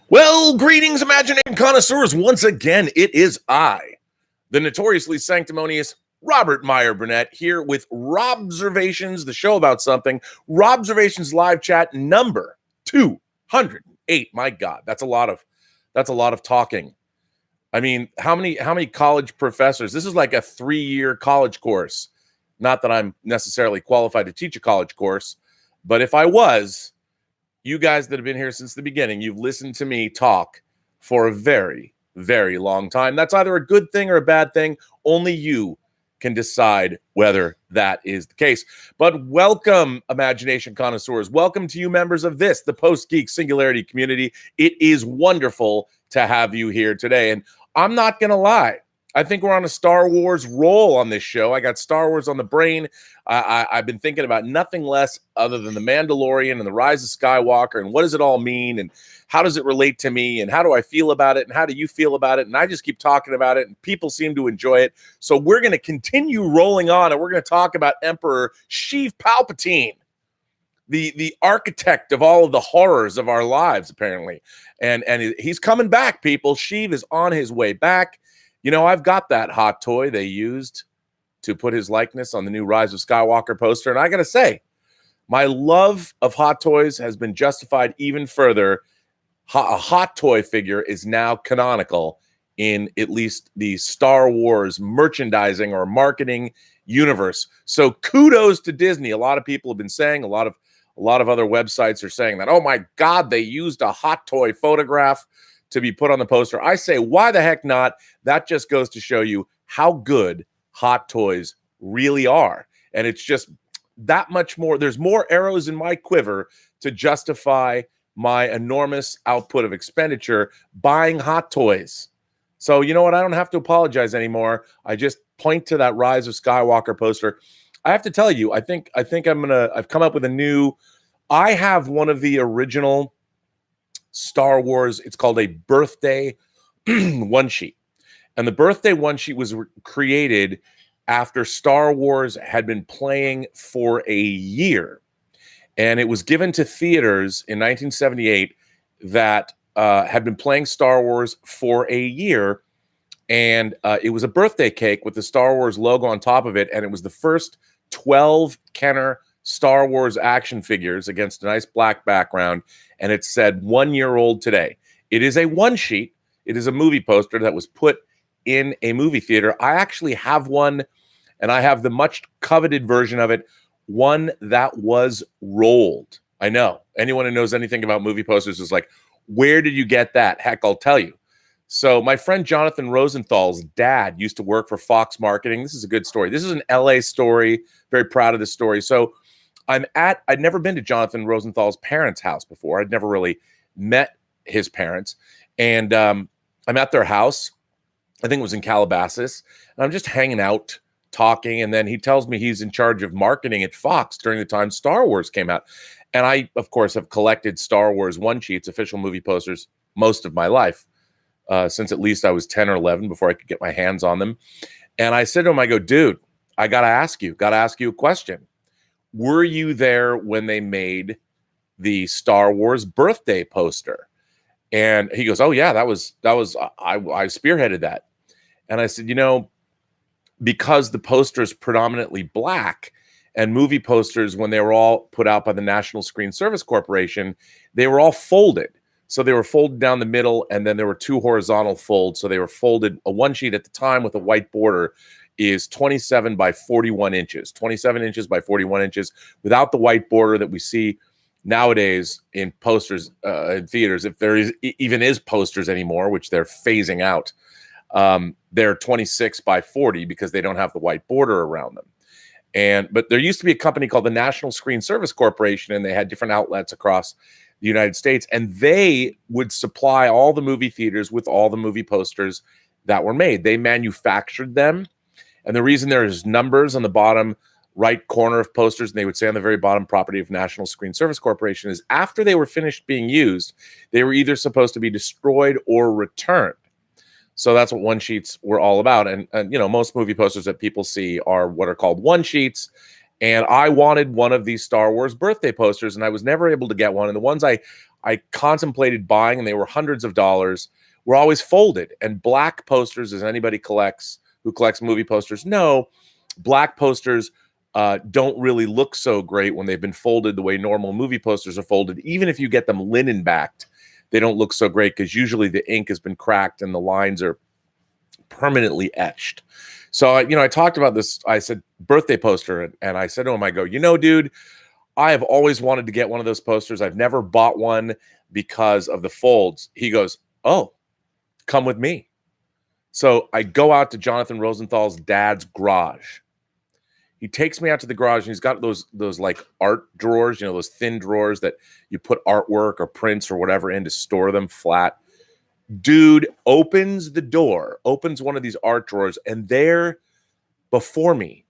Well, greetings, Imagination Connoisseurs. Once again, it is I, the notoriously sanctimonious Robert Meyer Burnett, here with Robservations, the show about something. Robservations live chat number 208. My God, that's a lot of talking. I mean, how many college professors? This is like a 3-year college course. Not that I'm necessarily qualified to teach a college course, but if I was, you guys that have been here since the beginning, you've listened to me talk for a very, very long time. That's either a good thing or a bad thing. Only you can decide whether that is the case. But welcome, Imagination Connoisseurs. Welcome to you members of this, the Post-Geek Singularity community. It is wonderful to have you here today. And I'm not going to lie. I think we're on a Star Wars roll on this show. I got Star Wars on the brain. I've been thinking about nothing less other than The Mandalorian and the Rise of Skywalker and what does it all mean and how does it relate to me and how do I feel about it and how do you feel about it? And I just keep talking about it and people seem to enjoy it. So we're going to continue rolling on and we're going to talk about Emperor SHEEV Palpatine, the architect of all of the horrors of our lives, apparently. And he's coming back, people. SHEEV is on his way back. You know, I've got that hot toy they used to put his likeness on the new Rise of Skywalker poster. And I got to say, my love of hot toys has been justified even further. A hot toy figure is now canonical in at least the Star Wars merchandising or marketing universe. So kudos to Disney. A lot of people have been saying, a lot of other websites are saying that, oh my God, they used a hot toy photograph to be put on the poster. I say, why the heck not? That just goes to show you how good hot toys really are. And it's just that much more. There's more arrows in my quiver to justify my enormous output of expenditure buying hot toys. So you know what? I don't have to apologize anymore. I just point to that Rise of Skywalker poster. I have to tell you, I think I've come up with a new, I have one of the original Star Wars. It's called a birthday one sheet. And the birthday one sheet was created after Star Wars had been playing for a year. And it was given to theaters in 1978 that had been playing Star Wars for a year. And it was a birthday cake with the Star Wars logo on top of it. And it was the first 12 Kenner Star Wars action figures against a nice black background. And it said 1 year old today. It is a one sheet. It is a movie poster that was put in a movie theater. I actually have one, and I have the much coveted version of it, one that was rolled. I know anyone who knows anything about movie posters is like, where did you get that? Heck, I'll tell you. So my friend Jonathan Rosenthal's dad used to work for Fox Marketing. This is a good story. This is an LA story. Very proud of this story. So I'd never been to Jonathan Rosenthal's parents' house before. I'd never really met his parents. And I'm at their house. I think it was in Calabasas. And I'm just hanging out, talking. And then he tells me he's in charge of marketing at Fox during the time Star Wars came out. And I, of course, have collected Star Wars one sheets, official movie posters, most of my life, since at least I was 10 or 11 before I could get my hands on them. And I said to him, I go, dude, I got to ask you a question. Were you there when they made the Star Wars birthday poster? And he goes, oh yeah, I spearheaded that. And I said, you know, because the poster is predominantly black and movie posters, when they were all put out by the National Screen Service Corporation, they were all folded. So they were folded down the middle and then there were two horizontal folds. So they were folded. A one sheet at the time with a white border is 27 by 41 inches, 27 inches by 41 inches without the white border that we see nowadays in posters in theaters. If there even is posters anymore, which they're phasing out, they're 26 by 40 because they don't have the white border around them. But there used to be a company called the National Screen Service Corporation, and they had different outlets across the United States, and they would supply all the movie theaters with all the movie posters that were made. They manufactured them. And the reason there's numbers on the bottom right corner of posters, and they would say on the very bottom, property of National Screen Service Corporation, is after they were finished being used, they were either supposed to be destroyed or returned. So that's what one sheets were all about. And you know, most movie posters that people see are what are called one sheets. And I wanted one of these Star Wars birthday posters, and I was never able to get one. And the ones I I contemplated buying, and they were hundreds of dollars, were always folded. And black posters, as anybody who collects movie posters, know, black posters don't really look so great when they've been folded the way normal movie posters are folded. Even if you get them linen backed, they don't look so great because usually the ink has been cracked and the lines are permanently etched. So, I talked about this. I said, birthday poster. And I said to him, I go, dude, I have always wanted to get one of those posters. I've never bought one because of the folds. He goes, oh, come with me. So I go out to Jonathan Rosenthal's dad's garage. He takes me out to the garage, and he's got those like art drawers, those thin drawers that you put artwork or prints or whatever in to store them flat. Dude opens the door, opens one of these art drawers, and there before me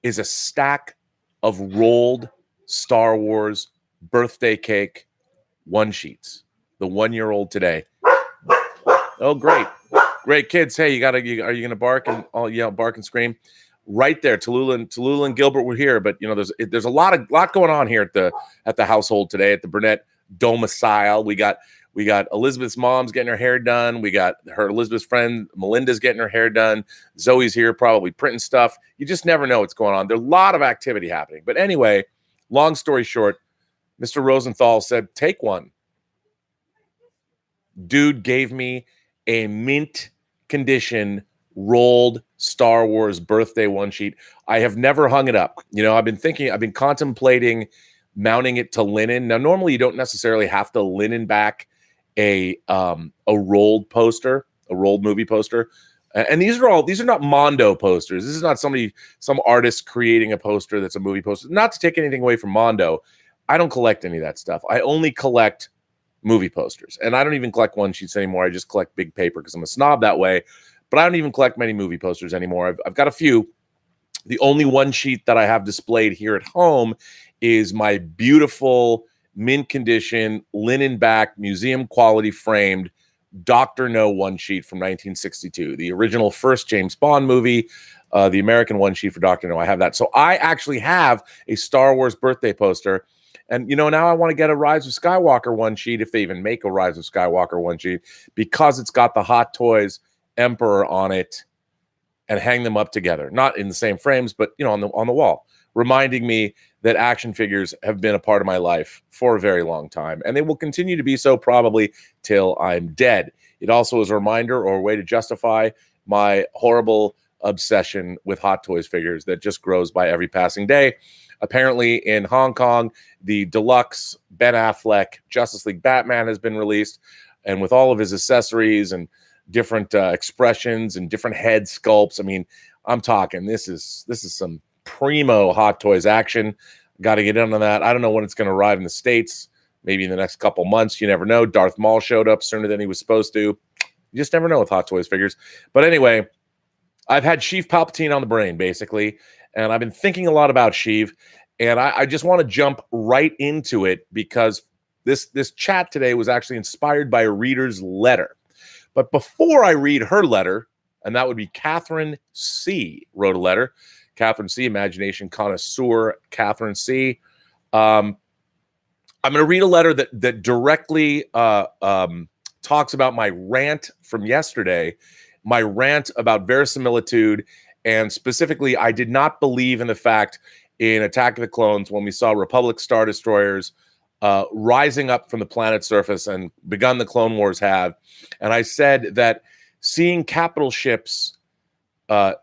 is a stack of rolled Star Wars birthday cake one sheets. The 1-year-old today. Oh, great kids. Hey, are you gonna bark and bark and scream? Right there, Tallulah and Gilbert were here, but there's a lot going on here at the household today at the Burnett domicile. We got Elizabeth's mom's getting her hair done. We got Elizabeth's friend Melinda's getting her hair done. Zoe's here, probably printing stuff. You just never know what's going on. There's a lot of activity happening. But anyway, long story short, Mr. Rosenthal said, take one. Dude gave me a mint condition rolled Star Wars birthday one sheet. I have never hung it up. I've been contemplating mounting it to linen. Now, normally you don't necessarily have to linen back a rolled poster, a rolled movie poster. And these are not Mondo posters. This is not some artist creating a poster that's a movie poster. Not to take anything away from Mondo. I don't collect any of that stuff. I only collect movie posters. And I don't even collect one sheets anymore. I just collect big paper because I'm a snob that way. But I don't even collect many movie posters anymore. I've got a few. The only one sheet that I have displayed here at home is my beautiful mint condition, linen back, museum quality framed Dr. No one sheet from 1962, the original first James Bond movie, the American one sheet for Dr. No. I have that. So I actually have a Star Wars birthday poster. And, now I want to get a Rise of Skywalker one sheet, if they even make a Rise of Skywalker one sheet, because it's got the Hot Toys Emperor on it, and hang them up together, not in the same frames, but on the wall, reminding me that action figures have been a part of my life for a very long time, and they will continue to be so probably till I'm dead. It also is a reminder or a way to justify my horrible obsession with Hot Toys figures that just grows by every passing day. Apparently in Hong Kong, the deluxe Ben Affleck Justice League Batman has been released, and with all of his accessories and different expressions and different head sculpts. I mean, I'm talking, this is some primo Hot Toys action. Got to get in on that. I don't know when it's going to arrive in the States. Maybe in the next couple months. You never know. Darth Maul showed up sooner than he was supposed to. You just never know with Hot Toys figures. But anyway, I've had SHEEV Palpatine on the brain, basically. And I've been thinking a lot about SHEEV. And I just want to jump right into it because this chat today was actually inspired by a reader's letter. But before I read her letter, and that would be Catherine C. wrote a letter. Catherine C., Imagination Connoisseur, Catherine C. I'm going to read a letter that directly talks about my rant from yesterday, my rant about verisimilitude, and specifically, I did not believe in the fact in Attack of the Clones when we saw Republic Star Destroyers rising up from the planet's surface and begun the Clone Wars have. And I said that seeing capital ships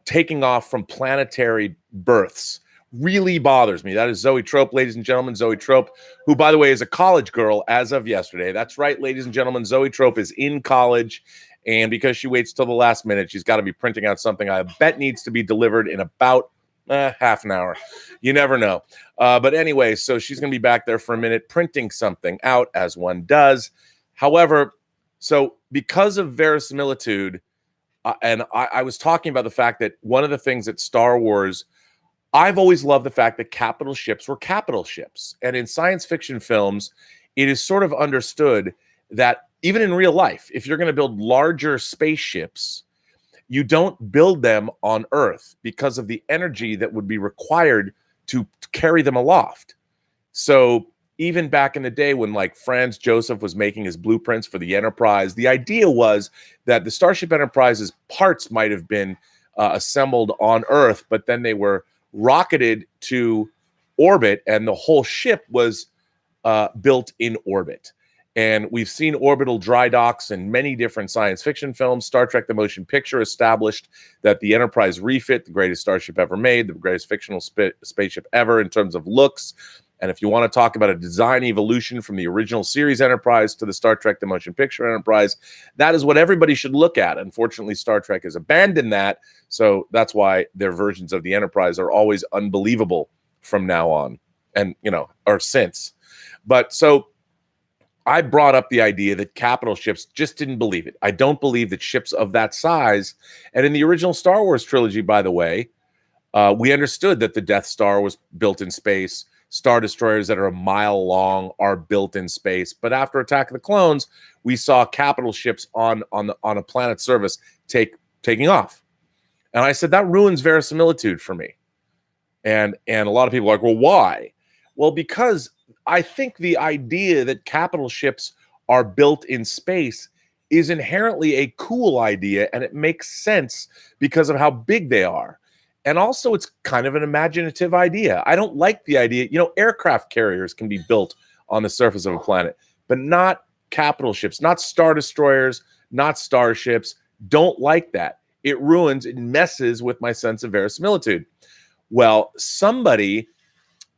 taking off from planetary berths really bothers me. That is Zoe Trope, ladies and gentlemen. Zoe Trope, who, by the way, is a college girl as of yesterday. That's right, ladies and gentlemen. Zoe Trope is in college. And because she waits till the last minute, she's got to be printing out something I bet needs to be delivered in about half an hour. You never know. But anyway, so she's going to be back there for a minute printing something out, as one does. However, so because of verisimilitude, and I was talking about the fact that one of the things that Star Wars, I've always loved the fact that capital ships were capital ships. And in science fiction films, it is sort of understood that even in real life, if you're going to build larger spaceships, you don't build them on Earth because of the energy that would be required to carry them aloft. So even back in the day when like Franz Joseph was making his blueprints for the Enterprise, the idea was that the Starship Enterprise's parts might have been assembled on Earth, but then they were rocketed to orbit, and the whole ship was built in orbit. And we've seen orbital dry docks in many different science fiction films. Star Trek The Motion Picture established that the Enterprise refit, the greatest starship ever made, the greatest fictional spaceship ever in terms of looks. And if you want to talk about a design evolution from the original series Enterprise to the Star Trek The Motion Picture Enterprise, that is what everybody should look at. Unfortunately, Star Trek has abandoned that. So that's why their versions of the Enterprise are always unbelievable from now on, and, you know, or since. But so I brought up the idea that capital ships, just didn't believe it. I don't believe that ships of that size, and in the original Star Wars trilogy, by the way, we understood that the Death Star was built in space. Star Destroyers that are a mile long are built in space. But after Attack of the Clones, we saw capital ships on a planet surface taking off. And I said, that ruins verisimilitude for me. And a lot of people are like, well, why? Well, because I think the idea that capital ships are built in space is inherently a cool idea, and it makes sense because of how big they are. And also, it's kind of an imaginative idea. I don't like the idea, you know, aircraft carriers can be built on the surface of a planet, but not capital ships, not Star Destroyers, not starships. Don't like that. It ruins, it messes with my sense of verisimilitude. Well, somebody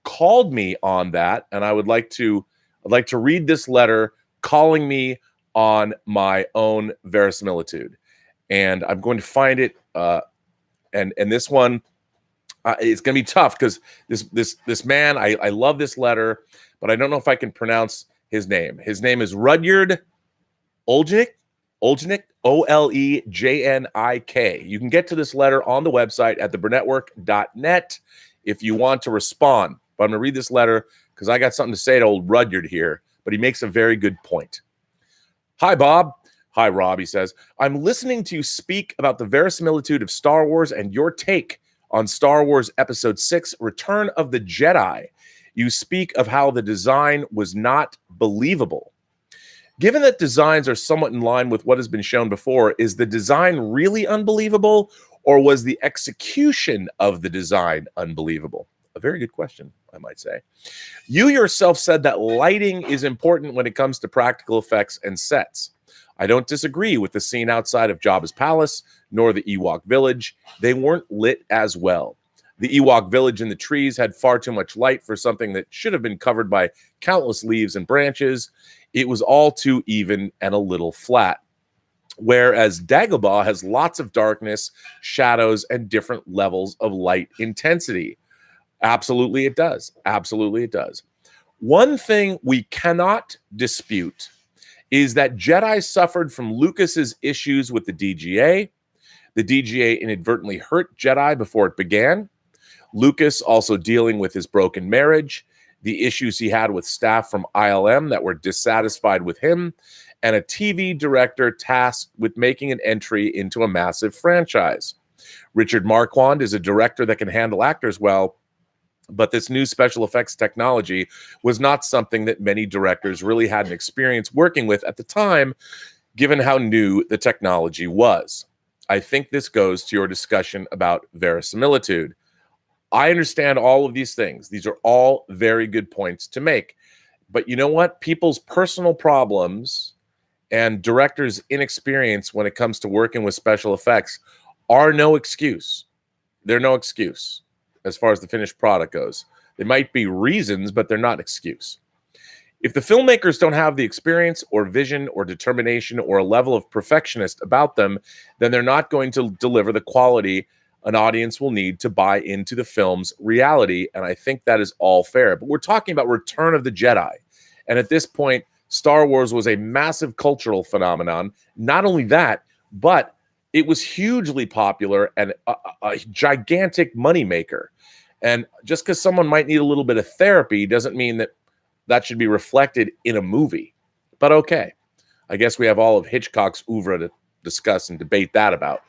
called me on that, and I'd like to read this letter calling me on my own verisimilitude. And I'm going to find it. And this one, it's going to be tough because this man, I love this letter, but I don't know if I can pronounce his name. His name is Rudyard Olejnik, Olejnik. You can get to this letter on the website at theburnettwork.net if you want to respond. But I'm going to read this letter because I got something to say to old Rudyard here, but he makes a very good point. Hi, Bob. Hi, Rob, he says. I'm listening to you speak about the verisimilitude of Star Wars and your take on Star Wars Episode 6, Return of the Jedi. You speak of how the design was not believable. Given that designs are somewhat in line with what has been shown before, is the design really unbelievable, or was the execution of the design unbelievable? A very good question, I might say. You yourself said that lighting is important when it comes to practical effects and sets. I don't disagree with the scene outside of Jabba's palace, nor the Ewok village. They weren't lit as well. The Ewok village in the trees had far too much light for something that should have been covered by countless leaves and branches. It was all too even and a little flat. Whereas Dagobah has lots of darkness, shadows, and different levels of light intensity. Absolutely it does. Absolutely it does. One thing we cannot dispute is that Jedi suffered from Lucas's issues with the DGA. The DGA inadvertently hurt Jedi before it began. Lucas also dealing with his broken marriage, the issues he had with staff from ILM that were dissatisfied with him, and a TV director tasked with making an entry into a massive franchise. Richard Marquand is a director that can handle actors well, but this new special effects technology was not something that many directors really had an experience working with at the time, given how new the technology was. I think this goes to your discussion about verisimilitude. I understand all of these things. These are all very good points to make. But you know what? People's personal problems and directors' inexperience when it comes to working with special effects are no excuse. They're no excuse as far as the finished product goes. They might be reasons, but they're not excuse. If the filmmakers don't have the experience or vision or determination or a level of perfectionist about them, then they're not going to deliver the quality an audience will need to buy into the film's reality. And I think that is all fair. But we're talking about Return of the Jedi. And at this point, Star Wars was a massive cultural phenomenon. Not only that, but it was hugely popular and a gigantic moneymaker. And just because someone might need a little bit of therapy doesn't mean that that should be reflected in a movie. But okay, I guess we have all of Hitchcock's oeuvre to discuss and debate that about.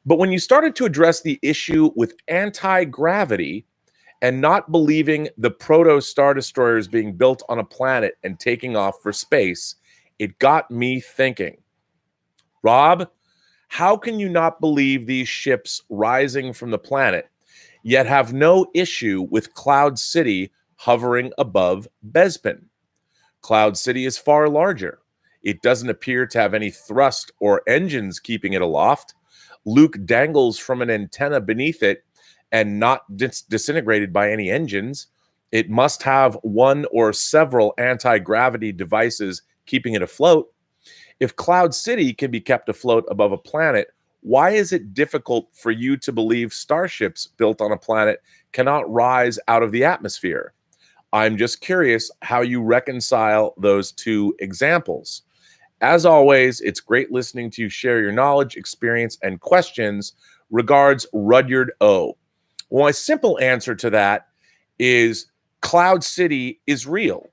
But when you started to address the issue with anti-gravity and not believing the proto Star Destroyers being built on a planet and taking off for space, it got me thinking, Rob, how can you not believe these ships rising from the planet, yet have no issue with Cloud City hovering above Bespin? Cloud City is far larger. It doesn't appear to have any thrust or engines keeping it aloft. Luke dangles from an antenna beneath it and not disintegrated by any engines. It must have one or several anti-gravity devices keeping it afloat. If Cloud City can be kept afloat above a planet, why is it difficult for you to believe starships built on a planet cannot rise out of the atmosphere? I'm just curious how you reconcile those two examples. As always, it's great listening to you share your knowledge, experience, and questions. Regards, Rudyard O. Well, my simple answer to that is Cloud City is real.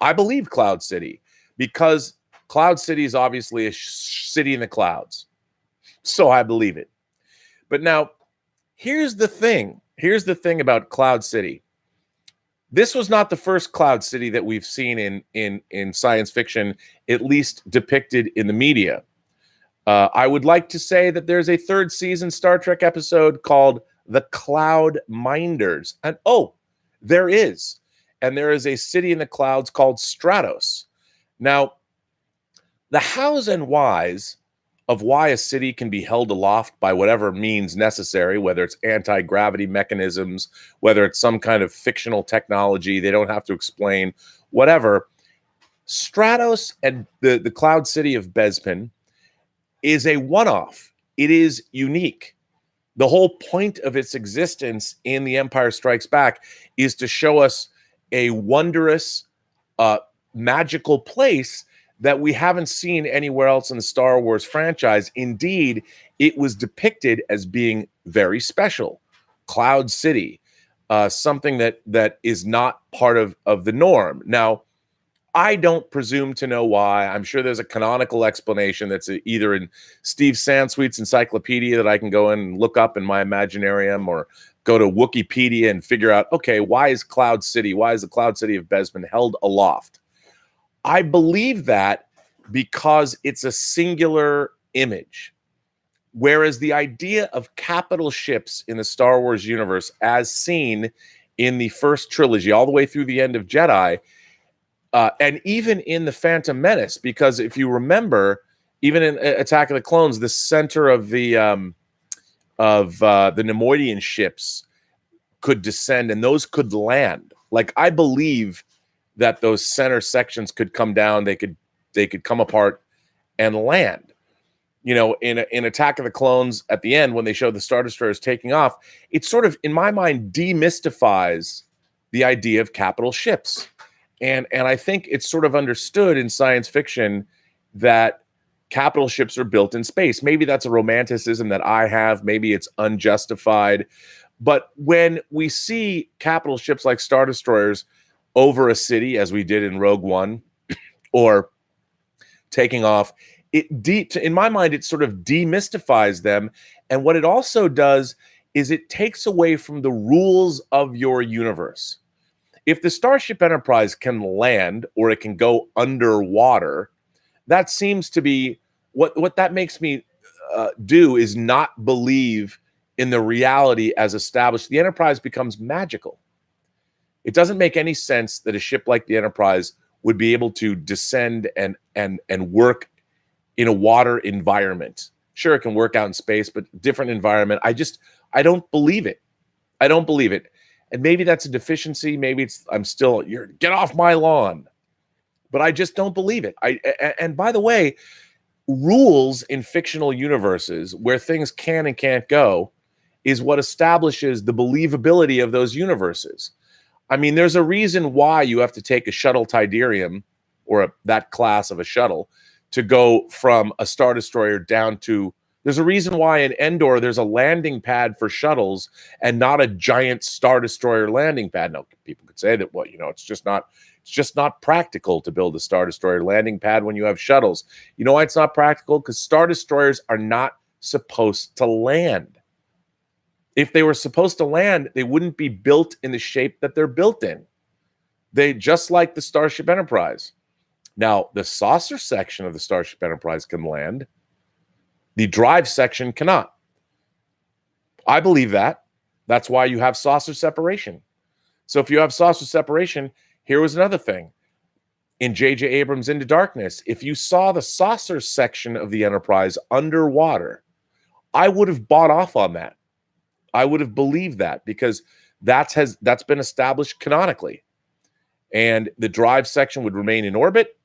I believe Cloud City because Cloud City is obviously a city in the clouds. So I believe it. But now, here's the thing. Here's the thing about Cloud City. This was not the first Cloud City that we've seen in science fiction, at least depicted in the media. I would like to say that there's a third season Star Trek episode called The Cloud Minders. And there is. And there is a city in the clouds called Stratos. Now, the hows and whys of why a city can be held aloft by whatever means necessary, whether it's anti-gravity mechanisms, whether it's some kind of fictional technology, they don't have to explain, whatever. Stratos and the Cloud City of Bespin is a one-off. It is unique. The whole point of its existence in The Empire Strikes Back is to show us a wondrous, magical place that we haven't seen anywhere else in the Star Wars franchise. Indeed, it was depicted as being very special. Cloud City, something that is not part of the norm. Now, I don't presume to know why. I'm sure there's a canonical explanation that's either in Steve Sansweet's encyclopedia that I can go in and look up in my Imaginarium, or go to Wikipedia and figure out, okay, why is the Cloud City of Bespin held aloft? I believe that because it's a singular image, whereas the idea of capital ships in the Star Wars universe, as seen in the first trilogy all the way through the end of Jedi, and even in the Phantom Menace, because if you remember, even in Attack of the Clones, the center of the Nemoidian ships could descend, and those could land. Like, I believe that those center sections could come down, they could come apart and land. You know, in Attack of the Clones, at the end, when they show the Star Destroyers taking off, it sort of, in my mind, demystifies the idea of capital ships. And I think it's sort of understood in science fiction that capital ships are built in space. Maybe that's a romanticism that I have. Maybe it's unjustified. But when we see capital ships like Star Destroyers over a city, as we did in Rogue One, or taking off, in my mind, it sort of demystifies them. And what it also does is it takes away from the rules of your universe. If the Starship Enterprise can land, or it can go underwater, that seems to be what that makes me do, is not believe in the reality as established. The Enterprise becomes magical. It doesn't make any sense that a ship like the Enterprise would be able to descend and work in a water environment. Sure, it can work out in space, but different environment. I don't believe it. I don't believe it. And maybe that's a deficiency. Maybe it's get off my lawn. But I just don't believe it. And by the way, rules in fictional universes where things can and can't go is what establishes the believability of those universes. I mean, there's a reason why you have to take a shuttle Tidarium, or that class of a shuttle, to go from a Star Destroyer down to... There's a reason why in Endor there's a landing pad for shuttles and not a giant Star Destroyer landing pad. Now, people could say that, it's just not practical to build a Star Destroyer landing pad when you have shuttles. You know why it's not practical? Because Star Destroyers are not supposed to land. If they were supposed to land, they wouldn't be built in the shape that they're built in. They just like the Starship Enterprise. Now, the saucer section of the Starship Enterprise can land. The drive section cannot. I believe that. That's why you have saucer separation. So if you have saucer separation, here was another thing. In J.J. Abrams' Into Darkness, if you saw the saucer section of the Enterprise underwater, I would have bought off on that. I would have believed that, because that's been established canonically. And the drive section would remain in orbit.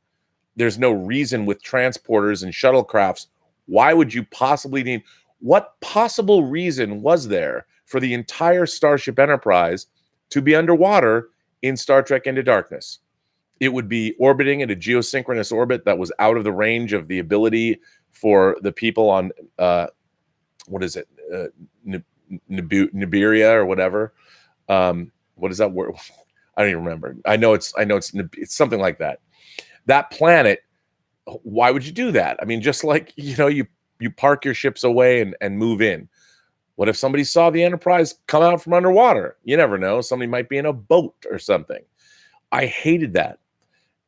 There's no reason with transporters and shuttlecrafts. Why would you possibly need? What possible reason was there for the entire Starship Enterprise to be underwater in Star Trek Into Darkness? It would be orbiting at a geosynchronous orbit that was out of the range of the ability for the people on, what is it? Nibiria or whatever. What is that word? I don't even remember. I know it's something like that. That planet, why would you do that? I mean, just like, you park your ships away and move in. What if somebody saw the Enterprise come out from underwater? You never know. Somebody might be in a boat or something. I hated that.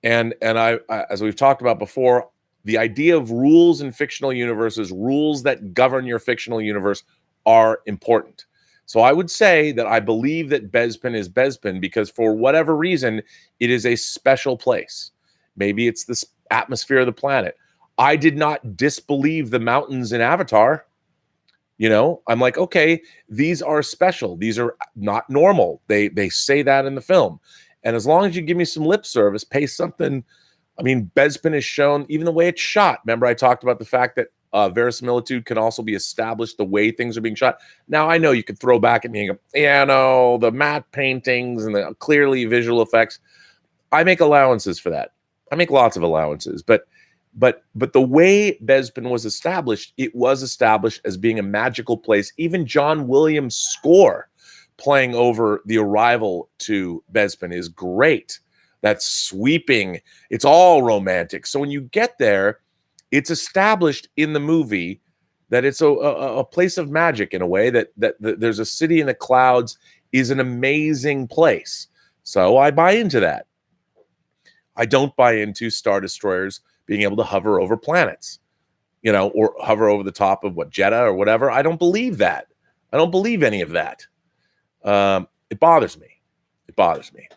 And I as we've talked about before, the idea of rules in fictional universes, rules that govern your fictional universe, are important. So I would say that I believe that Bespin is Bespin because for whatever reason, it is a special place. Maybe it's the atmosphere of the planet. I did not disbelieve the mountains in Avatar. I'm like, okay, these are special. These are not normal. They say that in the film. And as long as you give me some lip service, pay something. I mean, Bespin is shown, even the way it's shot. Remember, I talked about the fact that verisimilitude can also be established the way things are being shot. Now, I know you could throw back at me and go, yeah, no, the matte paintings and the clearly visual effects. I make allowances for that. I make lots of allowances. But the way Bespin was established, it was established as being a magical place. Even John Williams' score playing over the arrival to Bespin is great. That's sweeping. It's all romantic. So when you get there, it's established in the movie that it's a place of magic in a way, that there's a city in the clouds is an amazing place. So I buy into that. I don't buy into Star Destroyers being able to hover over planets, or hover over the top of Jeddah or whatever. I don't believe that. I don't believe any of that. It bothers me. It bothers me.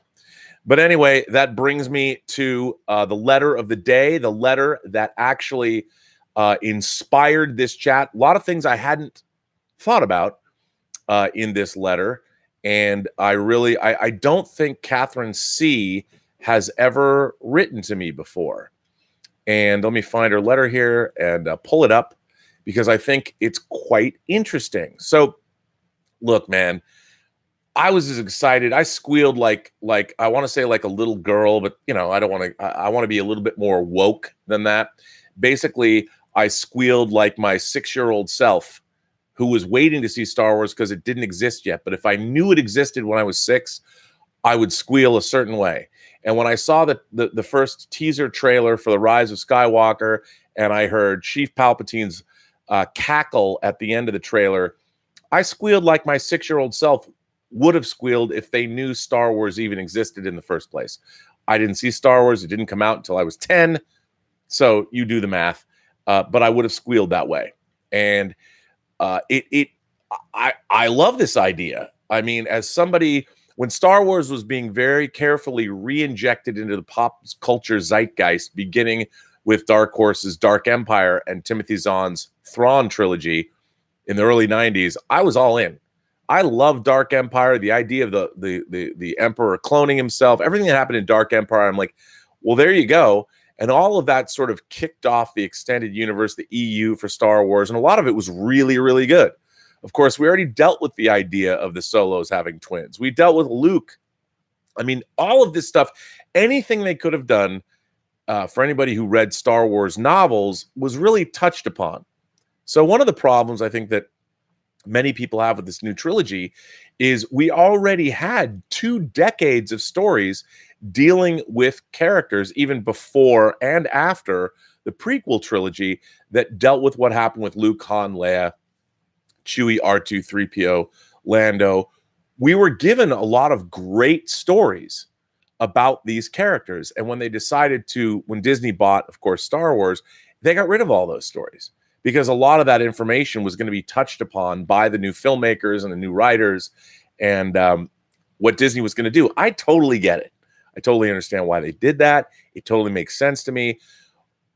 But anyway, that brings me to the letter of the day, the letter that actually inspired this chat. A lot of things I hadn't thought about in this letter. And I don't think Catherine C. has ever written to me before. And let me find her letter here and pull it up, because I think it's quite interesting. So, look, man, I was as excited. I squealed like I want to say like a little girl, but I don't want to. I want to be a little bit more woke than that. Basically, I squealed like my 6-year-old self, who was waiting to see Star Wars because it didn't exist yet. But if I knew it existed when I was 6, I would squeal a certain way. And when I saw the first teaser trailer for the Rise of Skywalker, and I heard Chief Palpatine's cackle at the end of the trailer, I squealed like my 6-year-old self would have squealed if they knew Star Wars even existed in the first place. I didn't see Star Wars. It didn't come out until I was 10. So you do the math. But I would have squealed that way. And I love this idea. I mean, as somebody, when Star Wars was being very carefully re-injected into the pop culture zeitgeist, beginning with Dark Horse's Dark Empire and Timothy Zahn's Thrawn trilogy in the early 90s, I was all in. I love Dark Empire, the idea of the Emperor cloning himself, everything that happened in Dark Empire. I'm like, well, there you go. And all of that sort of kicked off the extended universe, the EU for Star Wars. And a lot of it was really, really good. Of course, we already dealt with the idea of the Solos having twins. We dealt with Luke. I mean, all of this stuff, anything they could have done for anybody who read Star Wars novels was really touched upon. So one of the problems I think that many people have with this new trilogy is we already had 2 decades of stories dealing with characters even before and after the prequel trilogy that dealt with what happened with Luke, Han, Leia, Chewie, R2, 3PO, Lando. We were given a lot of great stories about these characters. And when they decided to, when Disney bought, of course, Star Wars, they got rid of all those stories because a lot of that information was going to be touched upon by the new filmmakers and the new writers and what Disney was going to do. I totally get it. I totally understand why they did that. It totally makes sense to me.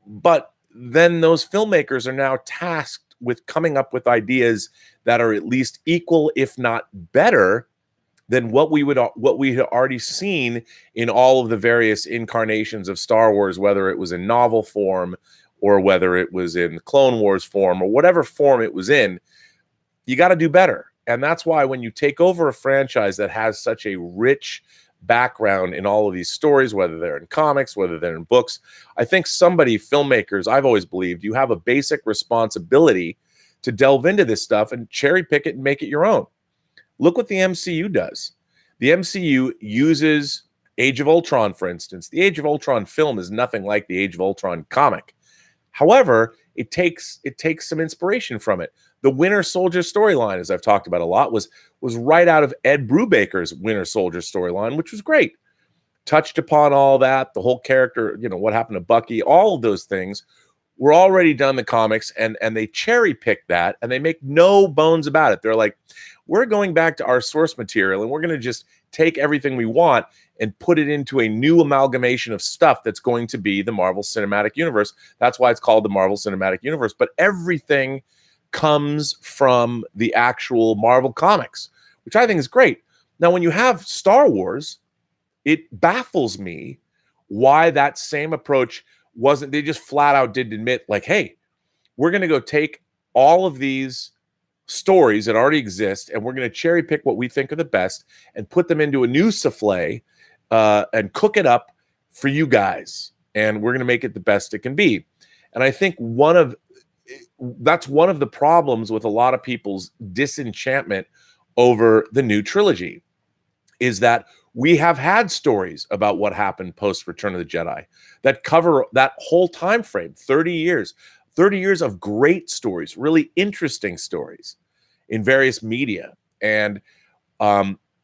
But then those filmmakers are now tasked with coming up with ideas that are at least equal, if not better, than what we had already seen in all of the various incarnations of Star Wars, whether it was in novel form or whether it was in Clone Wars form or whatever form it was in. You got to do better. And that's why when you take over a franchise that has such a rich background in all of these stories, whether they're in comics, whether they're in books, I think filmmakers, I've always believed, you have a basic responsibility to delve into this stuff and cherry pick it and make it your own. Look what the MCU does. The MCU uses Age of Ultron, for instance. The Age of Ultron film is nothing like the Age of Ultron comic. However, it takes some inspiration from it. The Winter Soldier storyline, as I've talked about a lot, was right out of Ed Brubaker's Winter Soldier storyline, which was great. Touched upon all that, the whole character, what happened to Bucky, all of those things were already done in the comics, and they cherry pick that, and they make no bones about it. They're like, we're going back to our source material, and we're going to just take everything we want and put it into a new amalgamation of stuff that's going to be the Marvel Cinematic Universe. That's why it's called the Marvel Cinematic Universe. But everything comes from the actual Marvel comics, which I think is great. Now, when you have Star Wars, it baffles me why that same approach wasn't, they just flat out didn't admit, like, hey, we're going to go take all of these stories that already exist and we're going to cherry pick what we think are the best and put them into a new souffle and cook it up for you guys. And we're going to make it the best it can be. And I think that's one of the problems with a lot of people's disenchantment over the new trilogy is that we have had stories about what happened post Return of the Jedi that cover that whole time frame, 30 years of great stories, really interesting stories in various media. And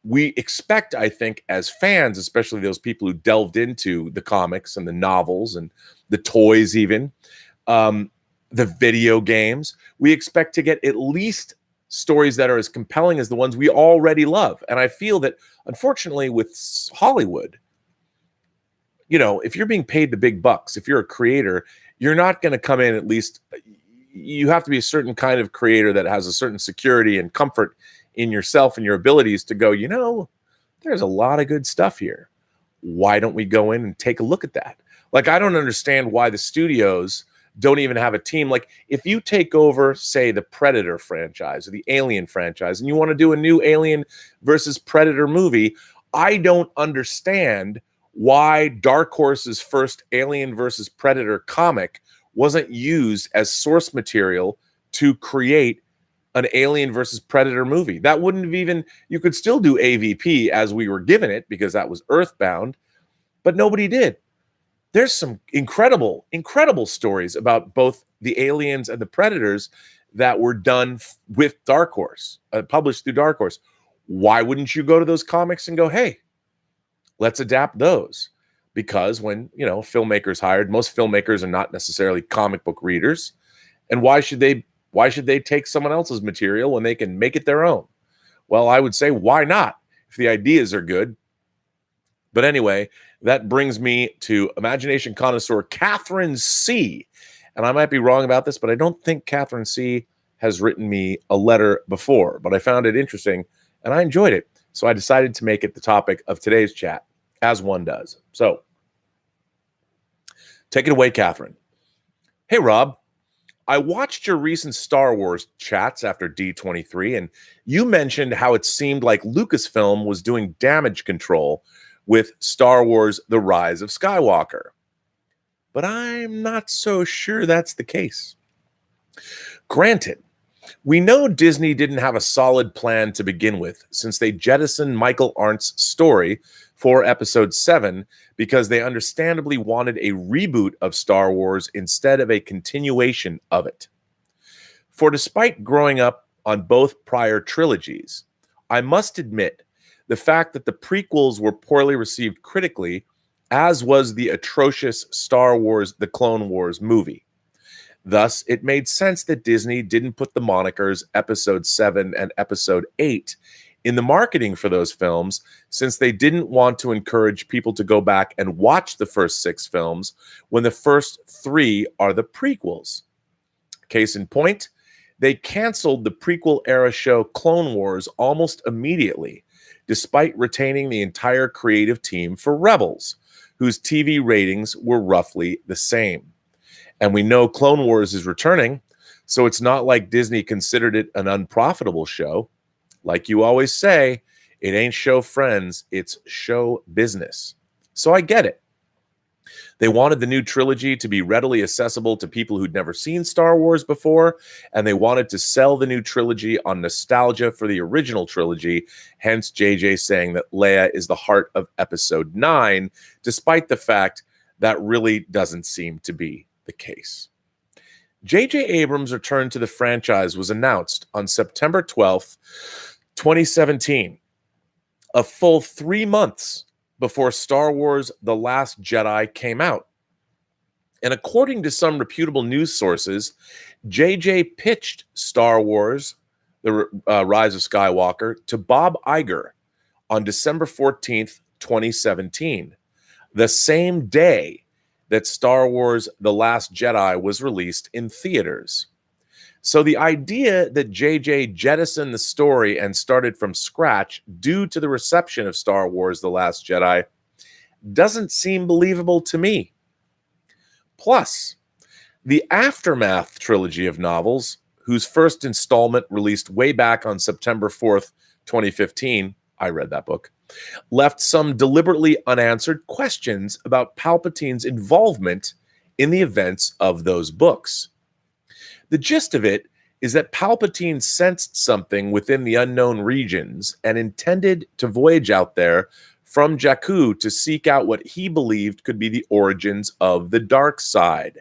we expect, I think, as fans, especially those people who delved into the comics and the novels and the toys even, the video games, we expect to get at least stories that are as compelling as the ones we already love. And I feel that, unfortunately, with Hollywood, if you're being paid the big bucks, if you're a creator, you're not going to come in, at least you have to be a certain kind of creator that has a certain security and comfort in yourself and your abilities to go, there's a lot of good stuff here. Why don't we go in and take a look at that? Like, I don't understand why the studios don't even have a team. Like, if you take over, say, the Predator franchise or the Alien franchise, and you want to do a new Alien versus Predator movie, I don't understand why Dark Horse's first Alien versus Predator comic wasn't used as source material to create an Alien versus Predator movie. That wouldn't have even, you could still do AVP as we were given it because that was Earthbound, but nobody did. There's some incredible stories about both the Aliens and the Predators that were done with Dark Horse, published through Dark Horse. Why wouldn't you go to those comics and go, hey, let's adapt those? Because when, filmmakers hired, most filmmakers are not necessarily comic book readers. And why should they take someone else's material when they can make it their own? Well, I would say, why not? If the ideas are good. But anyway, that brings me to Imagination Connoisseur Catherine C. And I might be wrong about this, but I don't think Catherine C. has written me a letter before. But I found it interesting, and I enjoyed it. So I decided to make it the topic of today's chat, as one does. So, take it away, Catherine. Hey, Rob. I watched your recent Star Wars chats after D23, and you mentioned how it seemed like Lucasfilm was doing damage control with Star Wars The Rise of Skywalker. But I'm not so sure that's the case. Granted, we know Disney didn't have a solid plan to begin with, since they jettisoned Michael Arndt's story for Episode 7 because they understandably wanted a reboot of Star Wars instead of a continuation of it. For despite growing up on both prior trilogies, I must admit, the fact that the prequels were poorly received critically, as was the atrocious Star Wars The Clone Wars movie. Thus, it made sense that Disney didn't put the monikers Episode 7 and Episode 8 in the marketing for those films, since they didn't want to encourage people to go back and watch the first 6 films when the first 3 are the prequels. Case in point, they canceled the prequel-era show Clone Wars almost immediately, despite retaining the entire creative team for Rebels, whose TV ratings were roughly the same. And we know Clone Wars is returning, so it's not like Disney considered it an unprofitable show. Like you always say, it ain't show friends, it's show business. So I get it. They wanted the new trilogy to be readily accessible to people who'd never seen Star Wars before, and they wanted to sell the new trilogy on nostalgia for the original trilogy, hence JJ saying that Leia is the heart of Episode 9, despite the fact that really doesn't seem to be the case. J.J. Abrams' return to the franchise was announced on September 12th, 2017, a full 3 months before Star Wars The Last Jedi came out. And according to some reputable news sources, J.J. pitched Star Wars The Rise of Skywalker to Bob Iger on December 14th, 2017, the same day that Star Wars The Last Jedi was released in theaters. So the idea that JJ jettisoned the story and started from scratch due to the reception of Star Wars The Last Jedi doesn't seem believable to me. Plus, the Aftermath trilogy of novels, whose first installment released way back on September 4th, 2015, I read that book, left some deliberately unanswered questions about Palpatine's involvement in the events of those books. The gist of it is that Palpatine sensed something within the unknown regions and intended to voyage out there from Jakku to seek out what he believed could be the origins of the dark side.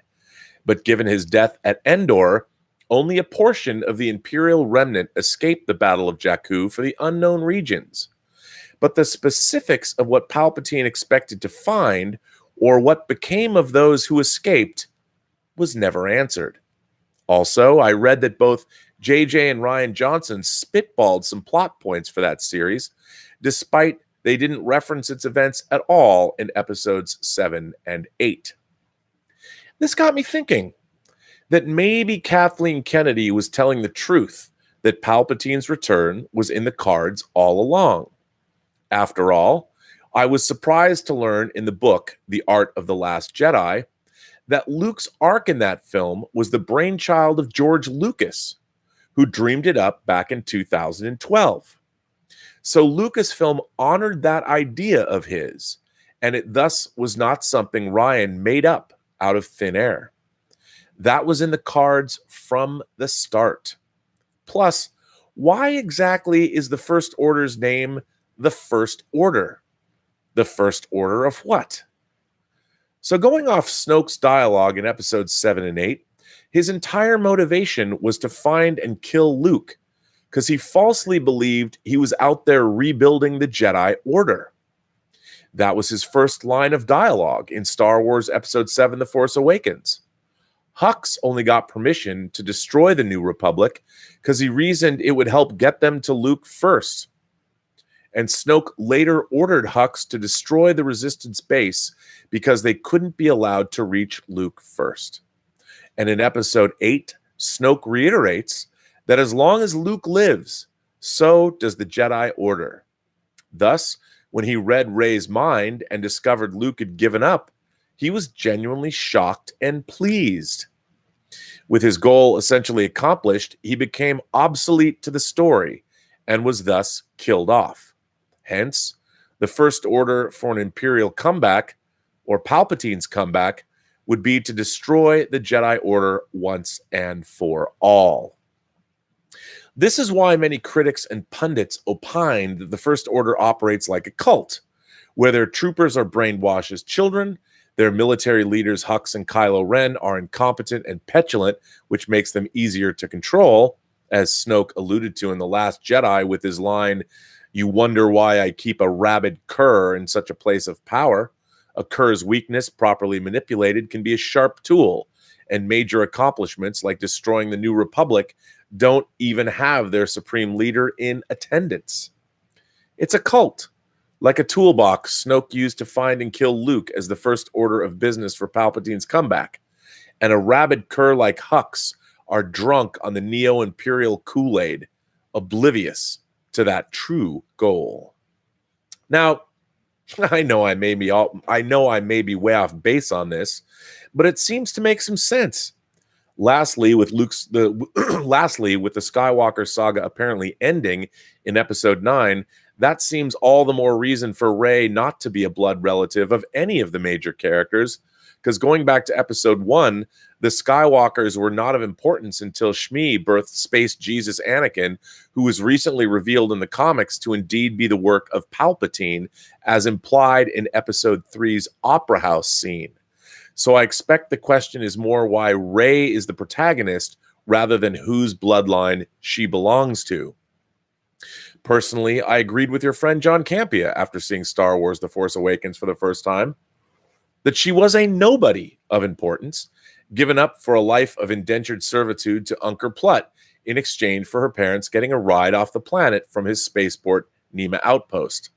But given his death at Endor, only a portion of the Imperial remnant escaped the Battle of Jakku for the unknown regions. But the specifics of what Palpatine expected to find, or what became of those who escaped, was never answered. Also, I read that both JJ and Rian Johnson spitballed some plot points for that series, despite they didn't reference its events at all in episodes 7 and 8. This got me thinking that maybe Kathleen Kennedy was telling the truth, that Palpatine's return was in the cards all along. After all, I was surprised to learn in the book, The Art of the Last Jedi, that Luke's arc in that film was the brainchild of George Lucas, who dreamed it up back in 2012. So Lucasfilm honored that idea of his, and it thus was not something Rian made up out of thin air. That was in the cards from the start. Plus, why exactly is the First Order's name the First Order? The First Order of what? So going off Snoke's dialogue in episodes 7 and 8, his entire motivation was to find and kill Luke, because he falsely believed he was out there rebuilding the Jedi Order. That was his first line of dialogue in Star Wars Episode 7, The Force Awakens. Hux only got permission to destroy the New Republic because he reasoned it would help get them to Luke first. And Snoke later ordered Hux to destroy the Resistance base because they couldn't be allowed to reach Luke first. And in Episode 8, Snoke reiterates that as long as Luke lives, so does the Jedi Order. Thus, when he read Rey's mind and discovered Luke had given up, he was genuinely shocked and pleased. With his goal essentially accomplished, he became obsolete to the story and was thus killed off. Hence, the first order for an Imperial comeback, or Palpatine's comeback, would be to destroy the Jedi Order once and for all. This is why many critics and pundits opine that the First Order operates like a cult, where their troopers are brainwashed as children, their military leaders Hux and Kylo Ren are incompetent and petulant, which makes them easier to control, as Snoke alluded to in The Last Jedi with his line, "You wonder why I keep a rabid cur in such a place of power. A cur's weakness, properly manipulated, can be a sharp tool, and major accomplishments like destroying the New Republic don't even have their supreme leader in attendance. It's a cult, like a toolbox Snoke used to find and kill Luke as the first order of business for Palpatine's comeback. And a rabid cur like Hux are drunk on the Neo-Imperial Kool-Aid, oblivious to that true goal." Now, I know I may be way off base on this, but it seems to make some sense. Lastly, with the Skywalker saga apparently ending in Episode 9, that seems all the more reason for Rey not to be a blood relative of any of the major characters, because going back to Episode 1, the Skywalkers were not of importance until SHEEV birthed Space Jesus Anakin, who was recently revealed in the comics to indeed be the work of Palpatine, as implied in Episode 3's Opera House scene. So I expect the question is more why Rey is the protagonist rather than whose bloodline she belongs to. Personally, I agreed with your friend John Campea after seeing Star Wars The Force Awakens for the first time, that she was a nobody of importance, given up for a life of indentured servitude to Uncle Plutt in exchange for her parents getting a ride off the planet from his spaceport Nema outpost.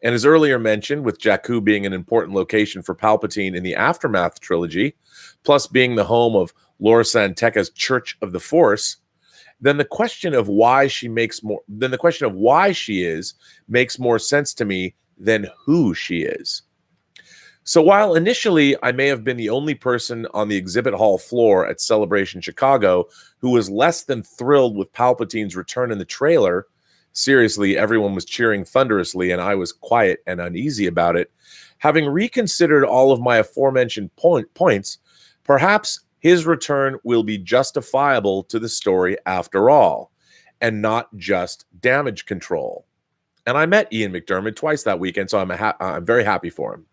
And as earlier mentioned, with Jakku being an important location for Palpatine in the Aftermath trilogy, plus being the home of Lor San Tekka's Church of the Force, then the question of why she makes more sense to me than who she is. So while initially I may have been the only person on the exhibit hall floor at Celebration Chicago who was less than thrilled with Palpatine's return in the trailer, seriously, everyone was cheering thunderously and I was quiet and uneasy about it, having reconsidered all of my aforementioned points, perhaps his return will be justifiable to the story after all, and not just damage control. And I met Ian McDermott twice that weekend, so I'm very happy for him.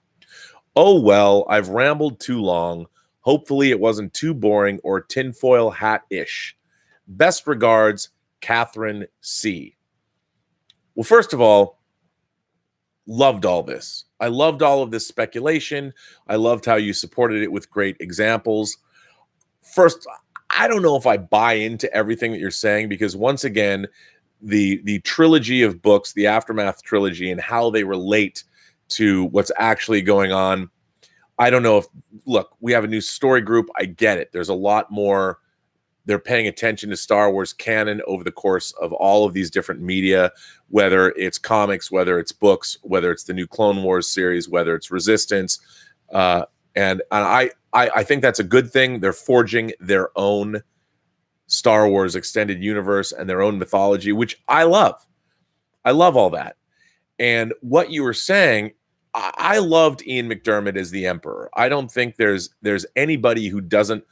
Oh well, I've rambled too long. Hopefully it wasn't too boring or tinfoil hat-ish. Best regards, Catherine C. Well, first of all, loved all this. I loved all of this speculation. I loved how you supported it with great examples. First, I don't know if I buy into everything that you're saying, because once again, the trilogy of books, the Aftermath trilogy, and how they relate to what's actually going on. I don't know if, look, we have a new story group. I get it. There's a lot more. They're paying attention to Star Wars canon over the course of all of these different media, whether it's comics, whether it's books, whether it's the new Clone Wars series, whether it's Resistance. And I think that's a good thing. They're forging their own Star Wars extended universe and their own mythology, which I love. I love all that. And what you were saying, I loved Ian McDermott as the Emperor. I don't think there's anybody who doesn't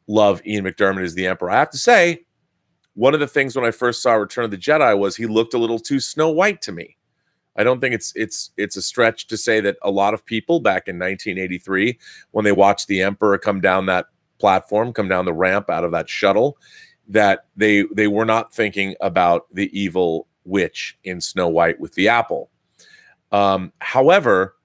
love Ian McDermott as the Emperor. I have to say, one of the things when I first saw Return of the Jedi was he looked a little too Snow White to me. I don't think it's a stretch to say that a lot of people back in 1983, when they watched the Emperor come down that platform, come down the ramp out of that shuttle, that they were not thinking about the evil witch in Snow White with the apple. However,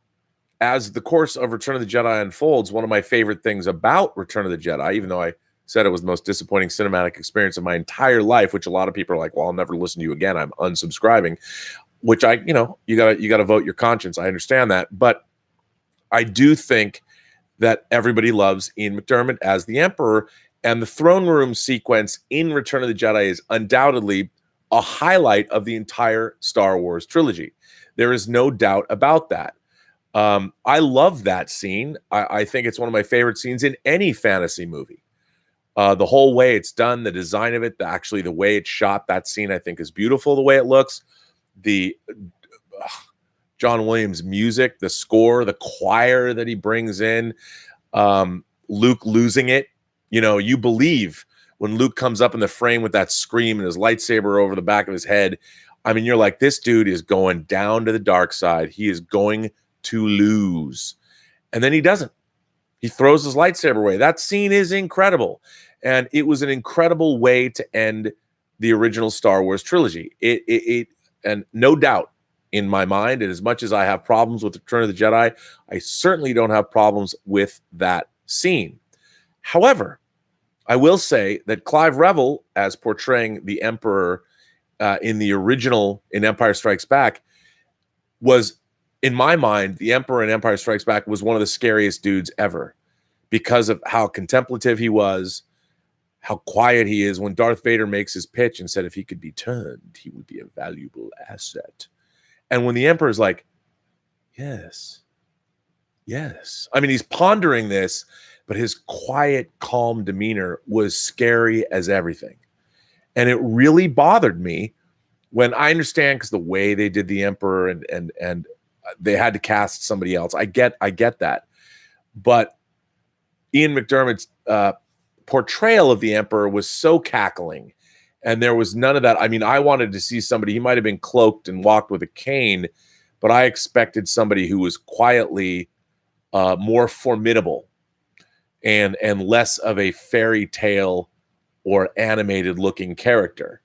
as the course of Return of the Jedi unfolds, one of my favorite things about Return of the Jedi, even though I said it was the most disappointing cinematic experience of my entire life, which a lot of people are like, well, I'll never listen to you again, I'm unsubscribing, which you gotta vote your conscience. I understand that. But I do think that everybody loves Ian McDermott as the Emperor, and the throne room sequence in Return of the Jedi is undoubtedly a highlight of the entire Star Wars trilogy. There is no doubt about that. I love that scene. I think it's one of my favorite scenes in any fantasy movie. The whole way it's done, the design of it, the way it's shot, that scene I think is beautiful, the way it looks. The John Williams music, the score, the choir that he brings in, Luke losing it. You believe when Luke comes up in the frame with that scream and his lightsaber over the back of his head. I mean, you're like, this dude is going down to the dark side. He is going to lose. And then he doesn't. He throws his lightsaber away. That scene is incredible. And it was an incredible way to end the original Star Wars trilogy. And no doubt in my mind, and as much as I have problems with Return of the Jedi, I certainly don't have problems with that scene. However, I will say that Clive Revill, as portraying the Emperor in the original in Empire Strikes Back, was, in my mind, the Emperor in Empire Strikes Back was one of the scariest dudes ever because of how contemplative he was, how quiet he is. When Darth Vader makes his pitch and said if he could be turned, he would be a valuable asset. And when the Emperor's like, yes, yes. I mean, he's pondering this, but his quiet, calm demeanor was scary as everything. And it really bothered me when I understand, because the way they did the Emperor and they had to cast somebody else. I get that. But Ian McDermott's portrayal of the Emperor was so cackling, and there was none of that. I mean, I wanted to see somebody, he might have been cloaked and walked with a cane, but I expected somebody who was quietly more formidable and less of a fairy tale or animated looking character.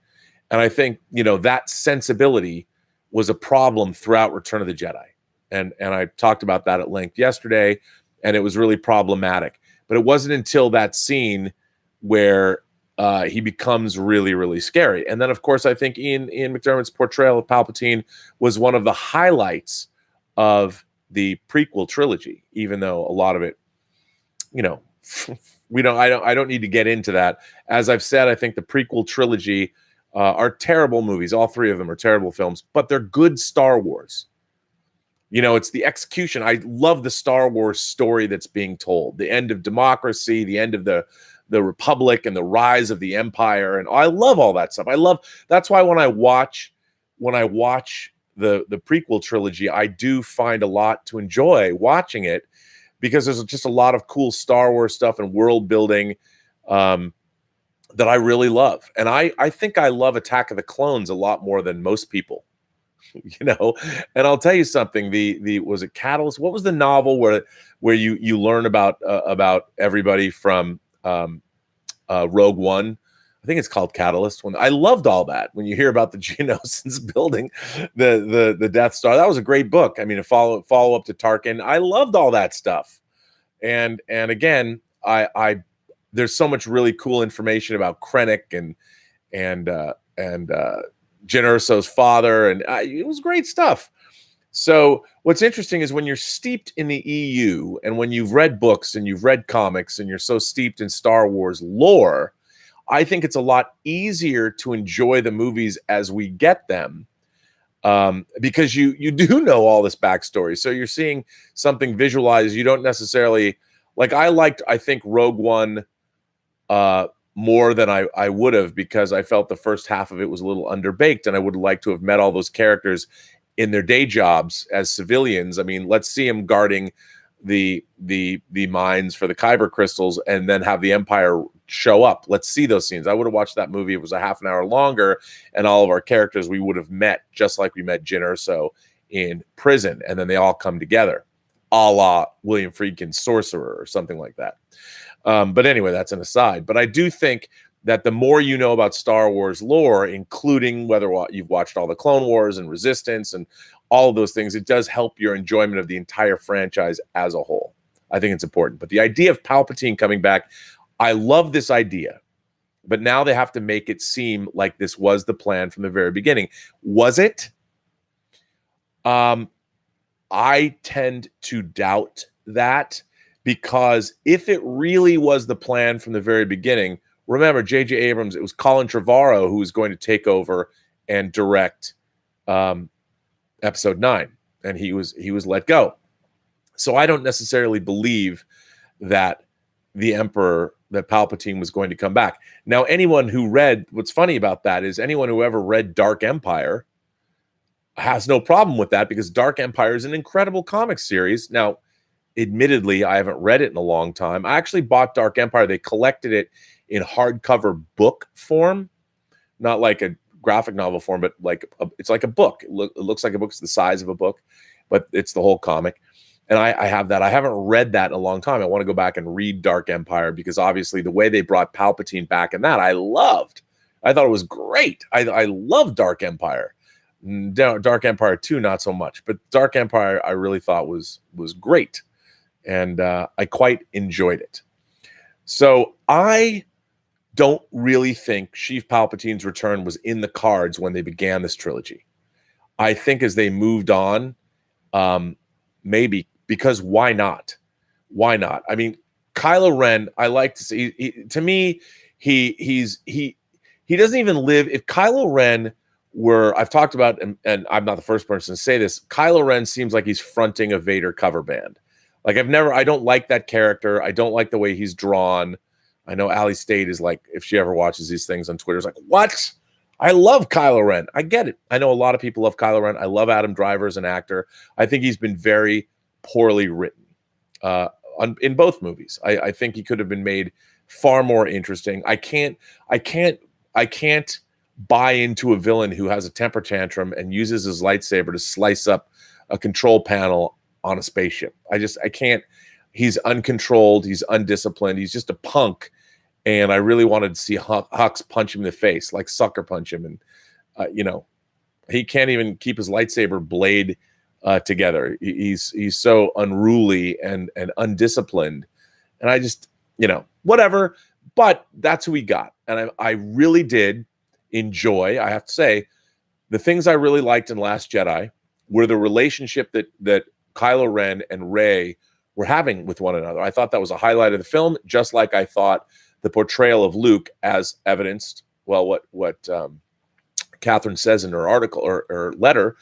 And I think, that sensibility was a problem throughout Return of the Jedi. And I talked about that at length yesterday, and it was really problematic. But it wasn't until that scene where he becomes really, really scary. And then, of course, I think Ian McDermott's portrayal of Palpatine was one of the highlights of the prequel trilogy, even though a lot of it, I don't need to get into that. As I've said, I think the prequel trilogy are terrible movies. All three of them are terrible films, but they're good Star Wars. It's the execution. I love the Star Wars story that's being told. The end of democracy, the end of the Republic, and the rise of the Empire. And I love all that stuff. That's why when I watch the prequel trilogy, I do find a lot to enjoy watching it, because there's just a lot of cool Star Wars stuff and world building that I really love. And I think I love Attack of the Clones a lot more than most people. And I'll tell you something. The was it Catalyst? What was the novel where you learn about everybody from Rogue One? I think it's called Catalyst. When I loved all that, when you hear about the Geonosians building the Death Star, that was a great book. I mean, a follow up to Tarkin. I loved all that stuff. And again, I there's so much really cool information about Krennic and Jyn Erso's father, and it was great stuff. So what's interesting is when you're steeped in the EU, and when you've read books and you've read comics and you're so steeped in Star Wars lore, I think it's a lot easier to enjoy the movies as we get them, because you do know all this backstory. So you're seeing something visualized. You don't necessarily like. I think Rogue One more than I would have, because I felt the first half of it was a little underbaked, and I would like to have met all those characters in their day jobs as civilians. I mean, let's see them guarding the mines for the Kyber crystals, and then have the Empire show up. Let's see those scenes. I would have watched that movie. It was a half an hour longer, and all of our characters we would have met, just like we met Jyn Erso in prison, and then they all come together, a la William Friedkin's Sorcerer or something like that. But anyway, that's an aside. But I do think that the more you know about Star Wars lore, including whether you've watched all the Clone Wars and Resistance and all of those things, it does help your enjoyment of the entire franchise as a whole. I think it's important. But the idea of Palpatine coming back, I love this idea. But now they have to make it seem like this was the plan from the very beginning. Was it? I tend to doubt that, because if it really was the plan from the very beginning, remember, J.J. Abrams, it was Colin Trevorrow who was going to take over and direct Episode 9, and he was let go. So I don't necessarily believe that the Emperor, that Palpatine was going to come back. Now, anyone who read, what's funny about that is anyone who ever read Dark Empire has no problem with that, because Dark Empire is an incredible comic series. Now, admittedly, I haven't read it in a long time. I actually bought Dark Empire. They collected it in hardcover book form, not like a graphic novel form, but it's like a book. It looks like a book. It's the size of a book, but it's the whole comic. And I have that. I haven't read that in a long time. I want to go back and read Dark Empire, because obviously the way they brought Palpatine back in that, I loved. I thought it was great. I love Dark Empire. Dark Empire 2, not so much, but Dark Empire I really thought was great, and I quite enjoyed it. So I don't really think Sheev Palpatine's return was in the cards when they began this trilogy. I think as they moved on, maybe, because why not? Why not? I mean, Kylo Ren, I like to see. To me, he doesn't even live. If Kylo Ren were, I've talked about, and I'm not the first person to say this, Kylo Ren seems like he's fronting a Vader cover band. Like I don't like that character. I don't like the way he's drawn. I know Ali State is like, if she ever watches these things on Twitter, is like, what? I love Kylo Ren. I get it. I know a lot of people love Kylo Ren. I love Adam Driver as an actor. I think he's been very poorly written in both movies. I think he could have been made far more interesting. I can't buy into a villain who has a temper tantrum and uses his lightsaber to slice up a control panel on a spaceship. I can't. He's uncontrolled. He's undisciplined. He's just a punk. And I really wanted to see Hux punch him in the face, like sucker punch him. And, he can't even keep his lightsaber blade together. He's so unruly and undisciplined. And I just, whatever. But that's who we got. And I really did enjoy, I have to say, the things I really liked in Last Jedi were the relationship that Kylo Ren and Rey were having with one another. I thought that was a highlight of the film, just like I thought the portrayal of Luke, as evidenced, well, what Catherine says in her article or letter,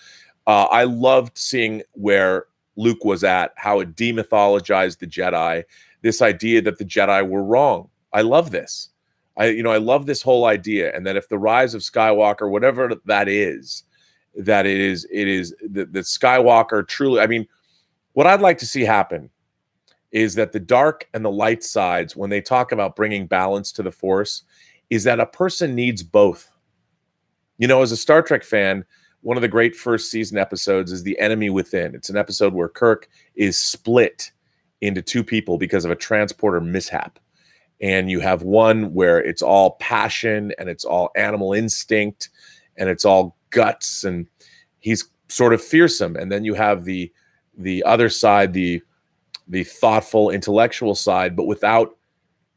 I loved seeing where Luke was at, how it demythologized the Jedi, this idea that the Jedi were wrong. I love this. I love this whole idea, and that if the Rise of Skywalker, whatever that is, that it is that Skywalker truly, I mean, what I'd like to see happen is that the dark and the light sides, when they talk about bringing balance to the Force, is that a person needs both. As a Star Trek fan, one of the great first season episodes is The Enemy Within. It's an episode where Kirk is split into two people because of a transporter mishap. And you have one where it's all passion and it's all animal instinct and it's all guts, and he's sort of fearsome. And then you have the other side, the thoughtful, intellectual side, but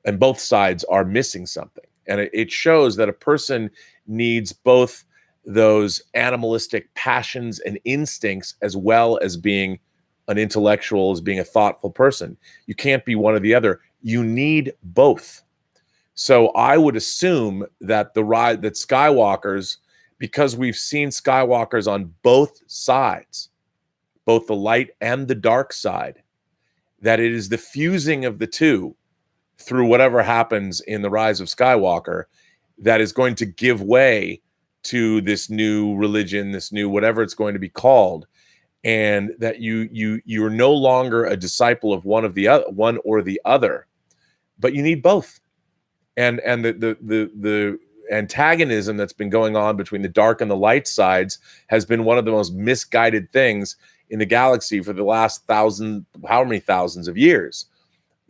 and both sides are missing something. And it shows that a person needs both those animalistic passions and instincts, as well as being an intellectual, as being a thoughtful person. You can't be one or the other. You need both. So I would assume that that Skywalkers, because we've seen Skywalkers on both sides, both the light and the dark side, that it is the fusing of the two through whatever happens in the Rise of Skywalker that is going to give way to this new religion, this new whatever it's going to be called, and that you're no longer a disciple of one or the other, but you need both. And the antagonism that's been going on between the dark and the light sides has been one of the most misguided things in the galaxy for the last how many thousands of years.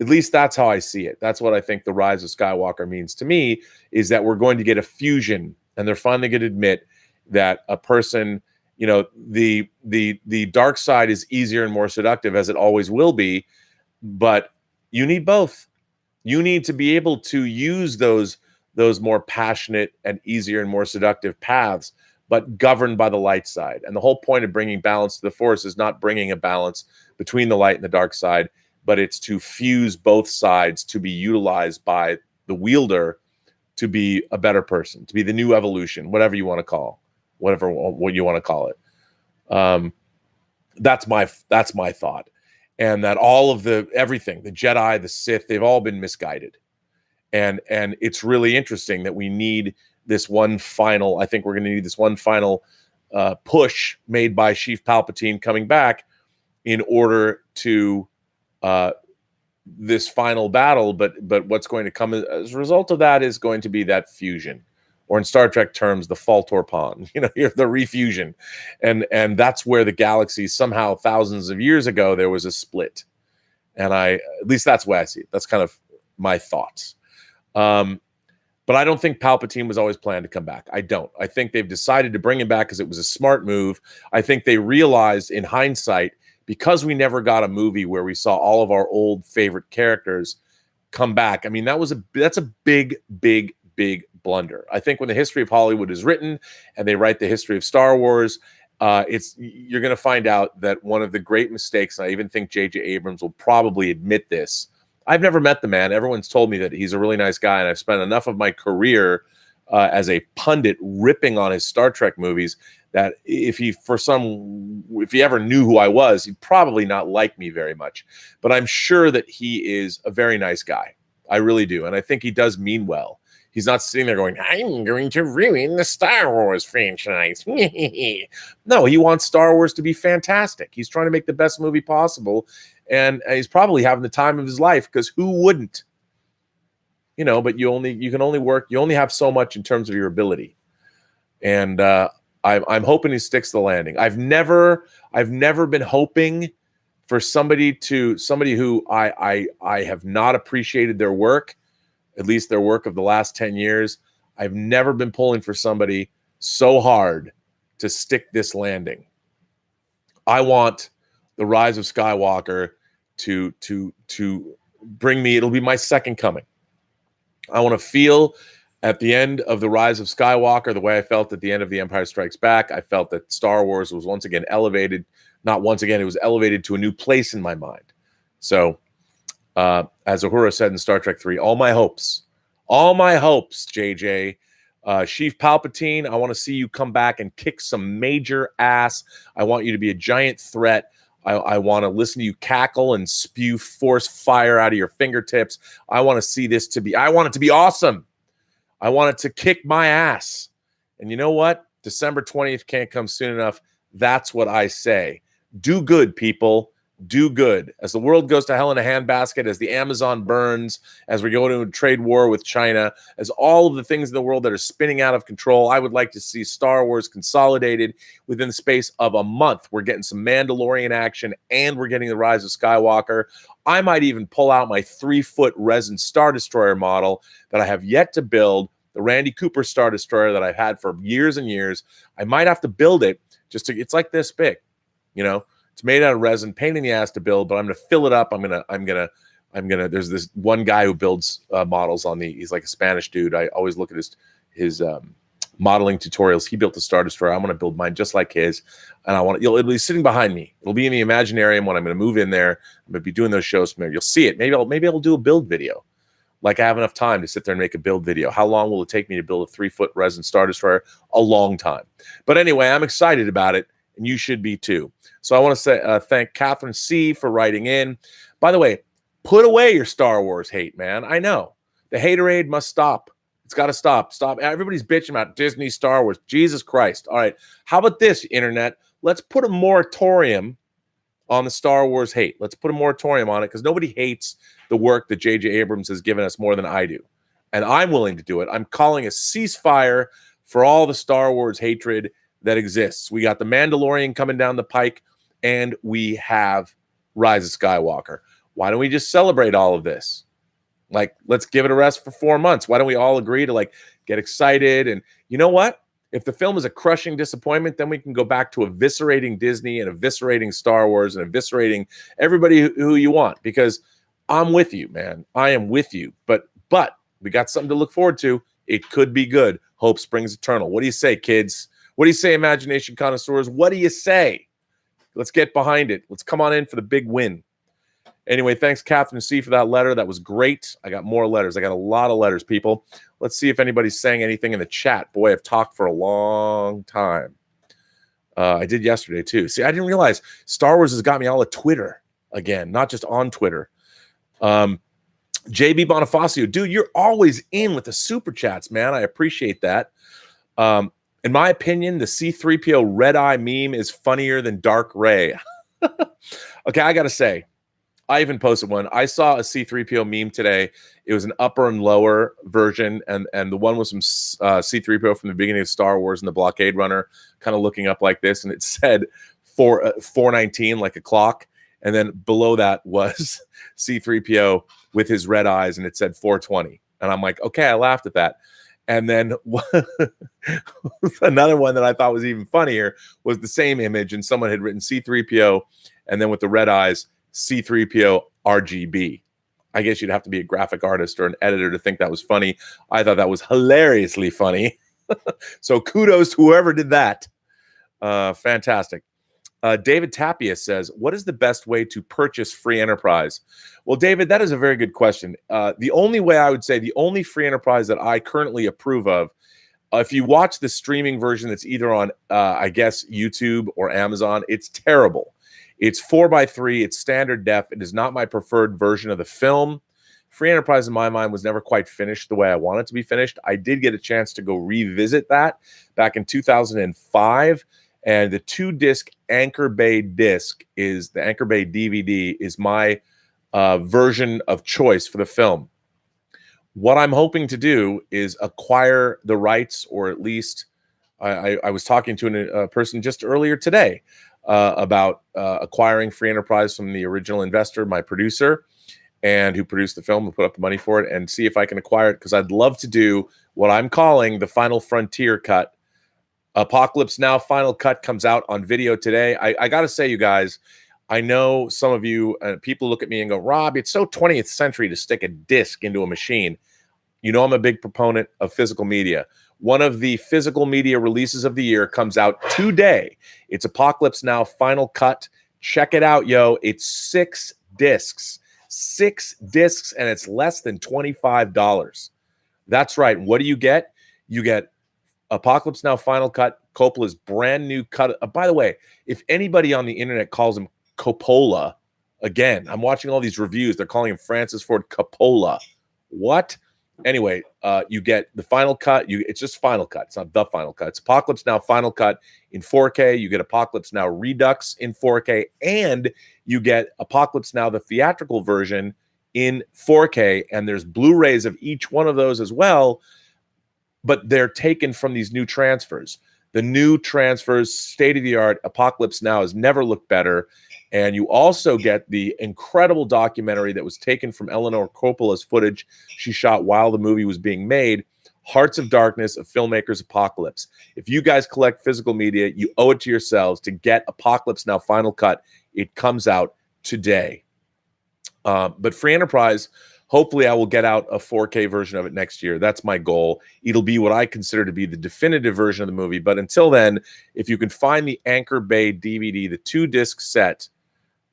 At least that's how I see it. That's what I think the Rise of Skywalker means to me, is that we're going to get a fusion, and they're finally going to admit that a person, the dark side is easier and more seductive, as it always will be, but you need both. You need to be able to use those more passionate and easier and more seductive paths, but governed by the light side. And the whole point of bringing balance to the Force is not bringing a balance between the light and the dark side, but it's to fuse both sides to be utilized by the wielder to be a better person, to be the new evolution, whatever you want to call, what you want to call it. That's my thought. And that all of everything, the Jedi, the Sith, they've all been misguided. And it's really interesting that we need this one final, I think we're going to need this one final push made by Sheev Palpatine coming back in order to this final battle. But what's going to come as a result of that is going to be that fusion, or in Star Trek terms, the fall torpon, the refusion. And that's where the galaxy, somehow thousands of years ago, there was a split. And at least that's the way I see it. That's kind of my thoughts. But I don't think Palpatine was always planned to come back. I don't. I think they've decided to bring him back because it was a smart move. I think they realized in hindsight, because we never got a movie where we saw all of our old favorite characters come back. I mean, that's a big, big, big blunder. I think when the history of Hollywood is written and they write the history of Star Wars, you're going to find out that one of the great mistakes, and I even think J.J. Abrams will probably admit this. I've never met the man. Everyone's told me that he's a really nice guy, and I've spent enough of my career as a pundit ripping on his Star Trek movies that if he ever knew who I was, he'd probably not like me very much. But I'm sure that he is a very nice guy. I really do. And I think he does mean well. He's not sitting there going, I'm going to ruin the Star Wars franchise. No, he wants Star Wars to be fantastic. He's trying to make the best movie possible. And he's probably having the time of his life, because who wouldn't? You know, but you only have so much in terms of your ability. And I'm hoping he sticks the landing. I've never been hoping for somebody who I have not appreciated their work, at least their work of the last 10 years. I've never been pulling for somebody so hard to stick this landing. I want the Rise of Skywalker to bring me, it'll be my second coming. I want to feel at the end of the Rise of Skywalker the way I felt at the end of The Empire Strikes Back. I felt that Star Wars was once again elevated. Not once again, it was elevated to a new place in my mind. So, as Uhura said in Star Trek 3, all my hopes, JJ. Sheev Palpatine, I want to see you come back and kick some major ass. I want you to be a giant threat. I want to listen to you cackle and spew force fire out of your fingertips. I want it to be awesome. I want it to kick my ass. And you know what? December 20th can't come soon enough. That's what I say. Do good, people. Do good. As the world goes to hell in a handbasket, as the Amazon burns, as we go into a trade war with China, as all of the things in the world that are spinning out of control, I would like to see Star Wars consolidated within the space of a month. We're getting some Mandalorian action, and we're getting the Rise of Skywalker. I might even pull out my 3-foot resin Star Destroyer model that I have yet to build, the Randy Cooper Star Destroyer that I've had for years and years. I might have to build it it's like this big, you know. It's made out of resin, pain in the ass to build, but I'm going to fill it up. I'm going to, there's this one guy who builds models he's like a Spanish dude. I always look at his modeling tutorials. He built a Star Destroyer. I'm going to build mine just like his. And it'll be sitting behind me. It'll be in the Imaginarium when I'm going to move in there. I'm going to be doing those shows from there. You'll see it. Maybe I'll do a build video. Like I have enough time to sit there and make a build video. How long will it take me to build a 3-foot resin Star Destroyer? A long time. But anyway, I'm excited about it. And you should be too. So I want to say thank Catherine C. for writing in. By the way, put away your Star Wars hate, man. I know. The haterade must stop. It's got to stop. Stop. Everybody's bitching about Disney, Star Wars. Jesus Christ. All right. How about this, Internet? Let's put a moratorium on the Star Wars hate. Let's put a moratorium on it, because nobody hates the work that J.J. Abrams has given us more than I do. And I'm willing to do it. I'm calling a ceasefire for all the Star Wars hatred that exists. We got the Mandalorian coming down the pike, and we have Rise of Skywalker. Why don't we just celebrate all of this? Like, let's give it a rest for 4 months. Why don't we all agree to get excited? And you know what? If the film is a crushing disappointment, then we can go back to eviscerating Disney and eviscerating Star Wars and eviscerating everybody who you want, because I'm with you, man. I am with you. But we got something to look forward to. It could be good. Hope springs eternal. What do you say, kids? What do you say, Imagination Connoisseurs? What do you say? Let's get behind it. Let's come on in for the big win. Anyway, thanks, Catherine C., for that letter. That was great. I got more letters. I got a lot of letters, people. Let's see if anybody's saying anything in the chat. Boy, I've talked for a long time. I did yesterday, too. See, I didn't realize Star Wars has got me all at Twitter again, not just on Twitter. JB Bonifacio, dude, you're always in with the super chats, man. I appreciate that. In my opinion, the C-3PO red eye meme is funnier than Dark Ray. Okay, I got to say, I even posted one. I saw a C-3PO meme today. It was an upper and lower version, and the one was from C-3PO from the beginning of Star Wars and the Blockade Runner, kind of looking up like this, and it said 419, like a clock, and then below that was C-3PO with his red eyes, and it said 420. And I'm like, okay, I laughed at that. And then another one that I thought was even funnier was the same image, and someone had written C-3PO, and then with the red eyes, C-3PO RGB. I guess you'd have to be a graphic artist or an editor to think that was funny. I thought that was hilariously funny. So kudos to whoever did that. Fantastic. David Tapia says, what is the best way to purchase free enterprise? Well, David, that is a very good question. The only way I would say, the only free enterprise that I currently approve of, if you watch the streaming version that's either on, I guess, YouTube or Amazon, it's terrible. It's 4:3. It's standard def. It is not my preferred version of the film. Free enterprise, in my mind, was never quite finished the way I want it to be finished. I did get a chance to go revisit that back in 2005. And the 2-disc Anchor Bay disc is the Anchor Bay DVD is my version of choice for the film. What I'm hoping to do is acquire the rights, or at least I was talking to a person just earlier today about acquiring free enterprise from the original investor, my producer, and who produced the film and put up the money for it, and see if I can acquire it, because I'd love to do what I'm calling the Final Frontier cut. Apocalypse Now Final Cut comes out on video today. I got to say, you guys, I know some of you, people look at me and go, Rob, it's so 20th century to stick a disc into a machine. You know, I'm a big proponent of physical media. One of the physical media releases of the year comes out today. It's Apocalypse Now Final Cut. Check it out, yo. It's 6 discs. 6 discs, and it's less than $25. That's right. What do you get? You get Apocalypse Now Final Cut, Coppola's brand new cut. By the way, if anybody on the internet calls him Coppola, again, I'm watching all these reviews. They're calling him Francis Ford Coppola. What? Anyway, you get the final cut. It's just Final Cut. It's not the Final Cut. It's Apocalypse Now Final Cut in 4K. You get Apocalypse Now Redux in 4K, and you get Apocalypse Now the theatrical version in 4K. And there's Blu-rays of each one of those as well. But they're taken from these new transfers. The new transfers, state-of-the-art, Apocalypse Now has never looked better. And you also get the incredible documentary that was taken from Eleanor Coppola's footage she shot while the movie was being made, Hearts of Darkness, A Filmmaker's Apocalypse. If you guys collect physical media, you owe it to yourselves to get Apocalypse Now Final Cut. It comes out today. But free enterprise, hopefully I will get out a 4K version of it next year. That's my goal. It'll be what I consider to be the definitive version of the movie. But until then, if you can find the Anchor Bay DVD, the 2-disc set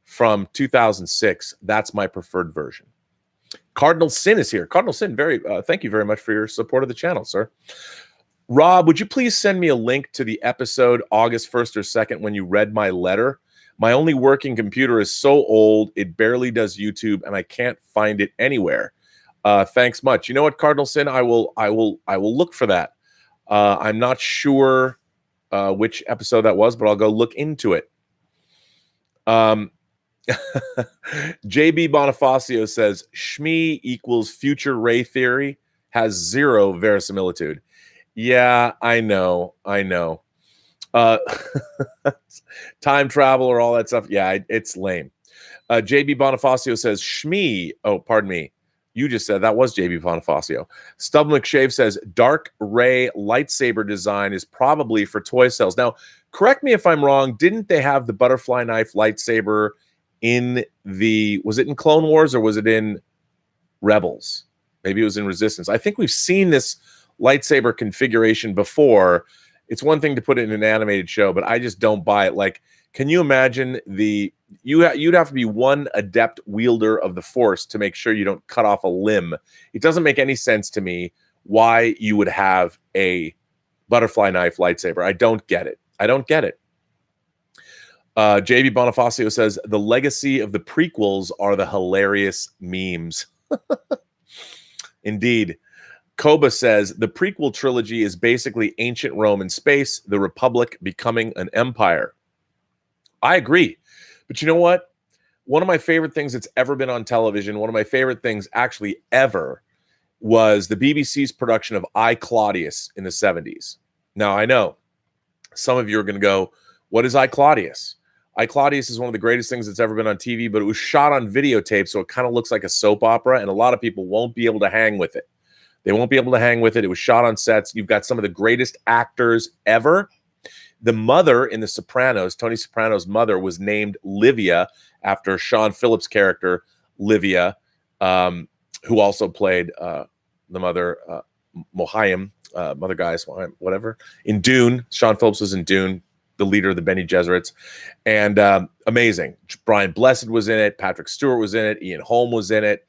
from 2006, that's my preferred version. Cardinal Sin is here. Cardinal Sin, thank you very much for your support of the channel, sir. Rob, would you please send me a link to the episode August 1st or 2nd when you read my letter? My only working computer is so old, it barely does YouTube, and I can't find it anywhere. Thanks much. You know what, Cardinal Sin? I will look for that. I'm not sure which episode that was, but I'll go look into it. JB Bonifacio says, Shmi equals future ray theory has 0 verisimilitude. Yeah, I know. Time travel or all that stuff. Yeah, it's lame. JB Bonifacio says, Shmi. Oh, pardon me. You just said that was JB Bonifacio. Stub McShave says, dark ray lightsaber design is probably for toy cells. Now, correct me if I'm wrong. Didn't they have the butterfly knife lightsaber in was it in Clone Wars or was it in Rebels? Maybe it was in Resistance. I think we've seen this lightsaber configuration before. It's one thing to put it in an animated show, but I just don't buy it. Like, can you imagine you'd have to be one adept wielder of the Force to make sure you don't cut off a limb. It doesn't make any sense to me why you would have a butterfly knife lightsaber. I don't get it. JB Bonifacio says, the legacy of the prequels are the hilarious memes. Indeed. Koba says, the prequel trilogy is basically ancient Rome in space, the Republic becoming an empire. I agree. But you know what? One of my favorite things that's ever been on television, one of my favorite things actually ever, was the BBC's production of I, Claudius in the 70s. Now, I know some of you are going to go, what is I, Claudius? I, Claudius is one of the greatest things that's ever been on TV, but it was shot on videotape, so it kind of looks like a soap opera, and a lot of people won't be able to hang with it. They won't be able to hang with it. It was shot on sets. You've got some of the greatest actors ever. The mother in The Sopranos, Tony Soprano's mother, was named Livia after Sean Phillips' character, Livia, who also played the mother, Mohayim, Mother Guys, whatever. In Dune, Sean Phillips was in Dune, the leader of the Bene Gesserits. And amazing. Brian Blessed was in it. Patrick Stewart was in it. Ian Holm was in it.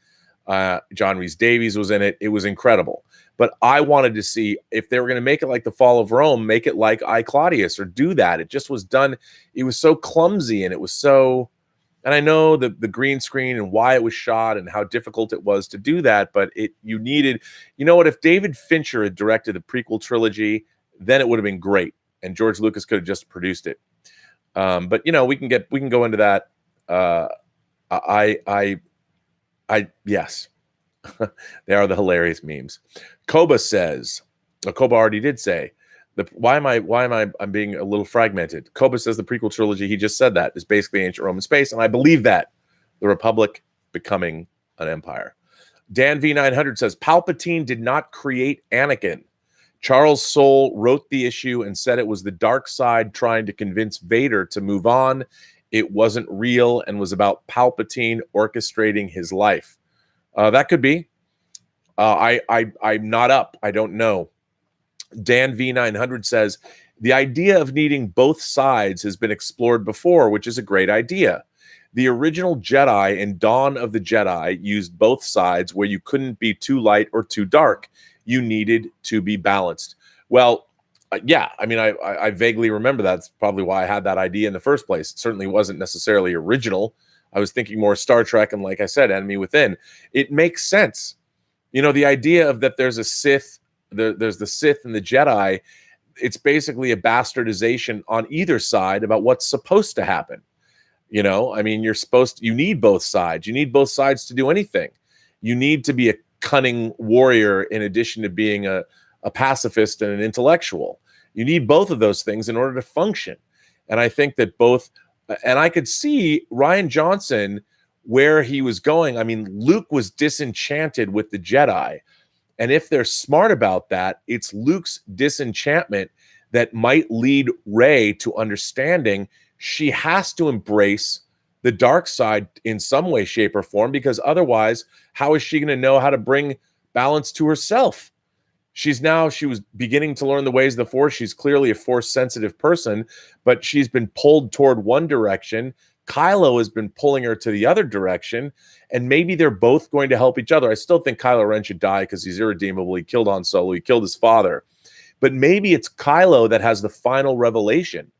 John Rhys Davies was in it. It was incredible. But I wanted to see if they were going to make it like The Fall of Rome, make it like I, Claudius, or do that. It just was done. It was so clumsy, and it was so, and I know the green screen and why it was shot and how difficult it was to do that, but you needed, you know what, if David Fincher had directed the prequel trilogy, then it would have been great. And George Lucas could have just produced it. But you know, we can go into that. Yes. They are the hilarious memes. Koba says, Koba already did say, I'm being a little fragmented. Koba says the prequel trilogy, he just said that, is basically ancient Roman space, and I believe that. The Republic becoming an empire. Dan V900 says, Palpatine did not create Anakin. Charles Soule wrote the issue and said it was the dark side trying to convince Vader to move on. It wasn't real and was about Palpatine orchestrating his life. That could be. I'm not up. I don't know. Dan V900 says, the idea of needing both sides has been explored before, which is a great idea. The original Jedi in Dawn of the Jedi used both sides where you couldn't be too light or too dark. You needed to be balanced. Well, yeah, I mean, I vaguely remember that. That's probably why I had that idea in the first place. It certainly wasn't necessarily original. I was thinking more Star Trek and, like I said, Enemy Within. It makes sense. You know, the idea of that there's a Sith, there's the Sith and the Jedi, it's basically a bastardization on either side about what's supposed to happen. You know, I mean, you need both sides. You need both sides to do anything. You need to be a cunning warrior in addition to being a pacifist and an intellectual. You need both of those things in order to function. And I think that both, and I could see Rian Johnson where he was going. I mean, Luke was disenchanted with the Jedi. And if they're smart about that, it's Luke's disenchantment that might lead Rey to understanding she has to embrace the dark side in some way, shape, or form, because otherwise, how is she going to know how to bring balance to herself? She was beginning to learn the ways of the Force. She's clearly a Force-sensitive person, but she's been pulled toward one direction. Kylo has been pulling her to the other direction, and maybe they're both going to help each other. I still think Kylo Ren should die because he's irredeemable. He killed Han Solo. He killed his father. But maybe it's Kylo that has the final revelation.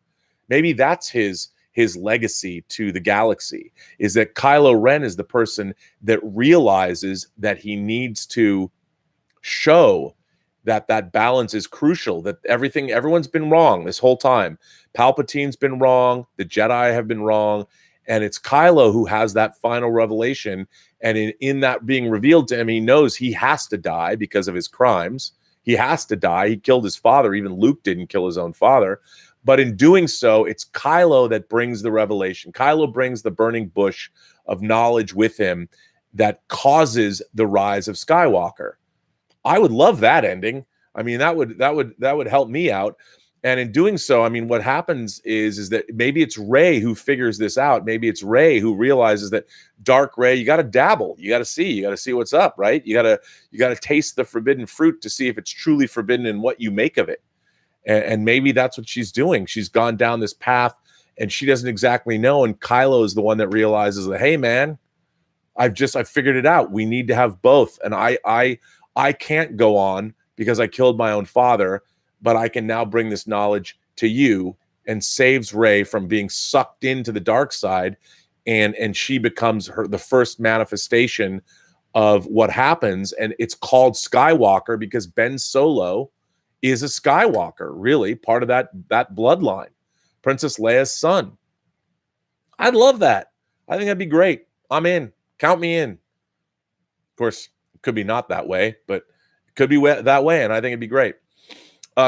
Maybe that's his legacy to the galaxy, is that Kylo Ren is the person that realizes that he needs to show that balance is crucial, that everyone's been wrong this whole time. Palpatine's been wrong. The Jedi have been wrong. And it's Kylo who has that final revelation. And in that being revealed to him, he knows he has to die because of his crimes. He has to die. He killed his father. Even Luke didn't kill his own father. But in doing so, it's Kylo that brings the revelation. Kylo brings the burning bush of knowledge with him that causes the rise of Skywalker. I would love that ending. I mean, that would help me out. And in doing so, I mean, what happens is that maybe it's Rey who figures this out. Maybe it's Rey who realizes that dark Rey, you got to dabble, you got to see what's up, right? You got to taste the forbidden fruit to see if it's truly forbidden and what you make of it. And maybe that's what she's doing. She's gone down this path and she doesn't exactly know. And Kylo is the one that realizes that, hey man, I've figured it out. We need to have both. And I can't go on because I killed my own father, but I can now bring this knowledge to you, and saves Rey from being sucked into the dark side. And she becomes the first manifestation of what happens. And it's called Skywalker because Ben Solo is a Skywalker, really part of that bloodline, Princess Leia's son. I'd love that. I think that'd be great. I'm in. Count me in. Of course, it could be not that way, but it could be that way, and I think it'd be great.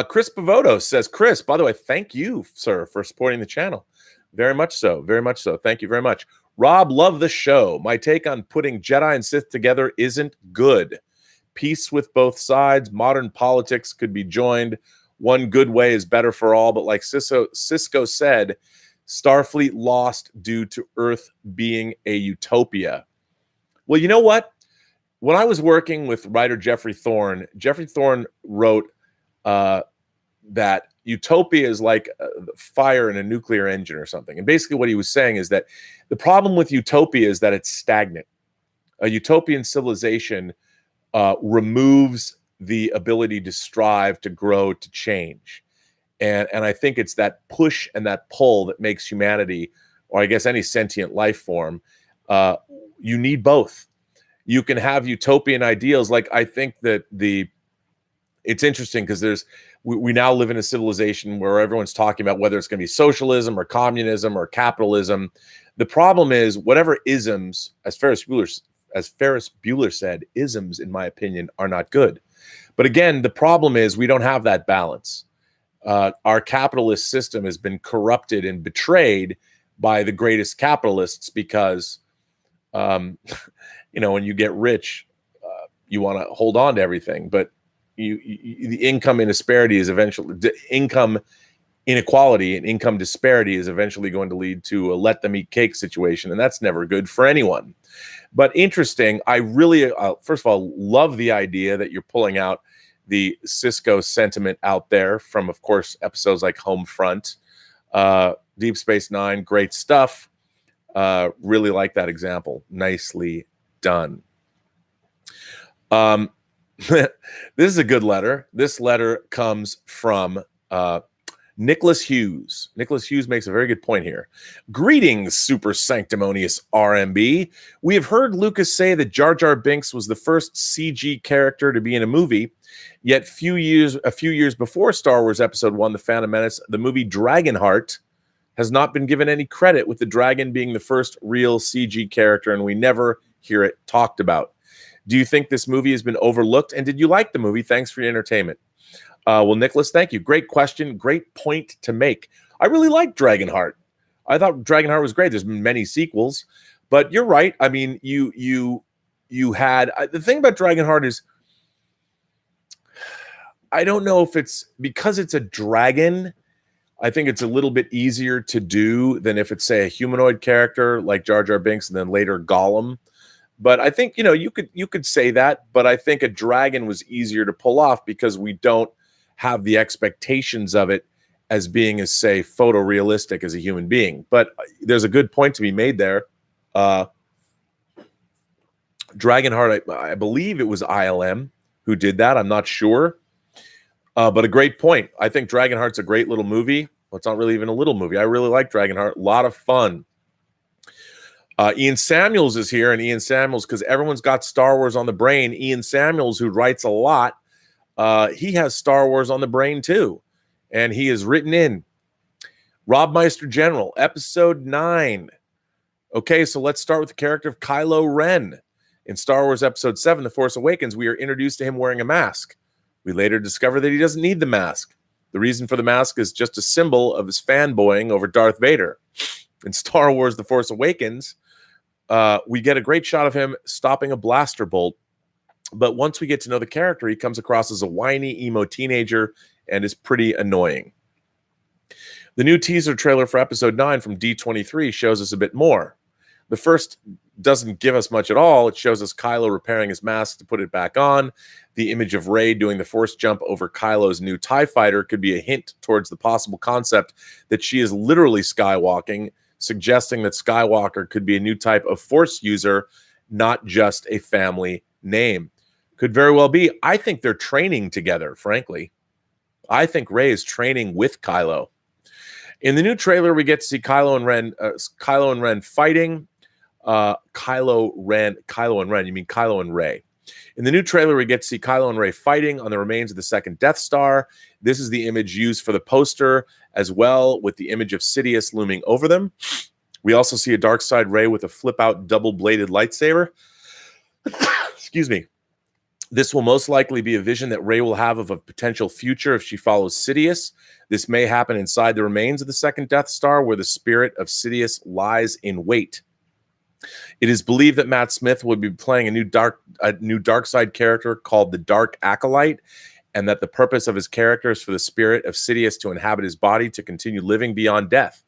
Chris Pavoto says, Chris, by the way, thank you, sir, for supporting the channel. Very much so. Very much so. Thank you very much. Rob, love the show. My take on putting Jedi and Sith together isn't good. peace with both sides. Modern politics could be joined. One good way is better for all. But like Cisco said, Starfleet lost due to Earth being a utopia. Well, you know what? When I was working with writer Jeffrey Thorne wrote that utopia is like fire in a nuclear engine or something. And basically what he was saying is that the problem with utopia is that it's stagnant. A utopian civilization removes the ability to strive, to grow, to change. And I think it's that push and that pull that makes humanity, or I guess any sentient life form, you need both. You can have utopian ideals. Like, I think that it's interesting because we now live in a civilization where everyone's talking about whether it's going to be socialism or communism or capitalism. The problem is whatever isms, as Ferris Bueller said, isms, in my opinion, are not good. But again, the problem is we don't have that balance. Our capitalist system has been corrupted and betrayed by the greatest capitalists because, when you get rich, you want to hold on to everything. But the income inequality and income disparity is eventually going to lead to a let them eat cake situation, and that's never good for anyone. But interesting, I really, first of all, love the idea that you're pulling out the Cisco sentiment out there from, of course, episodes like Homefront, Deep Space Nine, great stuff. Really like that example. Nicely done. This is a good letter. This letter comes from Nicholas Hughes. Nicholas Hughes makes a very good point here. Greetings, super sanctimonious RMB. We have heard Lucas say that Jar Jar Binks was the first CG character to be in a movie, yet a few years before Star Wars Episode 1, The Phantom Menace, the movie Dragonheart has not been given any credit, with the dragon being the first real CG character, and we never hear it talked about. Do you think this movie has been overlooked? And did you like the movie? Thanks for your entertainment. Well, Nicholas, thank you. Great question. Great point to make. I really liked Dragonheart. I thought Dragonheart was great. There's been many sequels, but you're right. I mean, you had the thing about Dragonheart is, I don't know if it's because it's a dragon. I think it's a little bit easier to do than if it's, say, a humanoid character like Jar Jar Binks and then later Gollum. But I think, you could say that, but I think a dragon was easier to pull off because we don't have the expectations of it as being as, say, photorealistic as a human being. But there's a good point to be made there. Dragonheart, I believe it was ILM who did that. I'm not sure. But a great point. I think Dragonheart's a great little movie. Well, it's not really even a little movie. I really like Dragonheart. A lot of fun. Ian Samuels is here, and Ian Samuels, because everyone's got Star Wars on the brain. Ian Samuels, who writes a lot, he has Star Wars on the brain too, and he has written in Rob Meister General, Episode 9. Okay, so let's start with the character of Kylo Ren. In Star Wars Episode 7, The Force Awakens, we are introduced to him wearing a mask. We later discover that he doesn't need the mask. The reason for the mask is just a symbol of his fanboying over Darth Vader. In Star Wars The Force Awakens, we get a great shot of him stopping a blaster bolt. But once we get to know the character, he comes across as a whiny, emo teenager and is pretty annoying. The new teaser trailer for Episode 9 from D23 shows us a bit more. The first doesn't give us much at all. It shows us Kylo repairing his mask to put it back on. The image of Rey doing the force jump over Kylo's new TIE fighter could be a hint towards the possible concept that she is literally skywalking, suggesting that Skywalker could be a new type of force user, not just a family name. Could very well be. I think they're training together, frankly. I think Rey is training with Kylo. In the new trailer, we get to see Kylo and Ren fighting. Kylo and Rey. In the new trailer, we get to see Kylo and Rey fighting on the remains of the second Death Star. This is the image used for the poster as well, with the image of Sidious looming over them. We also see a dark-side Rey with a flip-out double-bladed lightsaber. Excuse me. This will most likely be a vision that Rey will have of a potential future if she follows Sidious. This may happen inside the remains of the second Death Star, where the spirit of Sidious lies in wait. It is believed that Matt Smith would be playing a new dark side character called the Dark Acolyte, and that the purpose of his character is for the spirit of Sidious to inhabit his body to continue living beyond death.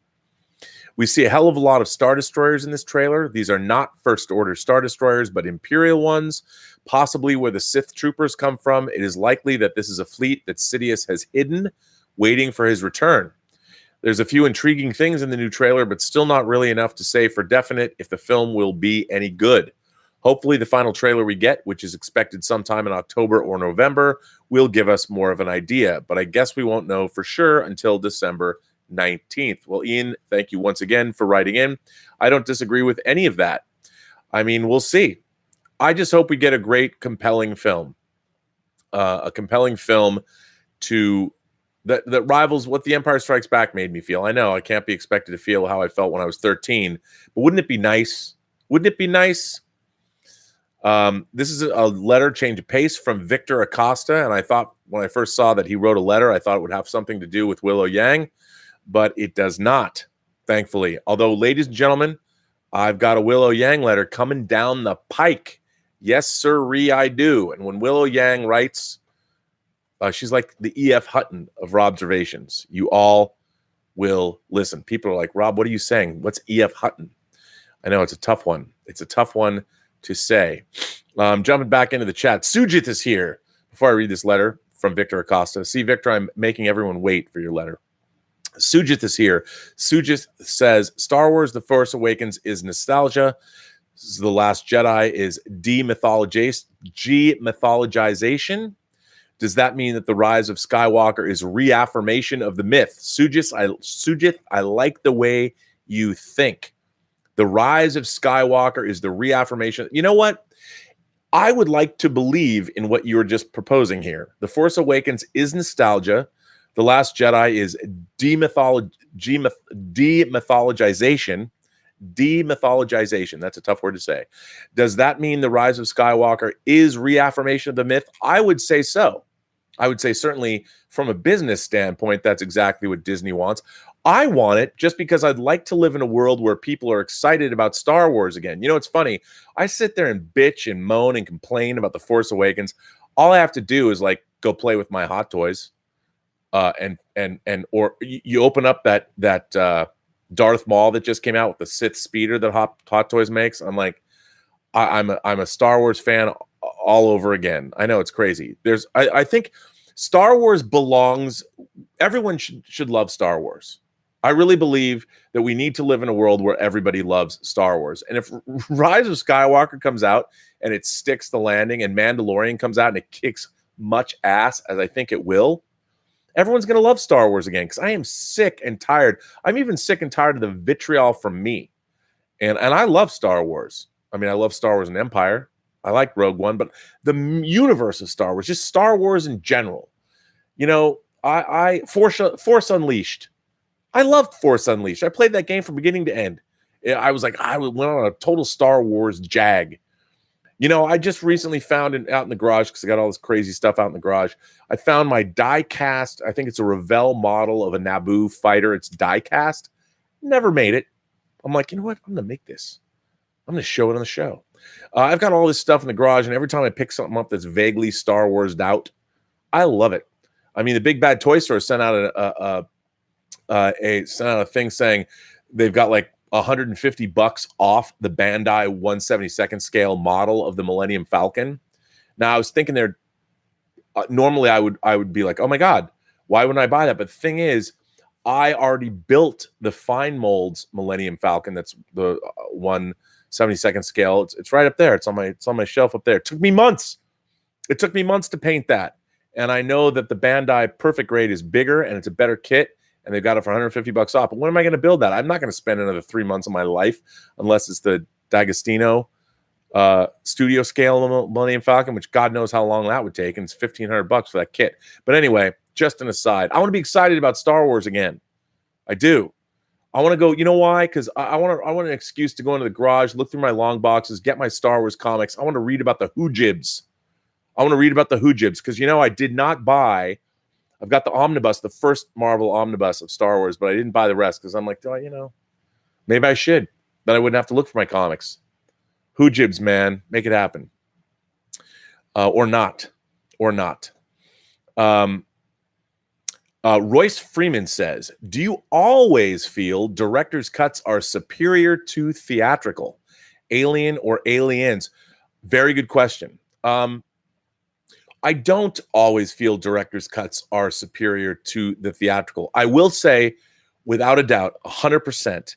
We see a hell of a lot of Star Destroyers in this trailer. These are not First Order Star Destroyers, but Imperial ones, possibly where the Sith troopers come from. It is likely that this is a fleet that Sidious has hidden, waiting for his return. There's a few intriguing things in the new trailer, but still not really enough to say for definite if the film will be any good. Hopefully, the final trailer we get, which is expected sometime in October or November, will give us more of an idea. But I guess we won't know for sure until December 19th. Well, Ian, thank you once again for writing in. I don't disagree with any of that. I mean, we'll see. I just hope we get a great, compelling film. A compelling film that rivals what The Empire Strikes Back made me feel. I know I can't be expected to feel how I felt when I was 13, but wouldn't it be nice? Wouldn't it be nice? This is a letter change of pace from Victor Acosta, and I thought when I first saw that he wrote a letter, I thought it would have something to do with Willow Yang, but it does not, thankfully. Although, ladies and gentlemen, I've got a Willow Yang letter coming down the pike. Yes, sirree, I do. And when Willow Yang writes, she's like the E.F. Hutton of Robservations. You all will listen. People are like, Rob, what are you saying? What's E.F. Hutton? I know it's a tough one. It's a tough one to say. Jumping back into the chat. Sujit is here. Before I read this letter from Victor Acosta. See, Victor, I'm making everyone wait for your letter. Sujit is here. Sujit says, Star Wars The Force Awakens is nostalgia. The Last Jedi is demythologization. Does that mean that The Rise of Skywalker is reaffirmation of the myth? Sujit, I like the way you think. The Rise of Skywalker is the reaffirmation. You know what? I would like to believe in what you were just proposing here. The Force Awakens is nostalgia. The Last Jedi is demythologization. Demythologization. That's a tough word to say. Does that mean The Rise of Skywalker is reaffirmation of the myth? I would say so. I would say certainly from a business standpoint, that's exactly what Disney wants. I want it just because I'd like to live in a world where people are excited about Star Wars again. You know, it's funny. I sit there and bitch and moan and complain about The Force Awakens. All I have to do is like go play with my Hot Toys. Or you open up that Darth Maul that just came out with the Sith speeder that Hot Toys makes. I'm like, I'm a Star Wars fan all over again. I know it's crazy. I think Star Wars belongs. Everyone should love Star Wars. I really believe that we need to live in a world where everybody loves Star Wars. And if Rise of Skywalker comes out and it sticks the landing, and Mandalorian comes out and it kicks much ass, as I think it will, everyone's going to love Star Wars again, because I am sick and tired. I'm even sick and tired of the vitriol from me. And I love Star Wars. I mean, I love Star Wars and Empire. I like Rogue One, but the universe of Star Wars, just Star Wars in general. You know, Force Unleashed. I loved Force Unleashed. I played that game from beginning to end. I was like, I went on a total Star Wars jag. You know, I just recently found it out in the garage, because I got all this crazy stuff out in the garage. I found my die-cast, I think it's a Revell model of a Naboo fighter. It's die-cast. Never made it. I'm like, you know what? I'm going to make this. I'm going to show it on the show. I've got all this stuff in the garage, and every time I pick something up that's vaguely Star Wars'd out, I love it. I mean, the Big Bad Toy Store sent out a thing saying they've got like $150 off the Bandai 1/72nd scale model of the Millennium Falcon. Now, I was thinking there, normally I would be like, oh my God, why wouldn't I buy that? But the thing is, I already built the fine molds Millennium Falcon. That's the 1/72nd scale. It's right up there. It's on my shelf up there. It took me months. It took me months to paint that. And I know that the Bandai Perfect Grade is bigger and it's a better kit, and they've got it for $150 off. But when am I going to build that? I'm not going to spend another 3 months of my life unless it's the D'Agostino studio scale Millennium Falcon, which God knows how long that would take, and it's $1,500 for that kit. But anyway, just an aside. I want to be excited about Star Wars again. I do. I want to go. You know why? Because I want an excuse to go into the garage, look through my long boxes, get my Star Wars comics. I want to read about the Hoojibs. I want to read about the Hoojibs, because, you know, I did not buy. I've got the omnibus, the first Marvel omnibus of Star Wars, but I didn't buy the rest because I'm like, oh, you know, maybe I should. Then I wouldn't have to look for my comics. Who jibs, man? Make it happen. Or not. Royce Freeman says, do you always feel director's cuts are superior to theatrical? Alien or Aliens? Very good question. I don't always feel director's cuts are superior to the theatrical. I will say, without a doubt, 100%,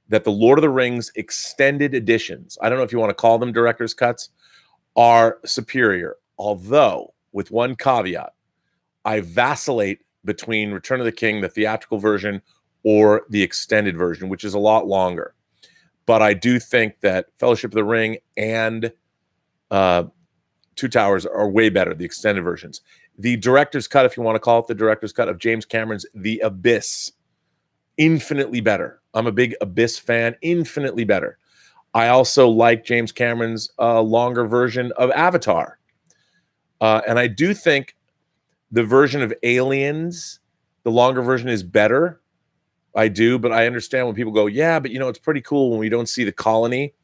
that the Lord of the Rings extended editions, I don't know if you want to call them director's cuts, are superior. Although, with one caveat, I vacillate between Return of the King, the theatrical version, or the extended version, which is a lot longer. But I do think that Fellowship of the Ring and Two Towers are way better, the extended versions. The director's cut, if you want to call it the director's cut of James Cameron's The Abyss, infinitely better. I'm a big Abyss fan, infinitely better. I also like James Cameron's longer version of Avatar. And I do think the version of Aliens, the longer version, is better. I do, but I understand when people go, yeah, but it's pretty cool when we don't see the colony.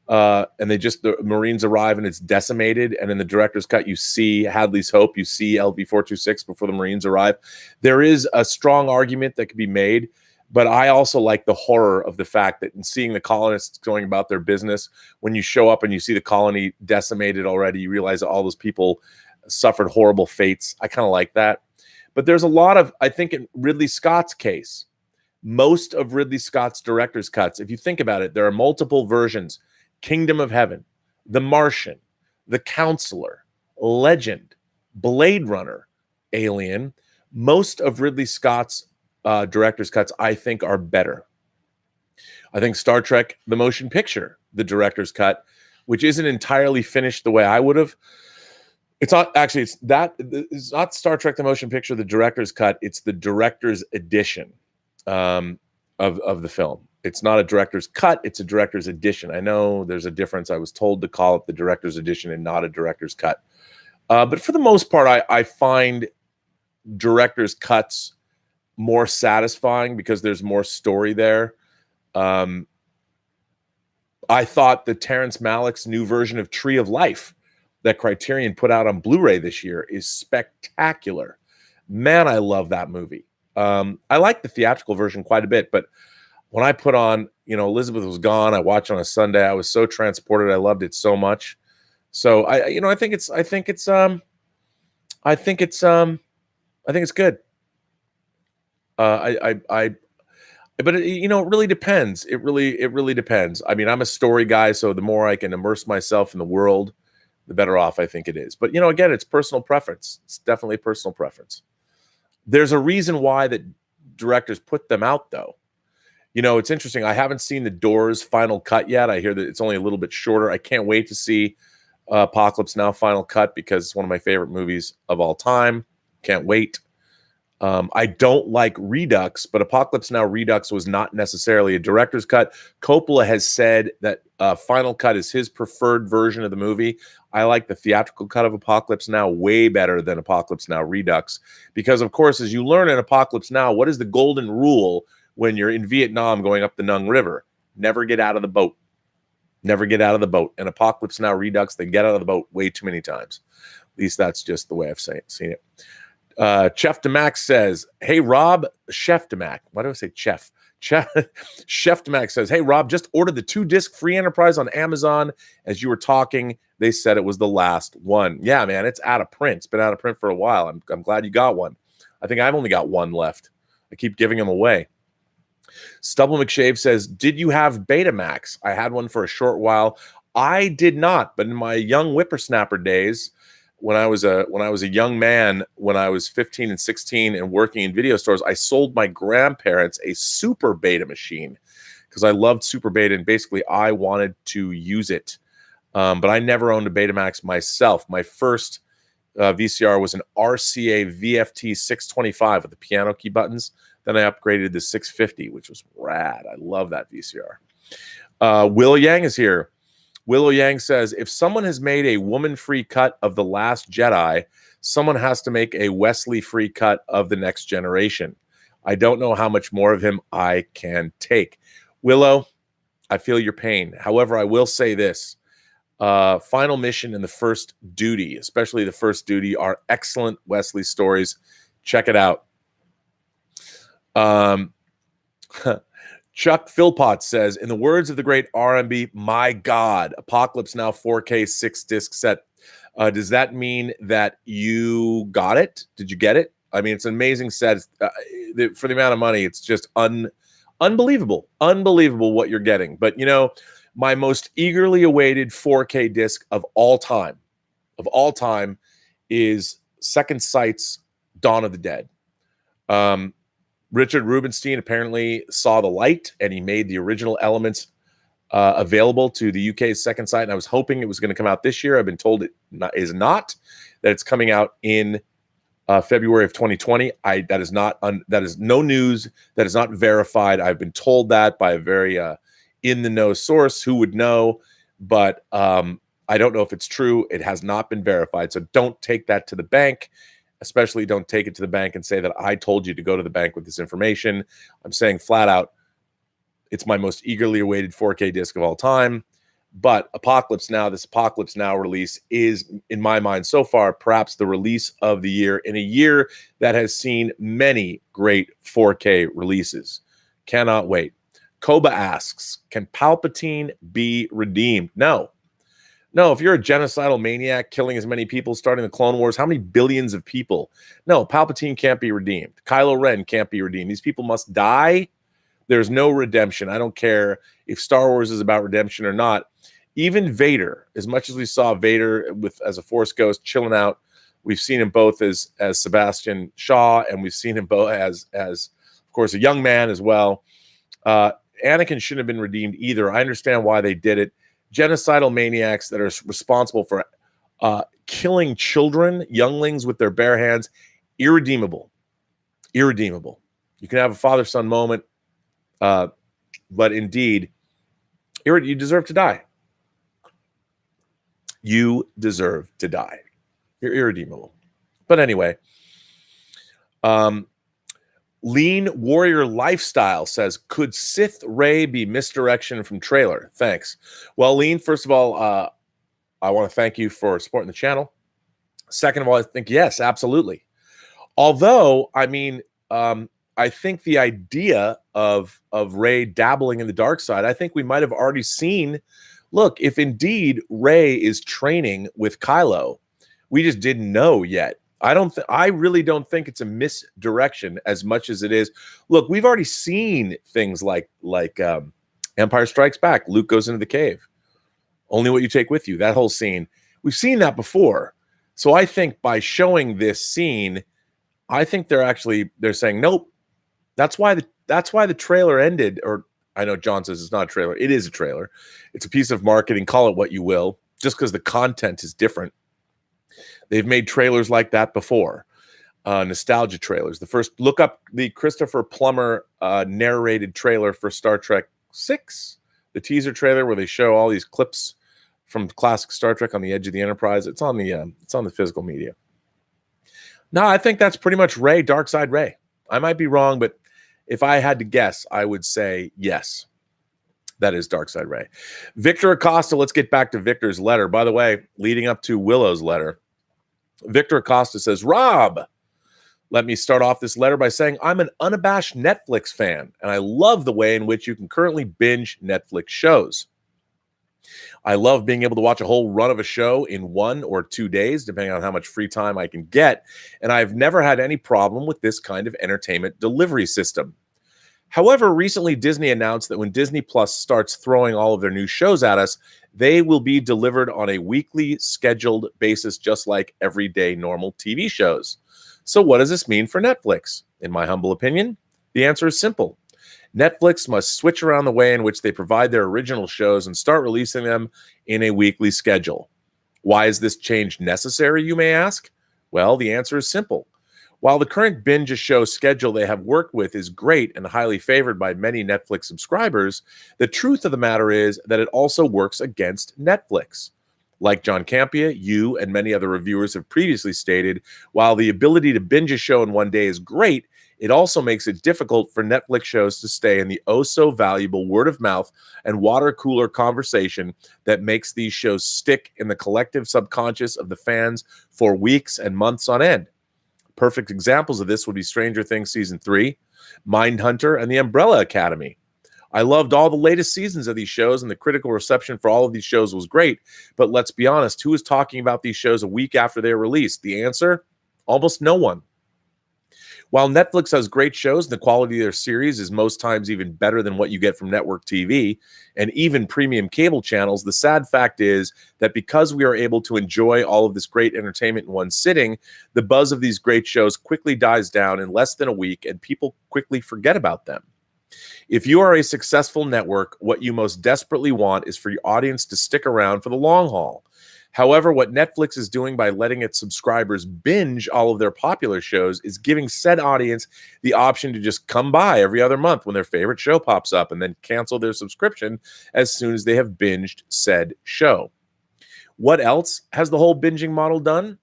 And the Marines arrive and it's decimated. And in the director's cut, you see Hadley's Hope, you see LV-426 before the Marines arrive. There is a strong argument that could be made, but I also like the horror of the fact that in seeing the colonists going about their business, when you show up and you see the colony decimated already, you realize that all those people suffered horrible fates. I kind of like that. But there's a lot of, I think in Ridley Scott's case, most of Ridley Scott's director's cuts, if you think about it, there are multiple versions. Kingdom of Heaven, The Martian, The Counselor, Legend, Blade Runner, Alien. Most of Ridley Scott's director's cuts, I think, are better. I think Star Trek, the motion picture, the director's cut, which isn't entirely finished the way I would have. It's not actually, it's not Star Trek, the motion picture, the director's cut. It's the director's edition of the film. It's not a director's cut. It's a director's edition. I know there's a difference. I was told to call it the director's edition and not a director's cut. But for the most part, I find director's cuts more satisfying because there's more story there. I thought the Terrence Malick's new version of Tree of Life that Criterion put out on Blu-ray this year is spectacular. Man, I love that movie. I like the theatrical version quite a bit, but when I put on, Elizabeth Was Gone, I watched on a Sunday. I was so transported. I loved it so much. So I think it's good. But it really depends. It really depends. I mean, I'm a story guy, so the more I can immerse myself in the world, the better off I think it is. But again, it's personal preference. It's definitely personal preference. There's a reason why that directors put them out, though. It's interesting. I haven't seen The Doors final cut yet. I hear that it's only a little bit shorter. I can't wait to see Apocalypse Now final cut because it's one of my favorite movies of all time. Can't wait. I don't like Redux, but Apocalypse Now Redux was not necessarily a director's cut. Coppola has said that final cut is his preferred version of the movie. I like the theatrical cut of Apocalypse Now way better than Apocalypse Now Redux because, of course, as you learn in Apocalypse Now, what is the golden rule when you're in Vietnam going up the Nung River? Never get out of the boat. Never get out of the boat. And Apocalypse Now Redux, they get out of the boat way too many times. At least that's just the way I've seen it. Chef DeMac says, hey, Rob, Chef DeMac. Why do I say Chef? Chef DeMac says, hey, Rob, just ordered the 2-disc free Enterprise on Amazon. As you were talking, they said it was the last one. Yeah, man, it's out of print. It's been out of print for a while. I'm glad you got one. I think I've only got one left. I keep giving them away. Stubble McShave says, did you have Betamax? I had one for a short while. I did not, but in my young whippersnapper days, when I was a young man, when I was 15 and 16 and working in video stores, I sold my grandparents a Super Beta machine because I loved Super Beta and basically I wanted to use it. But I never owned a Betamax myself. My first VCR was an RCA VFT 625 with the piano key buttons. Then I upgraded to 650, which was rad. I love that VCR. Will Yang is here. Willow Yang says, if someone has made a woman-free cut of The Last Jedi, someone has to make a Wesley-free cut of The Next Generation. I don't know how much more of him I can take. Willow, I feel your pain. However, I will say this. Final Mission and The First Duty, especially The First Duty, are excellent Wesley stories. Check it out. Chuck Philpott says, in the words of the great R&B, my God, Apocalypse Now 4K 6-disc set. Does that mean that you got it? Did you get it? I mean, it's an amazing set. For the amount of money, it's just unbelievable. Unbelievable what you're getting. But, you know, my most eagerly awaited 4K disc of all time is Second Sight's Dawn of the Dead. Richard Rubinstein apparently saw the light, and he made the original elements available to the UK's Second Sight, and I was hoping it was going to come out this year. I've been told it is not, that it's coming out in February of 2020. That is no news. That is not verified. I've been told that by a very in-the-know source who would know, but I don't know if it's true. It has not been verified, so don't take that to the bank. Especially don't take it to the bank and say that I told you to go to the bank with this information. I'm saying flat out, it's my most eagerly awaited 4K disc of all time. But this Apocalypse Now release is, in my mind so far, perhaps the release of the year in a year that has seen many great 4K releases. Cannot wait. Koba asks, can Palpatine be redeemed? No, if you're a genocidal maniac killing as many people, starting the Clone Wars, how many billions of people? No, Palpatine can't be redeemed. Kylo Ren can't be redeemed. These people must die. There's no redemption. I don't care if Star Wars is about redemption or not. Even Vader, as much as we saw Vader as a Force ghost chilling out, we've seen him both as Sebastian Shaw, and we've seen him both as of course, a young man as well. Anakin shouldn't have been redeemed either. I understand why they did it. Genocidal maniacs that are responsible for killing children, younglings with their bare hands, irredeemable. You can have a father-son moment, but indeed, you deserve to die. You deserve to die. You're irredeemable. But anyway, Lean Warrior Lifestyle says, could Sith Rey be misdirection from trailer? Thanks. Well, Lean, first of all, I want to thank you for supporting the channel. Second of all, I think, yes, absolutely. Although, I mean, I think the idea of Rey dabbling in the dark side, I think we might have already seen, look, if indeed Rey is training with Kylo, we just didn't know yet. I really don't think it's a misdirection as much as it is. Look, we've already seen things like Empire Strikes Back. Luke goes into the cave. Only what you take with you. That whole scene. We've seen that before. So I think by showing this scene, I think they're saying, nope. That's why the trailer ended. Or I know John says it's not a trailer. It is a trailer. It's a piece of marketing. Call it what you will. Just because the content is different. They've made trailers like that before, nostalgia trailers. The first, look up the Christopher Plummer narrated trailer for Star Trek VI, the teaser trailer where they show all these clips from classic Star Trek on the edge of the Enterprise. It's on the physical media. No, I think that's pretty much Rey, Dark Side Rey. I might be wrong, but if I had to guess, I would say yes. That is Dark Side Rey. Victor Acosta, let's get back to Victor's letter. By the way, leading up to Willow's letter, Victor Acosta says, Rob, let me start off this letter by saying I'm an unabashed Netflix fan, and I love the way in which you can currently binge Netflix shows. I love being able to watch a whole run of a show in 1 or 2 days, depending on how much free time I can get, and I've never had any problem with this kind of entertainment delivery system. However, recently Disney announced that when Disney Plus starts throwing all of their new shows at us, they will be delivered on a weekly scheduled basis, just like everyday normal TV shows. So what does this mean for Netflix? In my humble opinion, the answer is simple. Netflix must switch around the way in which they provide their original shows and start releasing them in a weekly schedule. Why is this change necessary, you may ask? Well, the answer is simple. While the current binge-a-show schedule they have worked with is great and highly favored by many Netflix subscribers, the truth of the matter is that it also works against Netflix. Like John Campea, you and many other reviewers have previously stated, while the ability to binge a show in one day is great, it also makes it difficult for Netflix shows to stay in the oh-so-valuable word-of-mouth and water-cooler conversation that makes these shows stick in the collective subconscious of the fans for weeks and months on end. Perfect examples of this would be Stranger Things Season 3, Mindhunter, and The Umbrella Academy. I loved all the latest seasons of these shows, and the critical reception for all of these shows was great. But let's be honest, who is talking about these shows a week after they're released? The answer? Almost no one. While Netflix has great shows, the quality of their series is most times even better than what you get from network TV and even premium cable channels. The sad fact is that because we are able to enjoy all of this great entertainment in one sitting, the buzz of these great shows quickly dies down in less than a week, and people quickly forget about them. If you are a successful network, what you most desperately want is for your audience to stick around for the long haul. However, what Netflix is doing by letting its subscribers binge all of their popular shows is giving said audience the option to just come by every other month when their favorite show pops up and then cancel their subscription as soon as they have binged said show. What else has the whole binging model done?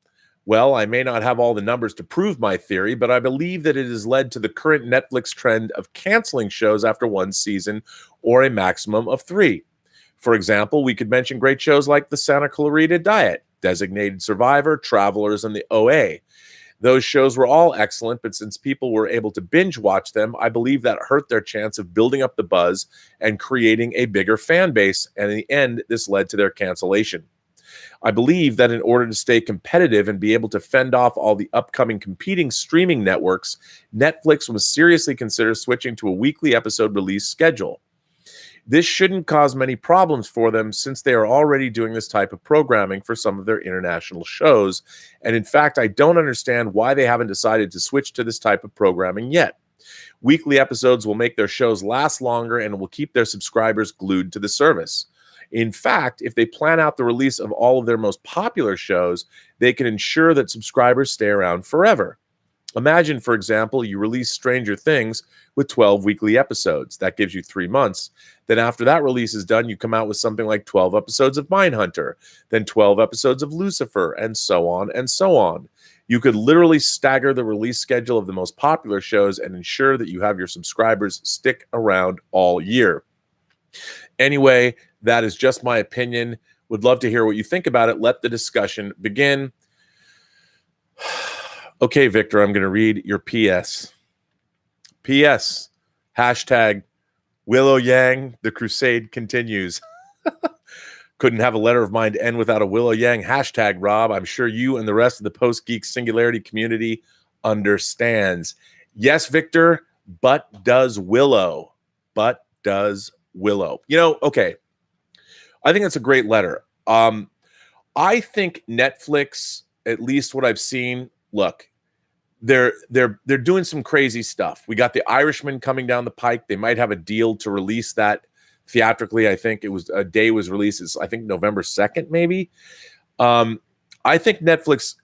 Well, I may not have all the numbers to prove my theory, but I believe that it has led to the current Netflix trend of canceling shows after one season or a maximum of 3. For example, we could mention great shows like the Santa Clarita Diet, Designated Survivor, Travelers, and the OA. Those shows were all excellent, but since people were able to binge watch them, I believe that hurt their chance of building up the buzz and creating a bigger fan base, and in the end, this led to their cancellation. I believe that in order to stay competitive and be able to fend off all the upcoming competing streaming networks, Netflix must seriously consider switching to a weekly episode release schedule. This shouldn't cause many problems for them since they are already doing this type of programming for some of their international shows. And in fact, I don't understand why they haven't decided to switch to this type of programming yet. Weekly episodes will make their shows last longer and will keep their subscribers glued to the service. In fact, if they plan out the release of all of their most popular shows, they can ensure that subscribers stay around forever. Imagine, for example, you release Stranger Things with 12 weekly episodes. That gives you 3 months. Then after that release is done, you come out with something like 12 episodes of Mindhunter, then 12 episodes of Lucifer, and so on and so on. You could literally stagger the release schedule of the most popular shows and ensure that you have your subscribers stick around all year. Anyway, that is just my opinion. Would love to hear what you think about it. Let the discussion begin. Okay, Victor, I'm going to read your PS. PS, hashtag Willow Yang, the crusade continues. Couldn't have a letter of mine to end without a Willow Yang hashtag, Rob. I'm sure you and the rest of the Post-Geek Singularity community understands. Yes, Victor, but does Willow. But does Willow. You know, okay. I think that's a great letter. I think Netflix, at least what I've seen, look, they're doing some crazy stuff. We got The Irishman coming down the pike. They might have a deal to release that theatrically. I think it was a day was released. It's, I think November 2nd, maybe. I think Netflix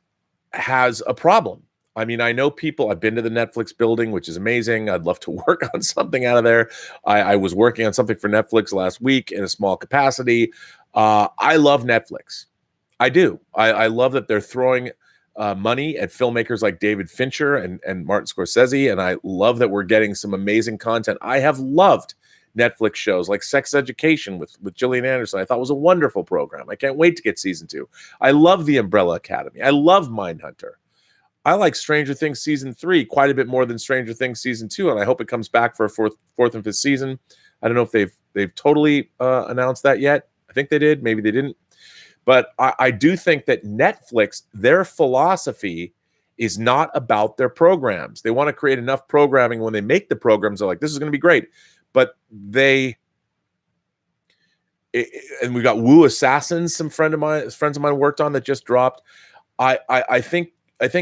has a problem. I mean, I know people, I've been to the Netflix building, which is amazing. I'd love to work on something out of there. I was working on something for Netflix last week in a small capacity. I love Netflix. I do. I love that they're throwing money at filmmakers like David Fincher and Martin Scorsese, and I love that we're getting some amazing content. I have loved Netflix shows like Sex Education with Gillian Anderson. I thought was a wonderful program. I can't wait to get season 2. I love The Umbrella Academy. I love Mindhunter. I like Stranger Things season 3 quite a bit more than Stranger Things season 2, and I hope it comes back for a fourth and fifth season. I don't know if they've totally announced that yet. I think they did. Maybe they didn't. But I do think that Netflix, their philosophy is not about their programs. They want to create enough programming when they make the programs. They're like, this is going to be great. But and we got Wu Assassins, some friends of mine worked on that just dropped. I think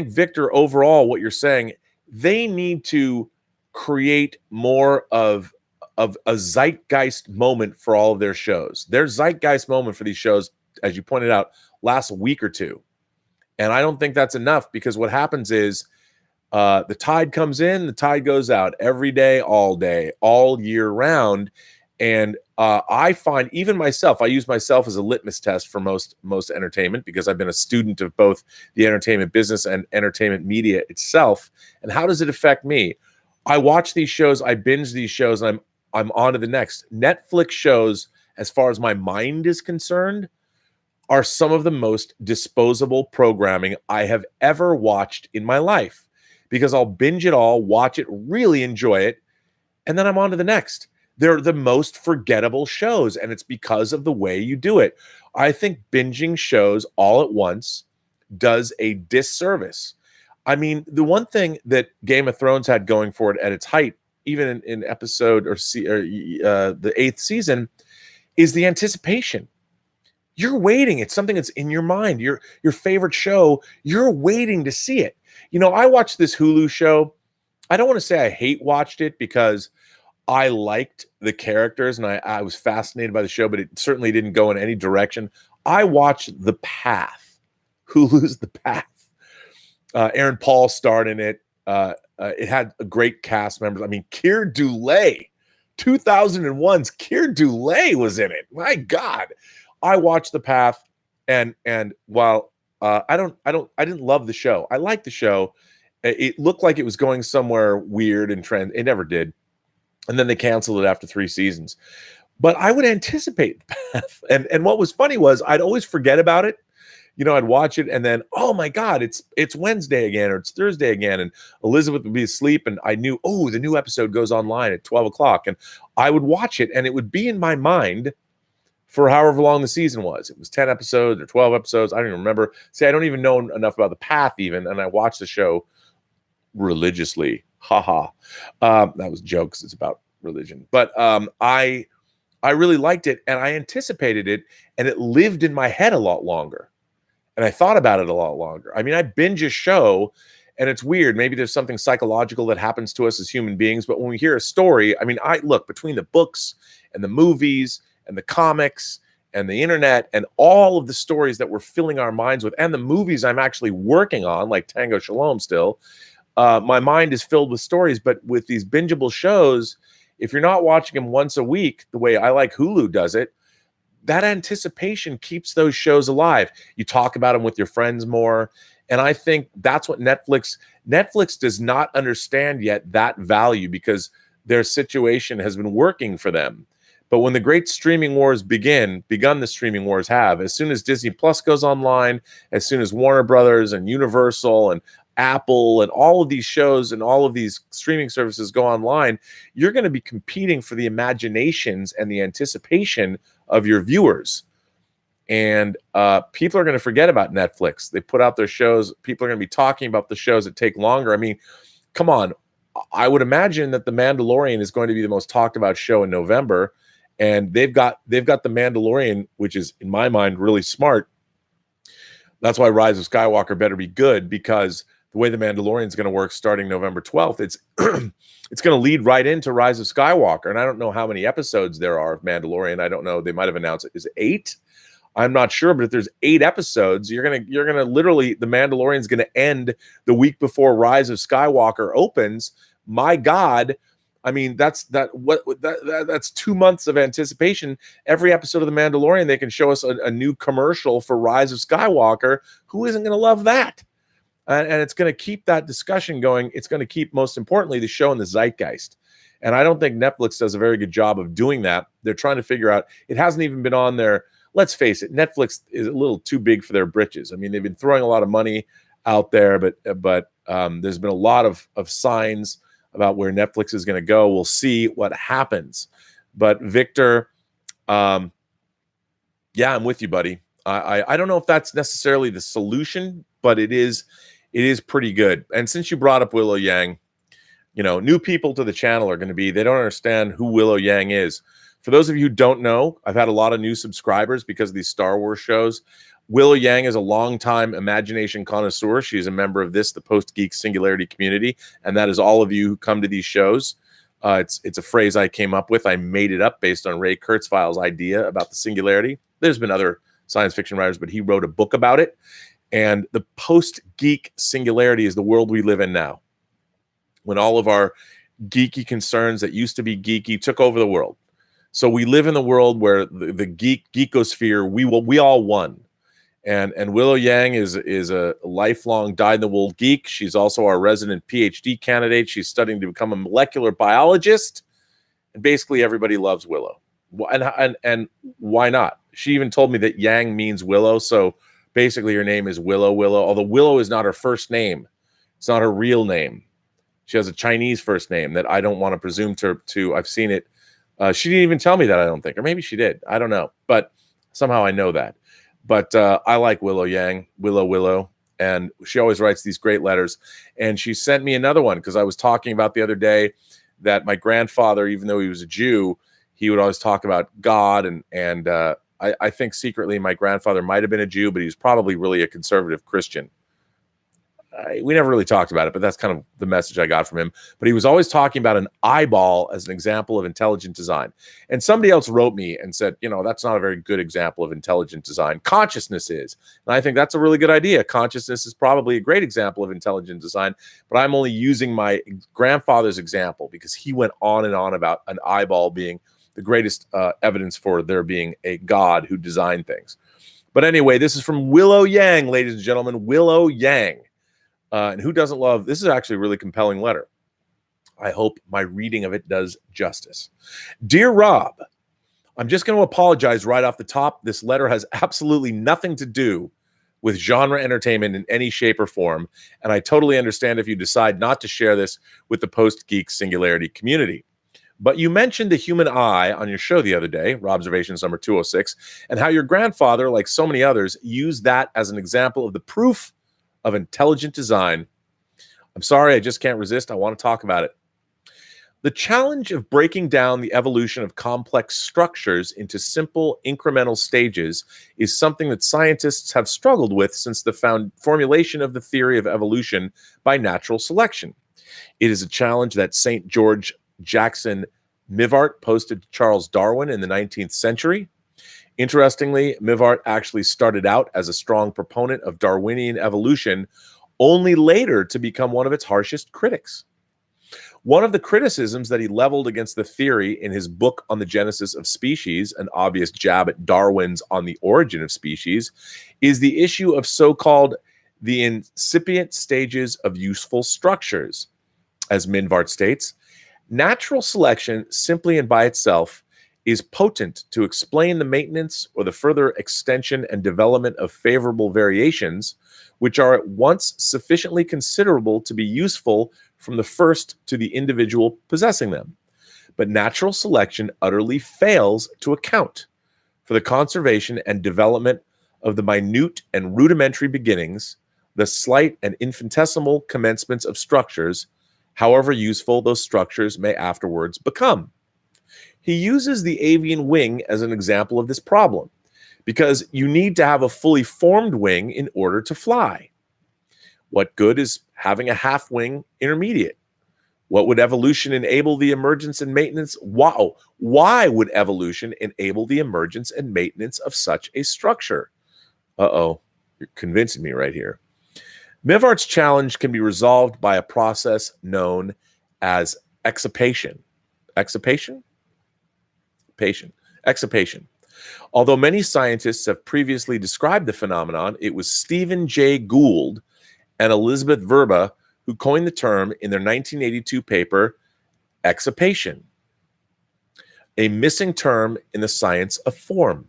Victor, overall, what you're saying, they need to create more of a zeitgeist moment for all of their shows. Their zeitgeist moment for these shows, as you pointed out, lasts a week or two. And I don't think that's enough, because what happens is the tide comes in, the tide goes out every day, all year round. And I find even myself, I use myself as a litmus test for most entertainment because I've been a student of both the entertainment business and entertainment media itself. And how does it affect me? I watch these shows, I binge these shows, and I'm on to the next. Netflix shows, as far as my mind is concerned, are some of the most disposable programming I have ever watched in my life because I'll binge it all, watch it, really enjoy it, and then I'm on to the next. They're the most forgettable shows, and it's because of the way you do it. I think binging shows all at once does a disservice. I mean, the one thing that Game of Thrones had going for it at its height, even in episode the 8th season, is the anticipation. You're waiting. It's something that's in your mind. Your favorite show, you're waiting to see it. You know, I watched this Hulu show. I don't want to say I hate watched it because I liked the characters and I was fascinated by the show, but it certainly didn't go in any direction. I watched The Path. Hulu's The Path. Aaron Paul starred in it. It had a great cast members. I mean, Keir Dullea, 2001's Keir Dullea was in it. My God. I watched The Path, and while I didn't love the show. I liked the show. It looked like it was going somewhere weird and trend. It never did. And then they canceled it after 3 seasons. But I would anticipate The Path. And what was funny was I'd always forget about it. You know, I'd watch it and then, oh my God, it's Wednesday again or it's Thursday again. And Elizabeth would be asleep and I knew, oh, the new episode goes online at 12 o'clock. And I would watch it and it would be in my mind for however long the season was. It was 10 episodes or 12 episodes. I don't even remember. See, I don't even know enough about The Path even. And I watched the show religiously. Haha. That was jokes. It's about religion. But I really liked it and I anticipated it and it lived in my head a lot longer. And I thought about it a lot longer. I mean, I binge a show and it's weird. Maybe there's something psychological that happens to us as human beings. But when we hear a story, I mean, I look between the books and the movies and the comics and the internet and all of the stories that we're filling our minds with and the movies I'm actually working on, like Tango Shalom still, my mind is filled with stories. But with these bingeable shows, if you're not watching them once a week, the way I like Hulu does it, that anticipation keeps those shows alive. You talk about them with your friends more. And I think that's what Netflix does not understand yet, that value, because their situation has been working for them. But when the great streaming wars begun the streaming wars have, as soon as Disney Plus goes online, as soon as Warner Brothers and Universal and Apple and all of these shows and all of these streaming services go online, you're going to be competing for the imaginations and the anticipation of your viewers. And people are going to forget about Netflix. They put out their shows. People are going to be talking about the shows that take longer. I mean, come on. I would imagine that The Mandalorian is going to be the most talked about show in November. And they've got The Mandalorian, which is, in my mind, really smart. That's why Rise of Skywalker better be good, because the way The Mandalorian is going to work starting November 12th, it's it's going to lead right into Rise of Skywalker. And I don't know how many episodes there are of Mandalorian. I don't know. They might have announced it. Is it 8? I'm not sure, but if there's 8 episodes, you're gonna literally, The Mandalorian is going to end the week before Rise of Skywalker opens. My God. I mean, that's 2 months of anticipation. Every episode of The Mandalorian, they can show us a new commercial for Rise of Skywalker. Who isn't going to love that? And it's going to keep that discussion going. It's going to keep, most importantly, the show in the zeitgeist. And I don't think Netflix does a very good job of doing that. They're trying to figure out, it hasn't even been on there. Let's face it, Netflix is a little too big for their britches. I mean, they've been throwing a lot of money out there, but there's been a lot of signs about where Netflix is going to go. We'll see what happens. But Victor, yeah, I'm with you, buddy. I don't know if that's necessarily the solution, but it is pretty good. And since you brought up Willow Yang, you know, new people to the channel are going to be, they don't understand who Willow Yang is. For those of you who don't know, I've had a lot of new subscribers because of these Star Wars shows. Willow Yang is a longtime Imagination Connoisseur. She is a member of the Post-Geek Singularity community, and that is all of you who come to these shows. It's a phrase I came up with. I made it up based on Ray Kurzweil's idea about the singularity. There's been other science fiction writers, but he wrote a book about it. And the post-geek singularity is the world we live in now, when all of our geeky concerns that used to be geeky took over the world. So we live in the world where the geekosphere, we all won. And Willow Yang is a lifelong dyed-in-the-wool geek. She's also our resident PhD candidate. She's studying to become a molecular biologist. And basically everybody loves Willow. And why not? She even told me that Yang means willow. So basically her name is Willow. Although Willow is not her first name. It's not her real name. She has a Chinese first name that I don't want to presume to I've seen it. She didn't even tell me that, I don't think. Or maybe she did. I don't know. But somehow I know that. But I like Willow Yang, Willow. And she always writes these great letters. And she sent me another one because I was talking about the other day that my grandfather, even though he was a Jew, he would always talk about God. And I think secretly my grandfather might have been a Jew, but he was probably really a conservative Christian. We never really talked about it, but that's kind of the message I got from him. But he was always talking about an eyeball as an example of intelligent design. And somebody else wrote me and said, that's not a very good example of intelligent design. Consciousness is. And I think that's a really good idea. Consciousness is probably a great example of intelligent design, but I'm only using my grandfather's example because he went on and on about an eyeball being the greatest evidence for there being a God who designed things. But anyway, this is from Willow Yang, ladies and gentlemen, Willow Yang. And who doesn't love, this is actually a really compelling letter. I hope my reading of it does justice. Dear Rob, I'm just going to apologize right off the top. This letter has absolutely nothing to do with genre entertainment in any shape or form. And I totally understand if you decide not to share this with the Post-Geek Singularity community. But you mentioned the human eye on your show the other day, Robservations number 206, and how your grandfather, like so many others, used that as an example of the proof of intelligent design. I'm sorry, I just can't resist. I want to talk about it. The challenge of breaking down the evolution of complex structures into simple incremental stages is something that scientists have struggled with since the formulation of the theory of evolution by natural selection. It is a challenge that St. George Jackson Mivart posted to Charles Darwin in the 19th century. Interestingly, Mivart actually started out as a strong proponent of Darwinian evolution, only later to become one of its harshest critics. One of the criticisms that he leveled against the theory in his book on the genesis of species, an obvious jab at Darwin's On the Origin of Species, is the issue of so-called the incipient stages of useful structures. As Mivart states, natural selection simply and by itself is potent to explain the maintenance or the further extension and development of favorable variations, which are at once sufficiently considerable to be useful from the first to the individual possessing them. But natural selection utterly fails to account for the conservation and development of the minute and rudimentary beginnings, the slight and infinitesimal commencements of structures, however useful those structures may afterwards become. He uses the avian wing as an example of this problem, because you need to have a fully formed wing in order to fly. What good is having a half wing intermediate? What would evolution enable the emergence and maintenance? Wow. Why would evolution enable the emergence and maintenance of such a structure? Uh-oh, you're convincing me right here. Mivart's challenge can be resolved by a process known as exapation. Exapation? Exapation. Although many scientists have previously described the phenomenon, it was Stephen Jay Gould and Elizabeth Verba who coined the term in their 1982 paper, exapation, a missing term in the science of form.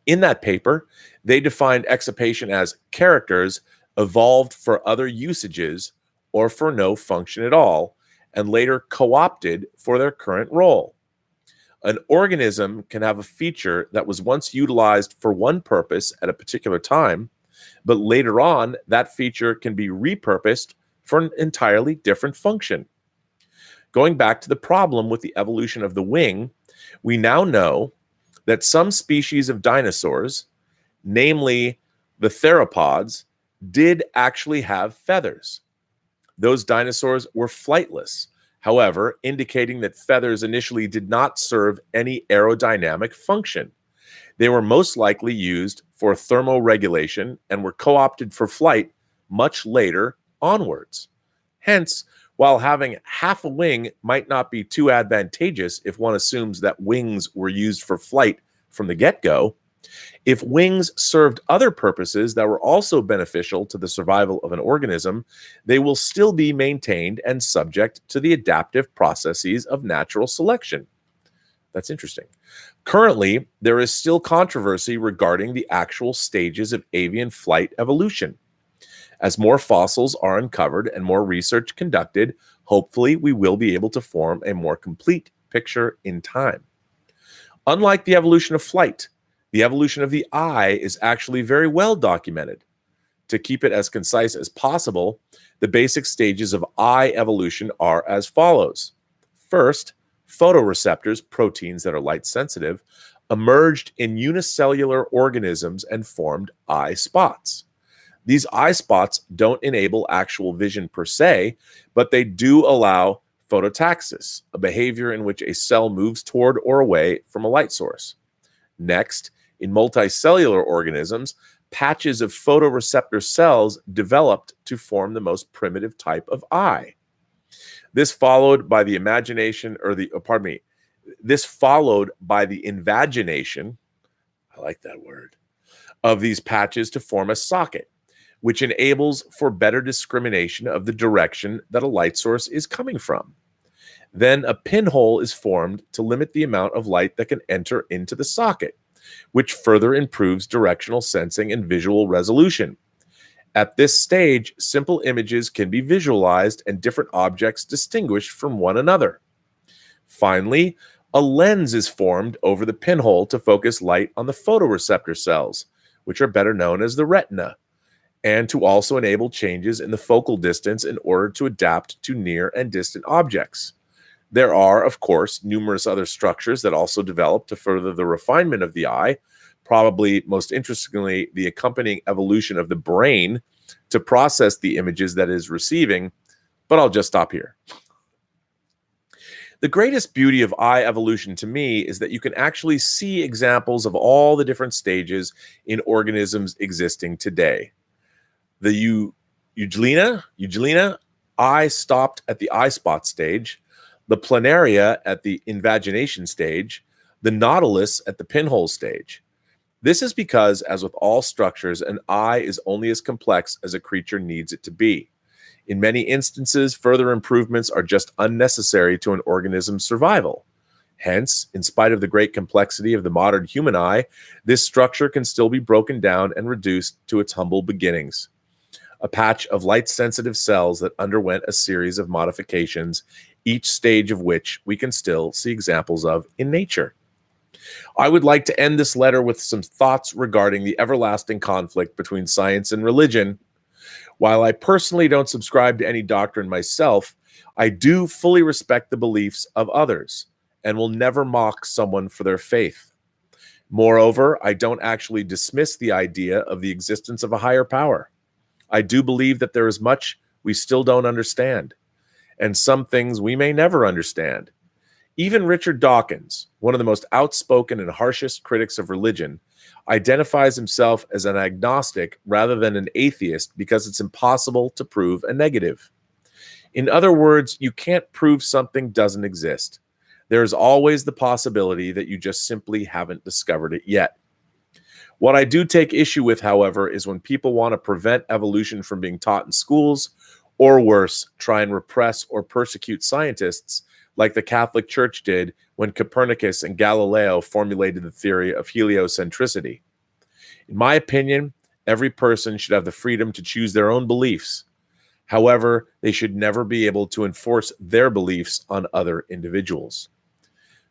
In that paper, they defined exapation as characters evolved for other usages or for no function at all, and later co-opted for their current role. An organism can have a feature that was once utilized for one purpose at a particular time, but later on, that feature can be repurposed for an entirely different function. Going back to the problem with the evolution of the wing, we now know that some species of dinosaurs, namely the theropods, did actually have feathers. Those dinosaurs were flightless, however, indicating that feathers initially did not serve any aerodynamic function. They were most likely used for thermoregulation and were co-opted for flight much later onwards. Hence, While having half a wing might not be too advantageous if one assumes that wings were used for flight from the get-go, if wings served other purposes that were also beneficial to the survival of an organism, they will still be maintained and subject to the adaptive processes of natural selection. That's interesting. Currently, there is still controversy regarding the actual stages of avian flight evolution. As more fossils are uncovered and more research conducted, hopefully we will be able to form a more complete picture in time. Unlike the evolution of flight, the evolution of the eye is actually very well documented. To keep it as concise as possible, the basic stages of eye evolution are as follows. First, photoreceptors, proteins that are light sensitive, emerged in unicellular organisms and formed eye spots. These eye spots don't enable actual vision per se, but they do allow phototaxis, a behavior in which a cell moves toward or away from a light source. Next, in multicellular organisms, patches of photoreceptor cells developed to form the most primitive type of eye. This followed by the invagination, I like that word, of these patches to form a socket, which enables for better discrimination of the direction that a light source is coming from. Then a pinhole is formed to limit the amount of light that can enter into the socket, which further improves directional sensing and visual resolution. At this stage, simple images can be visualized and different objects distinguished from one another. Finally, a lens is formed over the pinhole to focus light on the photoreceptor cells, which are better known as the retina, and to also enable changes in the focal distance in order to adapt to near and distant objects. There are, of course, numerous other structures that also develop to further the refinement of the eye, probably most interestingly, the accompanying evolution of the brain to process the images that it is receiving, but I'll just stop here. The greatest beauty of eye evolution to me is that you can actually see examples of all the different stages in organisms existing today. The Euglena eye stopped at the eye spot stage, the planaria at the invagination stage, the nautilus at the pinhole stage. This is because, as with all structures, an eye is only as complex as a creature needs it to be. In many instances, further improvements are just unnecessary to an organism's survival. Hence, in spite of the great complexity of the modern human eye, this structure can still be broken down and reduced to its humble beginnings. A patch of light-sensitive cells that underwent a series of modifications, each stage of which we can still see examples of in nature. I would like to end this letter with some thoughts regarding the everlasting conflict between science and religion. While I personally don't subscribe to any doctrine myself, I do fully respect the beliefs of others and will never mock someone for their faith. Moreover, I don't actually dismiss the idea of the existence of a higher power. I do believe that there is much we still don't understand, and some things we may never understand. Even Richard Dawkins, one of the most outspoken and harshest critics of religion, identifies himself as an agnostic rather than an atheist because it's impossible to prove a negative. In other words, you can't prove something doesn't exist. There is always the possibility that you just simply haven't discovered it yet. What I do take issue with, however, is when people want to prevent evolution from being taught in schools, or worse, try and repress or persecute scientists like the Catholic Church did when Copernicus and Galileo formulated the theory of heliocentricity. In my opinion, every person should have the freedom to choose their own beliefs. However, they should never be able to enforce their beliefs on other individuals.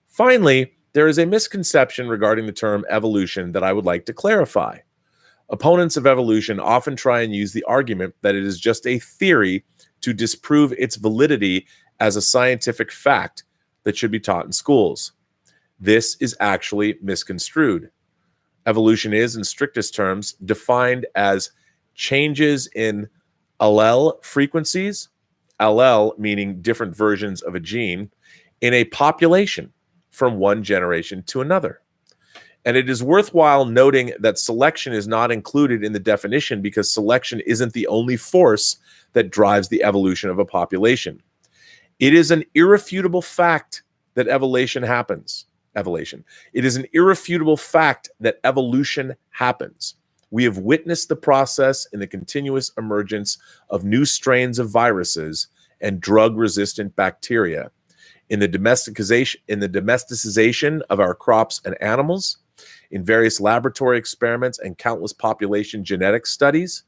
Finally, there is a misconception regarding the term evolution that I would like to clarify. Opponents of evolution often try and use the argument that it is just a theory to disprove its validity as a scientific fact that should be taught in schools. This is actually misconstrued. Evolution is, in strictest terms, defined as changes in allele frequencies, allele meaning different versions of a gene, in a population from one generation to another. And it is worthwhile noting that selection is not included in the definition because selection isn't the only force that drives the evolution of a population. It is an irrefutable fact that evolution happens. It is an irrefutable fact that evolution happens. We have witnessed the process in the continuous emergence of new strains of viruses and drug-resistant bacteria, in the domesticization of our crops and animals, in various laboratory experiments and countless population genetics studies.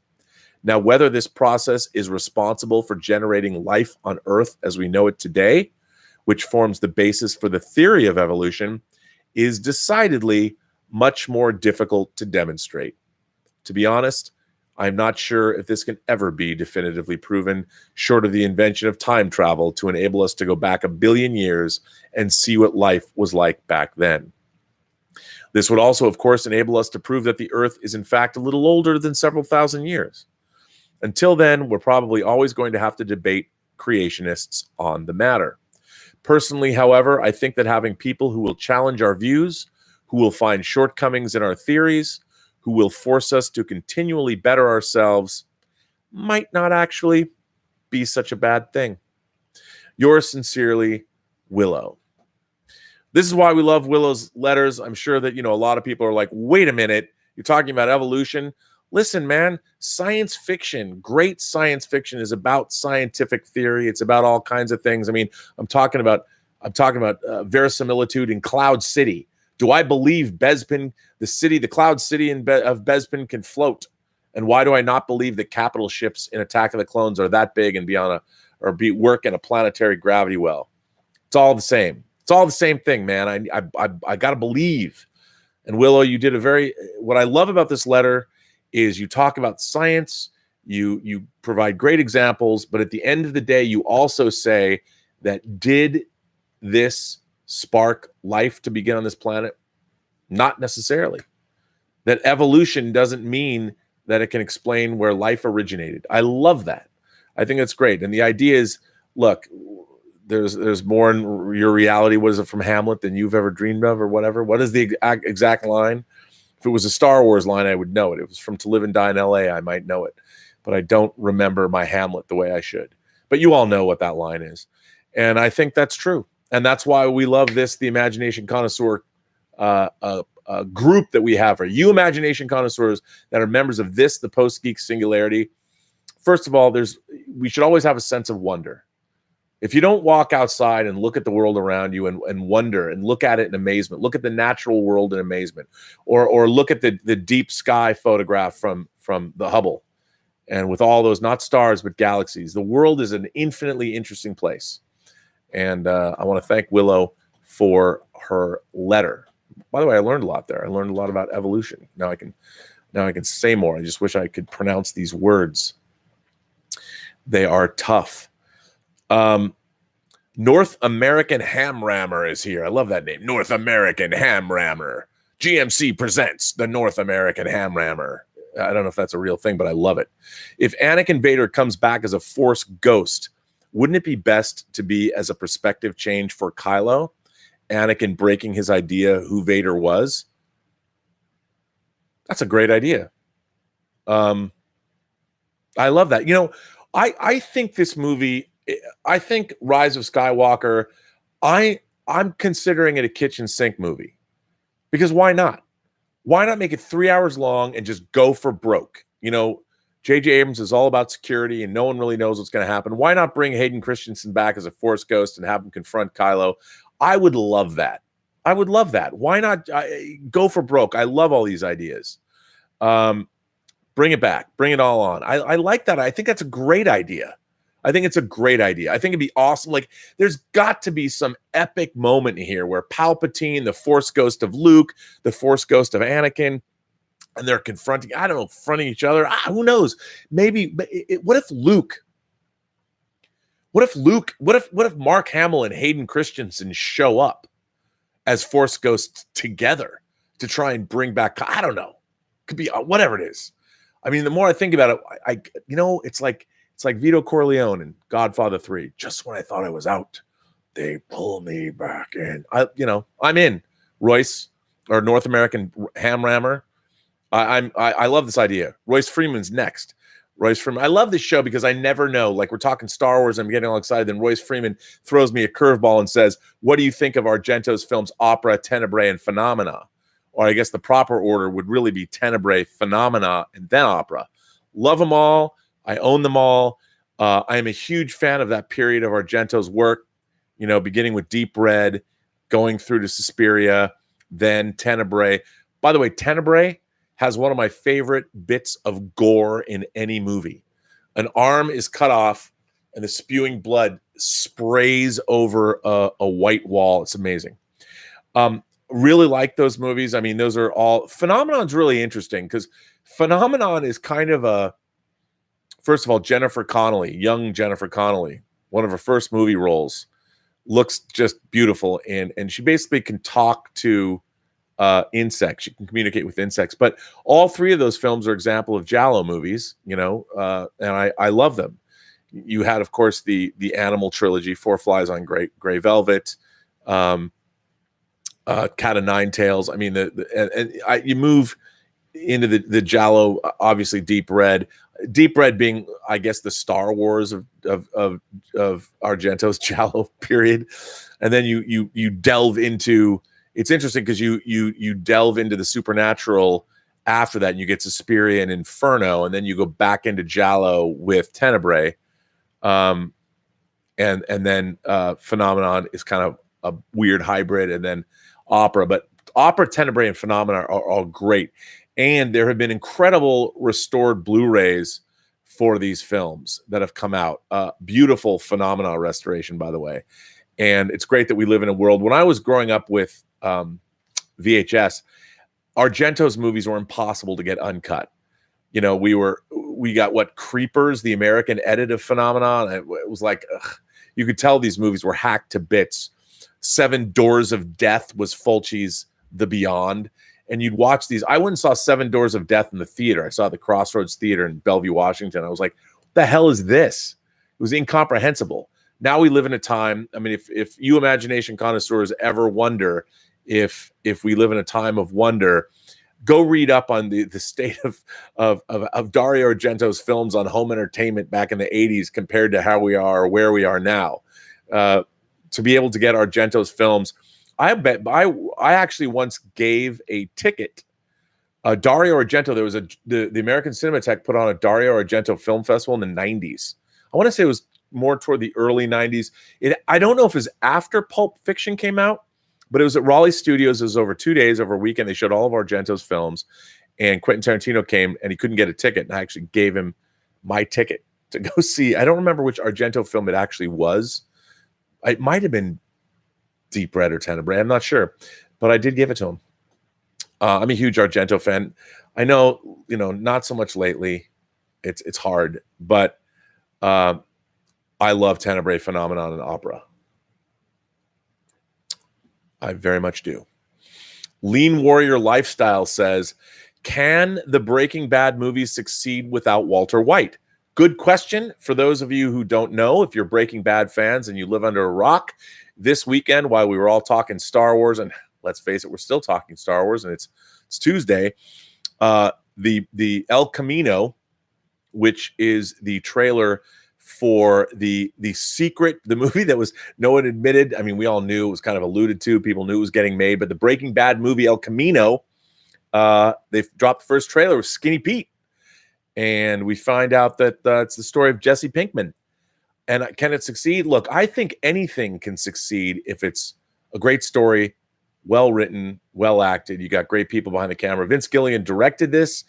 Now, whether this process is responsible for generating life on Earth as we know it today, which forms the basis for the theory of evolution, is decidedly much more difficult to demonstrate. To be honest, I'm not sure if this can ever be definitively proven, short of the invention of time travel to enable us to go back 1 billion years and see what life was like back then. This would also, of course, enable us to prove that the Earth is in fact a little older than several thousand years. Until then, we're probably always going to have to debate creationists on the matter. Personally, however, I think that having people who will challenge our views, who will find shortcomings in our theories, who will force us to continually better ourselves, might not actually be such a bad thing. Yours sincerely, Willow. This is why we love Willow's letters. I'm sure that, a lot of people are like, wait a minute, you're talking about evolution? Listen, man, science fiction, great science fiction is about scientific theory. It's about all kinds of things. I mean, I'm talking about verisimilitude in Cloud City. Do I believe Bespin, the Cloud City of Bespin can float? And why do I not believe that capital ships in Attack of the Clones are that big and work in a planetary gravity well? It's all the same. It's all the same thing, man. I got to believe. And Willow, you did what I love about this letter is you talk about science, you provide great examples, but at the end of the day, you also say that did this spark life to begin on this planet? Not necessarily. That evolution doesn't mean that it can explain where life originated. I love that. I think that's great. And the idea is, look, there's more in your reality. What is it from Hamlet than you've ever dreamed of or whatever? What is the exact line? If it was a Star Wars line, I would know it. If it was from To Live and Die in L.A., I might know it. But I don't remember my Hamlet the way I should. But you all know what that line is. And I think that's true. And that's why we love this, the Imagination Connoisseur group that we have for you Imagination Connoisseurs that are members of this, the Post-Geek Singularity. First of all, we should always have a sense of wonder. If you don't walk outside and look at the world around you and wonder and look at it in amazement, look at the natural world in amazement, or look at the deep sky photograph from the Hubble, and with all those, not stars, but galaxies, the world is an infinitely interesting place. And I want to thank Willow for her letter. By the way, I learned a lot there. I learned a lot about evolution. Now I can say more. I just wish I could pronounce these words. They are tough. North American Ham Rammer is here. I love that name. North American Ham Rammer. GMC presents the North American Ham Rammer. I don't know if that's a real thing, but I love it. If Anakin Vader comes back as a Force ghost, wouldn't it be best to be as a perspective change for Kylo? Anakin breaking his idea who Vader was? That's a great idea. I love that. I think this movie, I think Rise of Skywalker, I'm considering it a kitchen sink movie. Because why not? Why not make it 3 hours long and just go for broke? J.J. Abrams is all about security and no one really knows what's going to happen. Why not bring Hayden Christensen back as a Force ghost and have him confront Kylo? I would love that. I would love that. Why not go for broke? I love all these ideas. Bring it back. Bring it all on. I like that. I think that's a great idea. I think it's a great idea. I think it'd be awesome. Like, there's got to be some epic moment here where Palpatine, the Force ghost of Luke, the Force ghost of Anakin, and they're confronting each other. Who knows? Maybe. What if Mark Hamill and Hayden Christensen show up as Force ghosts together to try and bring back? I don't know. Could be whatever it is. I mean, the more I think about it, it's like Vito Corleone in Godfather 3. Just when I thought I was out, they pull me back in. I'm in. Royce, or North American Ham Rammer. I love this idea. Royce Freeman's next. Royce Freeman. I love this show because I never know. Like, we're talking Star Wars, I'm getting all excited. Then Royce Freeman throws me a curveball and says, "What do you think of Argento's films Opera, Tenebrae, and Phenomena?" Or I guess the proper order would really be Tenebrae, Phenomena, and then Opera. Love them all. I own them all. I am a huge fan of that period of Argento's work, you know, beginning with Deep Red, going through to Suspiria, then Tenebrae. By the way, Tenebrae has one of my favorite bits of gore in any movie. An arm is cut off and the spewing blood sprays over a white wall. It's amazing. Really like those movies. I mean, those are all... Phenomenon's really interesting because Phenomenon is kind of a... First of all, Jennifer Connelly, young Jennifer Connelly, one of her first movie roles, looks just beautiful. And she basically can talk to insects. She can communicate with insects. But all three of those films are example of Giallo movies, you know, and I love them. You had, of course, the Animal trilogy, Four Flies on Gray Velvet, Cat of Nine Tails. I mean, you move into the Giallo, obviously Deep Red. Deep Red being, I guess, the Star Wars of Argento's Giallo period, and then you delve into... It's interesting because you delve into the supernatural after that, and you get Suspiria and Inferno, and then you go back into Giallo with Tenebrae, and then Phenomenon is kind of a weird hybrid, and then Opera. But Opera, Tenebrae, and Phenomena are all great. And there have been incredible restored Blu-rays for these films that have come out. Beautiful Phenomena restoration, by the way. And it's great that we live in a world. When I was growing up with VHS, Argento's movies were impossible to get uncut. You know, we got Creepers, the American edit of Phenomenon. It was like, ugh, you could tell these movies were hacked to bits. Seven Doors of Death was Fulci's The Beyond. And you'd watch these. I went and saw Seven Doors of Death in the theater. I saw the Crossroads Theater in Bellevue, Washington. I was like, what the hell is this? It was incomprehensible. Now we live in a time, I mean, if you Imagination Connoisseurs ever wonder if we live in a time of wonder, go read up on the state of Dario Argento's films on home entertainment back in the 80s compared to how we are or where we are now. To be able to get Argento's films, I actually once gave a ticket. Dario Argento, there was the American Cinematheque put on a Dario Argento film festival in the 90s. I want to say it was more toward the early 90s. I don't know if it was after Pulp Fiction came out, but it was at Raleigh Studios. It was over 2 days, over a weekend. They showed all of Argento's films, and Quentin Tarantino came, and he couldn't get a ticket, and I actually gave him my ticket to go see. I don't remember which Argento film it actually was. It might have been Deep Red or Tenebrae. I'm not sure, but I did give it to him. I'm a huge Argento fan. I know, you know, not so much lately. It's hard, but I love Tenebrae, Phenomenon, and Opera. I very much do. Lean Warrior Lifestyle says, can the Breaking Bad movies succeed without Walter White? Good question. For those of you who don't know, if you're Breaking Bad fans and you live under a rock, this weekend, while we were all talking Star Wars, and let's face it, we're still talking Star Wars, and it's Tuesday, the El Camino, which is the trailer for the movie that was, no one admitted, I mean, we all knew, it was kind of alluded to, people knew it was getting made, but the Breaking Bad movie El Camino, they've dropped the first trailer with Skinny Pete, and we find out that it's the story of Jesse Pinkman. And can it succeed? Look, I think anything can succeed if it's a great story, well written, well acted. You got great people behind the camera. Vince Gilligan directed this.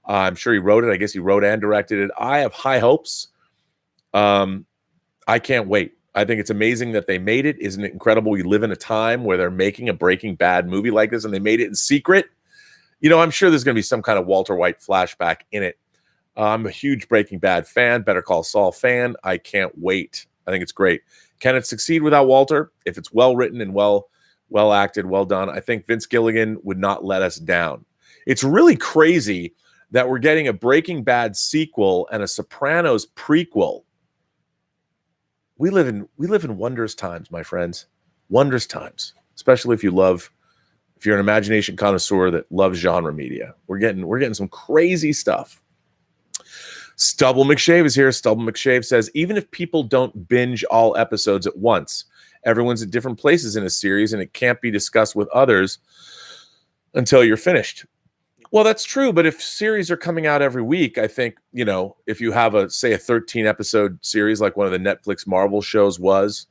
I'm sure he wrote it. I guess he wrote and directed it. I have high hopes. I can't wait. I think it's amazing that they made it. Isn't it incredible? We live in a time where they're making a Breaking Bad movie like this, and they made it in secret. You know, I'm sure there's going to be some kind of Walter White flashback in it. I'm a huge Breaking Bad fan, Better Call Saul fan. I can't wait. I think it's great. Can it succeed without Walter? If it's well written and well acted, well done, I think Vince Gilligan would not let us down. It's really crazy that we're getting a Breaking Bad sequel and a Sopranos prequel. We live in wondrous times, my friends. Wondrous times, especially if you're an Imagination connoisseur that loves genre media. We're getting some crazy stuff. Stubble McShave is here. Stubble McShave says, even if people don't binge all episodes at once, everyone's at different places in a series and it can't be discussed with others until you're finished. Well, that's true. But if series are coming out every week, I think, if you have a 13 episode series, like one of the Netflix Marvel shows was,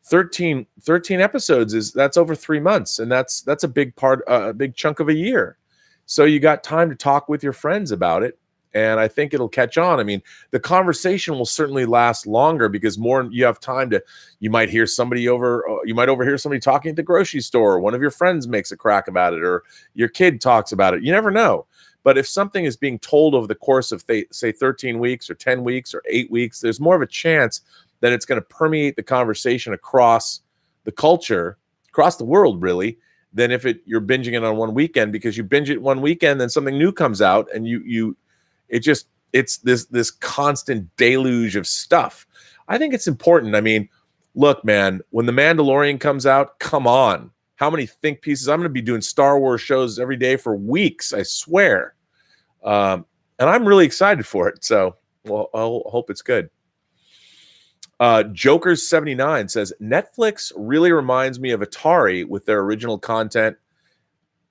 13 episodes that's over 3 months. And that's a big part, a big chunk of a year. So you got time to talk with your friends about it. And I think it'll catch on. I mean, the conversation will certainly last longer because more you have time you might overhear somebody talking at the grocery store. One of your friends makes a crack about it, or your kid talks about it. You never know. But if something is being told over the course of, say, 13 weeks or 10 weeks or 8 weeks, there's more of a chance that it's going to permeate the conversation across the culture, across the world, really, than if you're binging it on one weekend, because you binge it one weekend, then something new comes out and it's this constant deluge of stuff. I think it's important. I mean, look, man, when The Mandalorian comes out, come on. How many think pieces? I'm going to be doing Star Wars shows every day for weeks, I swear. And I'm really excited for it. So, well, I'll hope it's good. Jokers79 says, Netflix really reminds me of Atari with their original content.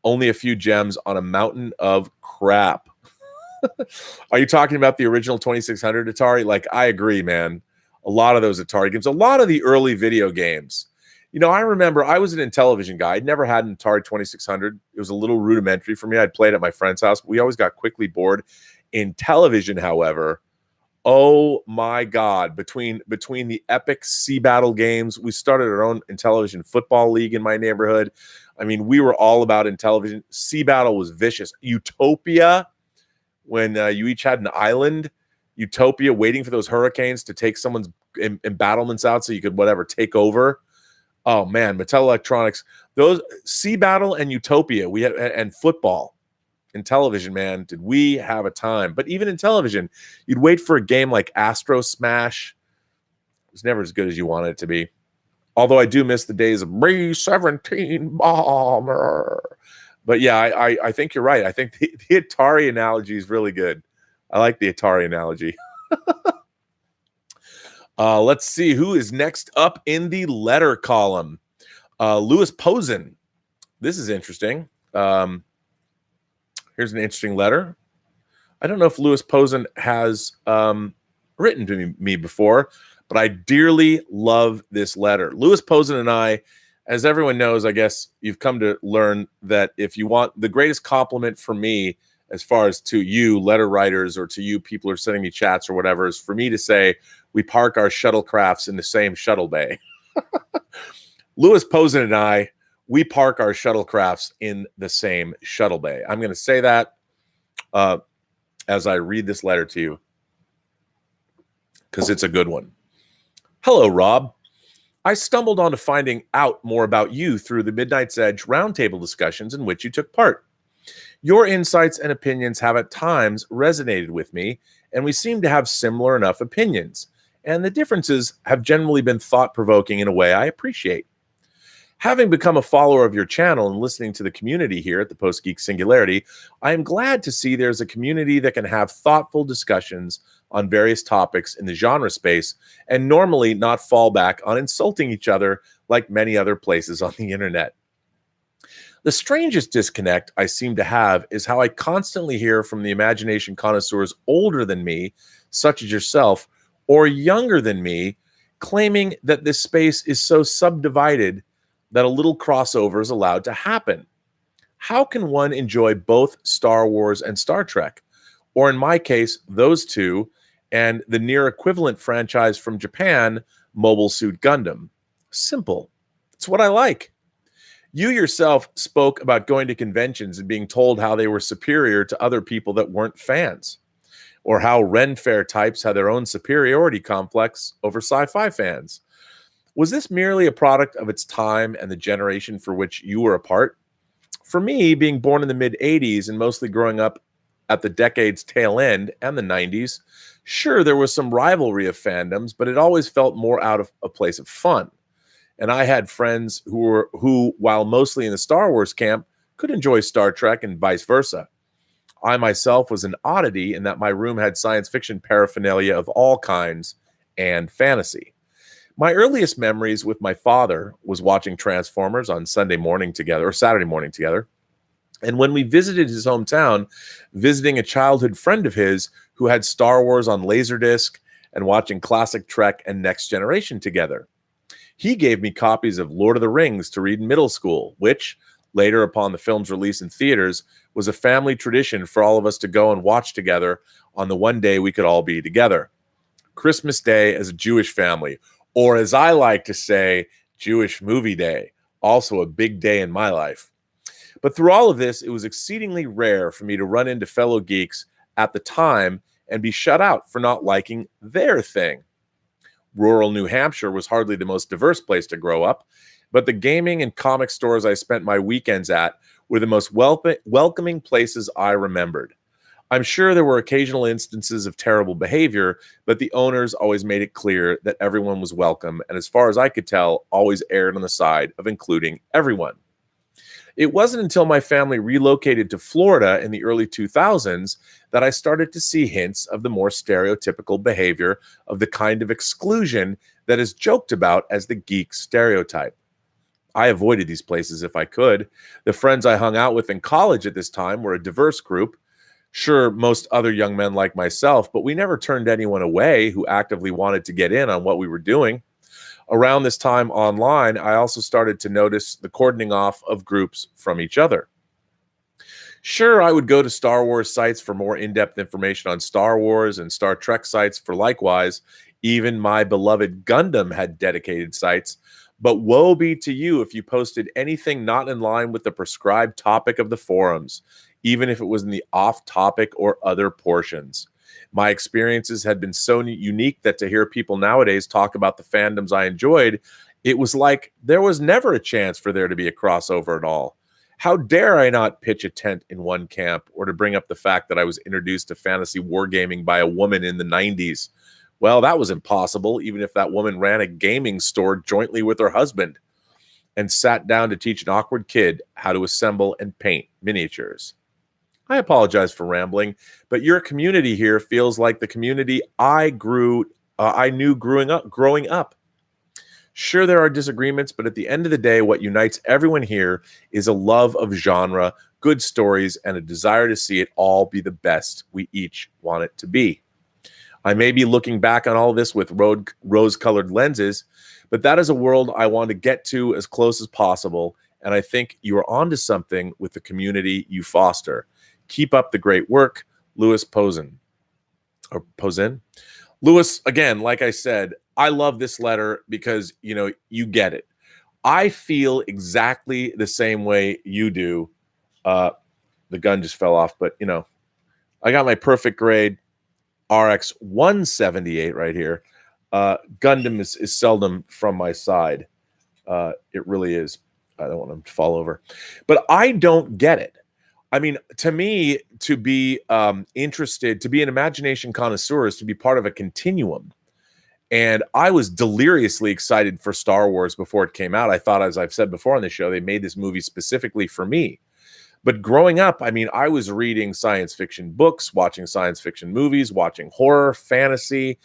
Only a few gems on a mountain of crap. Are you talking about the original 2600 Atari? Like, I agree, man. A lot of those Atari games, a lot of the early video games. I remember I was an Intellivision guy. I'd never had an Atari 2600. It was a little rudimentary for me. I'd played at my friend's house. We always got quickly bored. Intellivision, however, oh my God, between the epic Sea Battle games, we started our own Intellivision football league in my neighborhood. I mean, we were all about Intellivision. Sea Battle was vicious. Utopia, when you each had an island, Utopia, waiting for those hurricanes to take someone's embattlements out so you could take over. Oh man, Mattel Electronics, those Sea Battle and Utopia, we had, and football. Intellivision, man, did we have a time. But even in television, you'd wait for a game like Astro Smash. It was never as good as you wanted it to be. Although I do miss the days of B-17 Bomber. But yeah, I think you're right. I think the Atari analogy is really good. I like the Atari analogy. Let's see who is next up in the letter column. Louis Posen. This is interesting. Here's an interesting letter. I don't know if Louis Posen has written to me before, but I dearly love this letter. Louis Posen and I, as everyone knows, I guess you've come to learn that if you want the greatest compliment from me, as far as to you letter writers or to you people who are sending me chats or whatever, is for me to say we park our shuttlecrafts in the same shuttle bay. Louis Posen and I, we park our shuttlecrafts in the same shuttle bay. I'm going to say that as I read this letter to you, because it's a good one. Hello, Rob. I stumbled onto finding out more about you through the Midnight's Edge roundtable discussions in which you took part. Your insights and opinions have at times resonated with me, and we seem to have similar enough opinions, and the differences have generally been thought-provoking in a way I appreciate. Having become a follower of your channel and listening to the community here at the Post-Geek Singularity, I am glad to see there's a community that can have thoughtful discussions on various topics in the genre space and normally not fall back on insulting each other like many other places on the internet. The strangest disconnect I seem to have is how I constantly hear from the Imagination Connoisseurs older than me, such as yourself, or younger than me, claiming that this space is so subdivided that a little crossover is allowed to happen. How can one enjoy both Star Wars and Star Trek? Or in my case, those two, and the near equivalent franchise from Japan, Mobile Suit Gundam. Simple. It's what I like. You yourself spoke about going to conventions and being told how they were superior to other people that weren't fans, or how Ren Fair types had their own superiority complex over sci-fi fans. Was this merely a product of its time and the generation for which you were a part? For me, being born in the mid-'80s and mostly growing up at the decade's tail end and the 90s, sure, there was some rivalry of fandoms, but it always felt more out of a place of fun. And I had friends who, while mostly in the Star Wars camp, could enjoy Star Trek and vice versa. I myself was an oddity in that my room had science fiction paraphernalia of all kinds and fantasy. My earliest memories with my father was watching Transformers on Sunday morning together, or Saturday morning together. And when we visited his hometown, visiting a childhood friend of his who had Star Wars on Laserdisc and watching classic Trek and Next Generation together. He gave me copies of Lord of the Rings to read in middle school, which, later upon the film's release in theaters, was a family tradition for all of us to go and watch together on the one day we could all be together. Christmas Day as a Jewish family, or as I like to say, Jewish Movie Day, also a big day in my life. But through all of this, it was exceedingly rare for me to run into fellow geeks at the time and be shut out for not liking their thing. Rural New Hampshire was hardly the most diverse place to grow up, but the gaming and comic stores I spent my weekends at were the most welcoming places I remembered. I'm sure there were occasional instances of terrible behavior, but the owners always made it clear that everyone was welcome, and as far as I could tell, always erred on the side of including everyone. It wasn't until my family relocated to Florida in the early 2000s that I started to see hints of the more stereotypical behavior of the kind of exclusion that is joked about as the geek stereotype. I avoided these places if I could. The friends I hung out with in college at this time were a diverse group. Sure, most other young men like myself, but we never turned anyone away who actively wanted to get in on what we were doing. Around this time online, I also started to notice the cordoning off of groups from each other. Sure, I would go to Star Wars sites for more in-depth information on Star Wars and Star Trek sites for likewise. Even my beloved Gundam had dedicated sites. But woe be to you if you posted anything not in line with the prescribed topic of the forums, even if it was in the off-topic or other portions. My experiences had been so unique that to hear people nowadays talk about the fandoms I enjoyed, it was like there was never a chance for there to be a crossover at all. How dare I not pitch a tent in one camp, or to bring up the fact that I was introduced to fantasy wargaming by a woman in the 90s? Well, that was impossible, even if that woman ran a gaming store jointly with her husband and sat down to teach an awkward kid how to assemble and paint miniatures. I apologize for rambling, but your community here feels like the community I knew growing up. Sure, there are disagreements, but at the end of the day, what unites everyone here is a love of genre, good stories, and a desire to see it all be the best we each want it to be. I may be looking back on all this with rose-colored lenses, but that is a world I want to get to as close as possible, and I think you are onto something with the community you foster. Keep up the great work, Louis Posen. Or Posen? Louis, again, like I said, I love this letter because, you get it. I feel exactly the same way you do. The gun just fell off, but, I got my perfect grade RX 178 right here. Gundam is seldom from my side. It really is. I don't want him to fall over. But I don't get it. I mean, to me, to be interested, to be an imagination connoisseur is to be part of a continuum. And I was deliriously excited for Star Wars before it came out. I thought, as I've said before on the show, they made this movie specifically for me. But growing up, I was reading science fiction books, watching science fiction movies, watching horror, fantasy,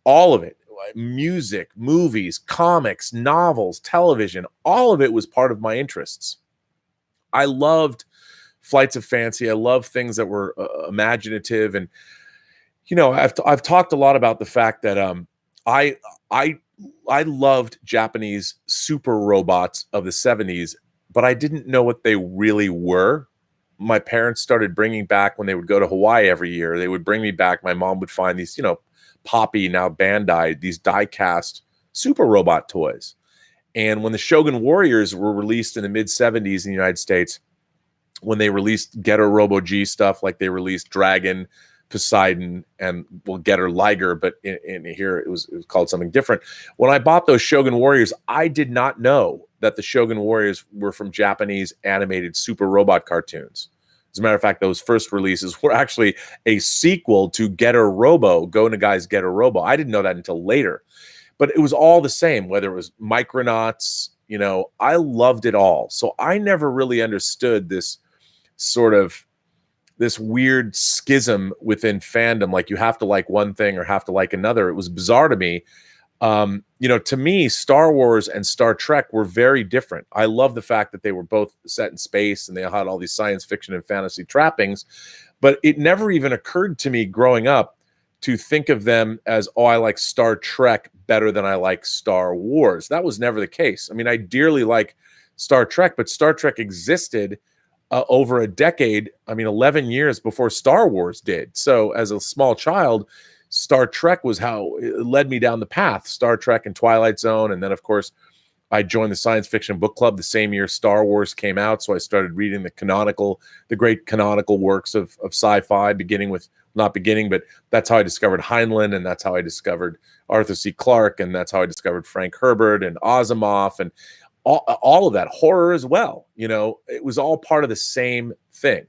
all of it. Music, movies, comics, novels, television, all of it was part of my interests. I loved flights of fancy. I love things that were imaginative, and I've talked a lot about the fact that I loved Japanese super robots of the 70s, but I didn't know what they really were. My parents started bringing back, when they would go to Hawaii every year, they would bring me back. My mom would find these, Poppy, now Bandai, these die-cast super robot toys. And when the Shogun Warriors were released in the mid-70s in the United States, when they released Getter Robo G stuff, like they released Dragon, Poseidon, and Getter Liger, but in here it was called something different. When I bought those Shogun Warriors, I did not know that the Shogun Warriors were from Japanese animated super robot cartoons. As a matter of fact, those first releases were actually a sequel to Getter Robo, Go Nagai's Getter Robo. I didn't know that until later. But it was all the same, whether it was Micronauts, I loved it all. So I never really understood this this weird schism within fandom, like you have to like one thing or have to like another. It was bizarre to me. To me, Star Wars and Star Trek were very different. I love the fact that they were both set in space and they had all these science fiction and fantasy trappings, but it never even occurred to me growing up to think of them as, oh, I like Star Trek better than I like Star Wars. That was never the case. I mean, I dearly like Star Trek, but Star Trek existed over a decade, 11 years before Star Wars did. So as a small child, Star Trek was how it led me down the path. Star Trek and Twilight Zone. And then, of course, I joined the science fiction book club the same year Star Wars came out. So I started reading the great canonical works of sci-fi, but that's how I discovered Heinlein, and that's how I discovered Arthur C. Clarke, and that's how I discovered Frank Herbert and Asimov, and all of that, horror as well. It was all part of the same thing.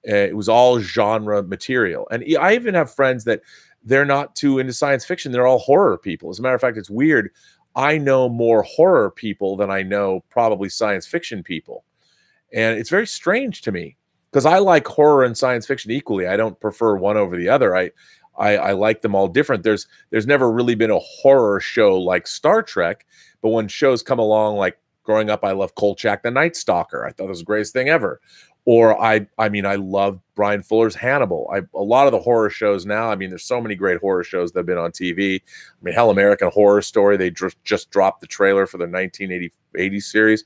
It was all genre material. And I even have friends that they're not too into science fiction. They're all horror people. As a matter of fact, it's weird. I know more horror people than I know probably science fiction people. And it's very strange to me because I like horror and science fiction equally. I don't prefer one over the other. I like them all different. There's never really been a horror show like Star Trek, but when shows come along, like growing up, I love Kolchak the Night Stalker. I thought it was the greatest thing ever. Or I love Brian Fuller's Hannibal. A lot of the horror shows now, there's so many great horror shows that have been on TV. Hell, American Horror Story, they just dropped the trailer for the 1980 series.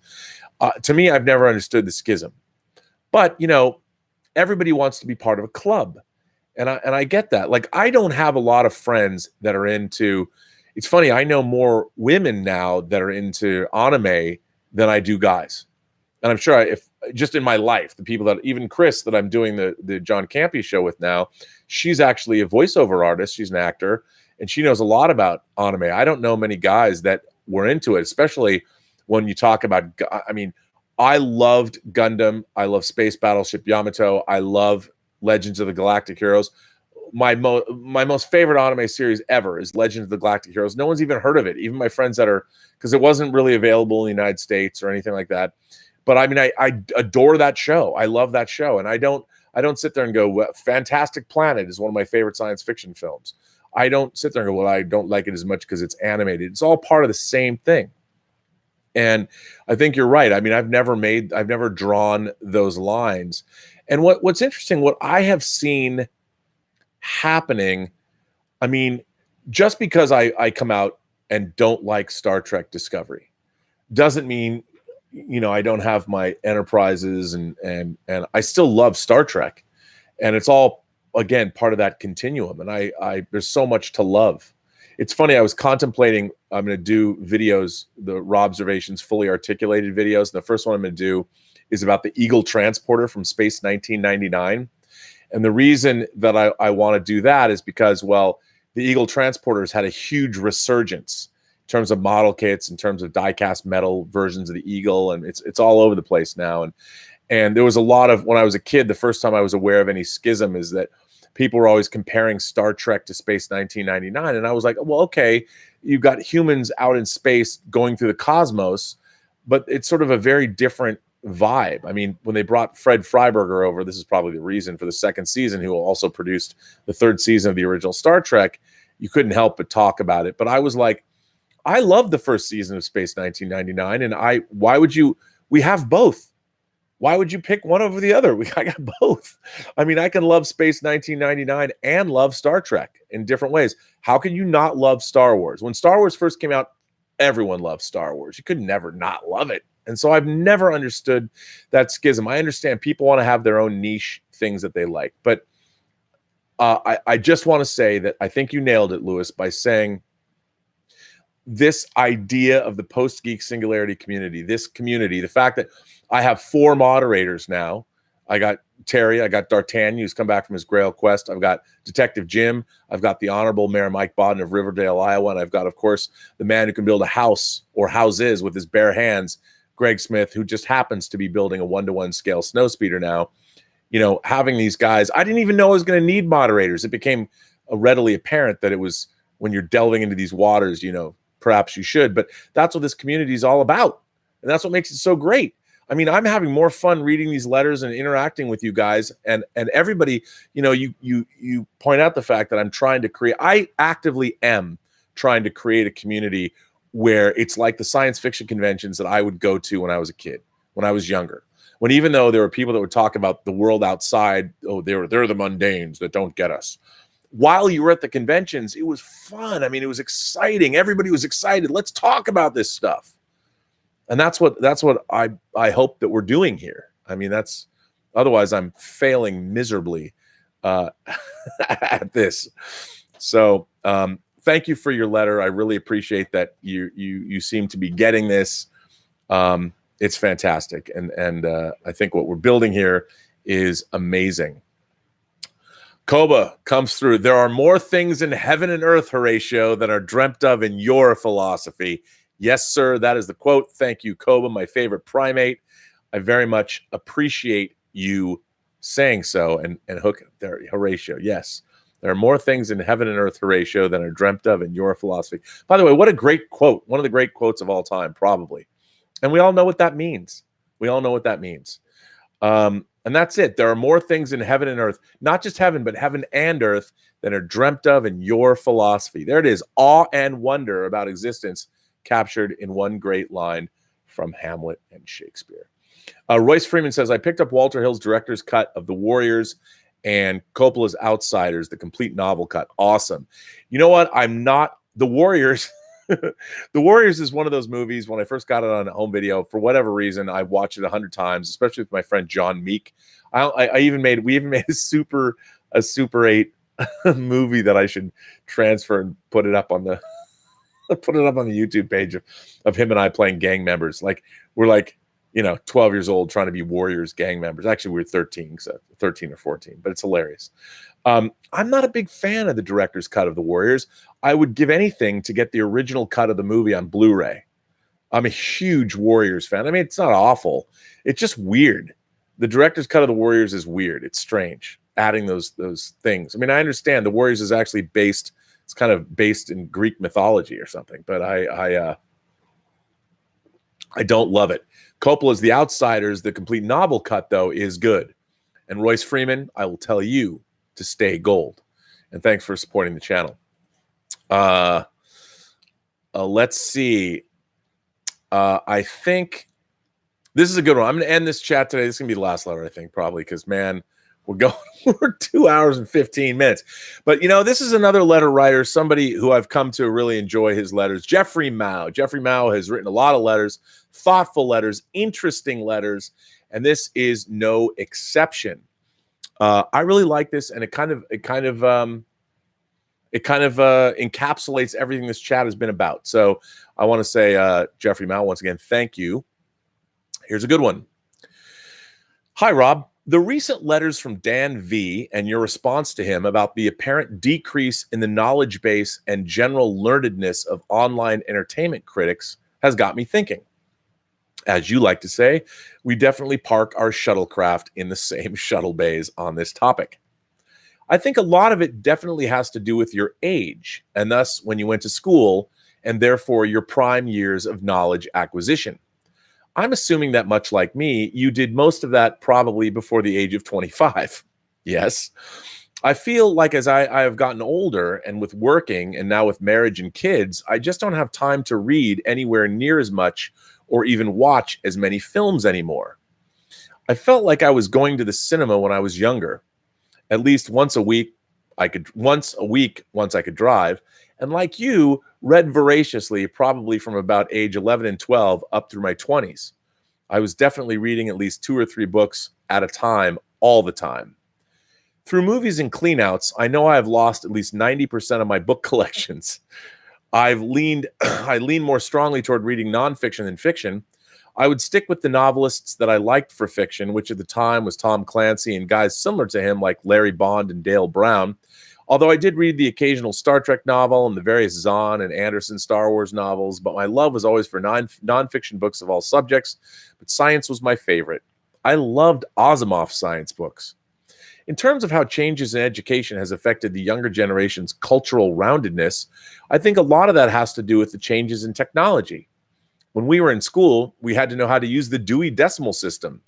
To me, I've never understood the schism. But, everybody wants to be part of a club. And I get that. Like, I don't have a lot of friends that are into, it's funny, I know more women now that are into anime than I do guys. And I'm sure if just in my life, the people that, even Chris that I'm doing the John Campy show with now, she's actually a voiceover artist. She's an actor, and she knows a lot about anime. I don't know many guys that were into it, especially when you talk about, I loved Gundam. I love Space Battleship Yamato. I love Legends of the Galactic Heroes. My most favorite anime series ever is Legends of the Galactic Heroes. No one's even heard of it. Even my friends because it wasn't really available in the United States or anything like that. But I adore that show. I love that show. And I don't sit there and go, well, Fantastic Planet is one of my favorite science fiction films. I don't sit there and go, well, I don't like it as much because it's animated. It's all part of the same thing. And I think you're right. I've never drawn those lines. And what's interesting, what I have seen happening, just because I come out and don't like Star Trek Discovery doesn't mean, I don't have my Enterprises and I still love Star Trek, and it's all, again, part of that continuum. And I there's so much to love. It's funny. I was contemplating, I'm going to do videos, the Robeservations fully articulated videos. And the first one I'm going to do is about the Eagle transporter from Space 1999. And the reason that I want to do that is because, well, the Eagle transporters had a huge resurgence in terms of model kits, in terms of die-cast metal versions of the Eagle, and it's all over the place now. And there was a lot of, when I was a kid, the first time I was aware of any schism is that people were always comparing Star Trek to Space 1999, and I was like, well, okay, you've got humans out in space going through the cosmos, but it's sort of a very different vibe. When they brought Fred Freiberger over, this is probably the reason for the second season, who also produced the third season of the original Star Trek, you couldn't help but talk about it. But I was like, I love the first season of Space 1999, and we have both. Why would you pick one over the other? I got both. I can love Space 1999 and love Star Trek in different ways. How can you not love Star Wars? When Star Wars first came out, everyone loved Star Wars. You could never not love it. And so I've never understood that schism. I understand people want to have their own niche things that they like. But I just want to say that I think you nailed it, Lewis, by saying this idea of the post-geek singularity community, this community, the fact that I have 4 moderators now. I got Terry, I got D'Artagnan, who's come back from his Grail quest. I've got Detective Jim. I've got the Honorable Mayor Mike Bodden of Riverdale, Iowa. And I've got, of course, the man who can build a house or houses with his bare hands, Greg Smith, who just happens to be building a 1-to-1 scale snowspeeder now. Having these guys, I didn't even know I was going to need moderators. It became readily apparent that it was, when you're delving into these waters, perhaps you should. But that's what this community is all about. And that's what makes it so great. I mean, I'm having more fun reading these letters and interacting with you guys, and everybody. You know, you point out the fact that I'm trying to create. I actively am trying to create a community where it's like the science fiction conventions that I would go to when I was a kid, when I was younger. When even though there were people that would talk about the world outside, oh, they're the mundanes that don't get us. While you were at the conventions, it was fun. I mean, it was exciting. Everybody was excited. Let's talk about this stuff. And that's what I hope that we're doing here. I mean, otherwise I'm failing miserably at this. So thank you for your letter. I really appreciate that you seem to be getting this. It's fantastic, and I think what we're building here is amazing. Koba comes through. There are more things in heaven and earth, Horatio, than are dreamt of in your philosophy. Yes, sir. That is the quote. Thank you, Koba, my favorite primate. I very much appreciate you saying so. And hook there, Horatio. Yes, there are more things in heaven and earth, Horatio, than are dreamt of in your philosophy. By the way, what a great quote. One of the great quotes of all time, probably. And we all know what that means. We all know what that means. And that's it. There are more things in heaven and earth, not just heaven, but heaven and earth, that are dreamt of in your philosophy. There it is. Awe and wonder about existence captured in one great line from Hamlet and Shakespeare. Royce Freeman says, I picked up Walter Hill's director's cut of The Warriors and Coppola's Outsiders, the complete novel cut. Awesome. You know what? I'm not The Warriors. The Warriors is one of those movies. When I first got it on home video, for whatever reason, I watched it 100 times, especially with my friend John Meek. We even made a Super 8 movie that I should transfer and put it up on the YouTube page of him and I playing gang members. Like we're like, 12 years old trying to be Warriors gang members. Actually, we were 13, so 13 or 14, but it's hilarious. I'm not a big fan of the director's cut of The Warriors. I would give anything to get the original cut of the movie on Blu-ray. I'm a huge Warriors fan. I mean, it's not awful. It's just weird. The director's cut of The Warriors is weird. It's strange, adding those things. I mean, I understand The Warriors is actually based, it's kind of based in Greek mythology or something, but I don't love it. Coppola's The Outsiders, the complete novel cut, though, is good. And Royce Freeman, I will tell you to stay gold. And thanks for supporting the channel. Let's see. I think this is a good one. I'm going to end this chat today. This is going to be the last letter, I think, probably, because, man, we're 2 hours and 15 minutes. But, this is another letter writer, somebody who I've come to really enjoy his letters, Jeffrey Mao. Jeffrey Mao has written a lot of letters, thoughtful letters, interesting letters, and this is no exception. I really like this, and it kind of encapsulates everything this chat has been about. So I want to say, Jeffrey Mao, once again, thank you. Here's a good one. Hi, Rob. The recent letters from Dan V. and your response to him about the apparent decrease in the knowledge base and general learnedness of online entertainment critics has got me thinking. As you like to say, we definitely park our shuttlecraft in the same shuttle bays on this topic. I think a lot of it definitely has to do with your age, and thus when you went to school, and therefore your prime years of knowledge acquisition. I'm assuming that, much like me, you did most of that probably before the age of 25. Yes. I feel like as I have gotten older, and with working and now with marriage and kids, I just don't have time to read anywhere near as much or even watch as many films anymore. I felt like I was going to the cinema when I was younger, at least once a week once I could drive, and like you, read voraciously probably from about age 11 and 12 up through my 20s. I was definitely reading at least 2 or 3 books at a time all the time. Through movies and cleanouts, I know I have lost at least 90% of my book collections. I lean more strongly toward reading nonfiction than fiction. I would stick with the novelists that I liked for fiction, which at the time was Tom Clancy and guys similar to him like Larry Bond and Dale Brown. Although I did read the occasional Star Trek novel and the various Zahn and Anderson Star Wars novels, but my love was always for nonfiction books of all subjects, but science was my favorite. I loved Asimov's science books. In terms of how changes in education has affected the younger generation's cultural roundedness, I think a lot of that has to do with the changes in technology. When we were in school, we had to know how to use the Dewey Decimal System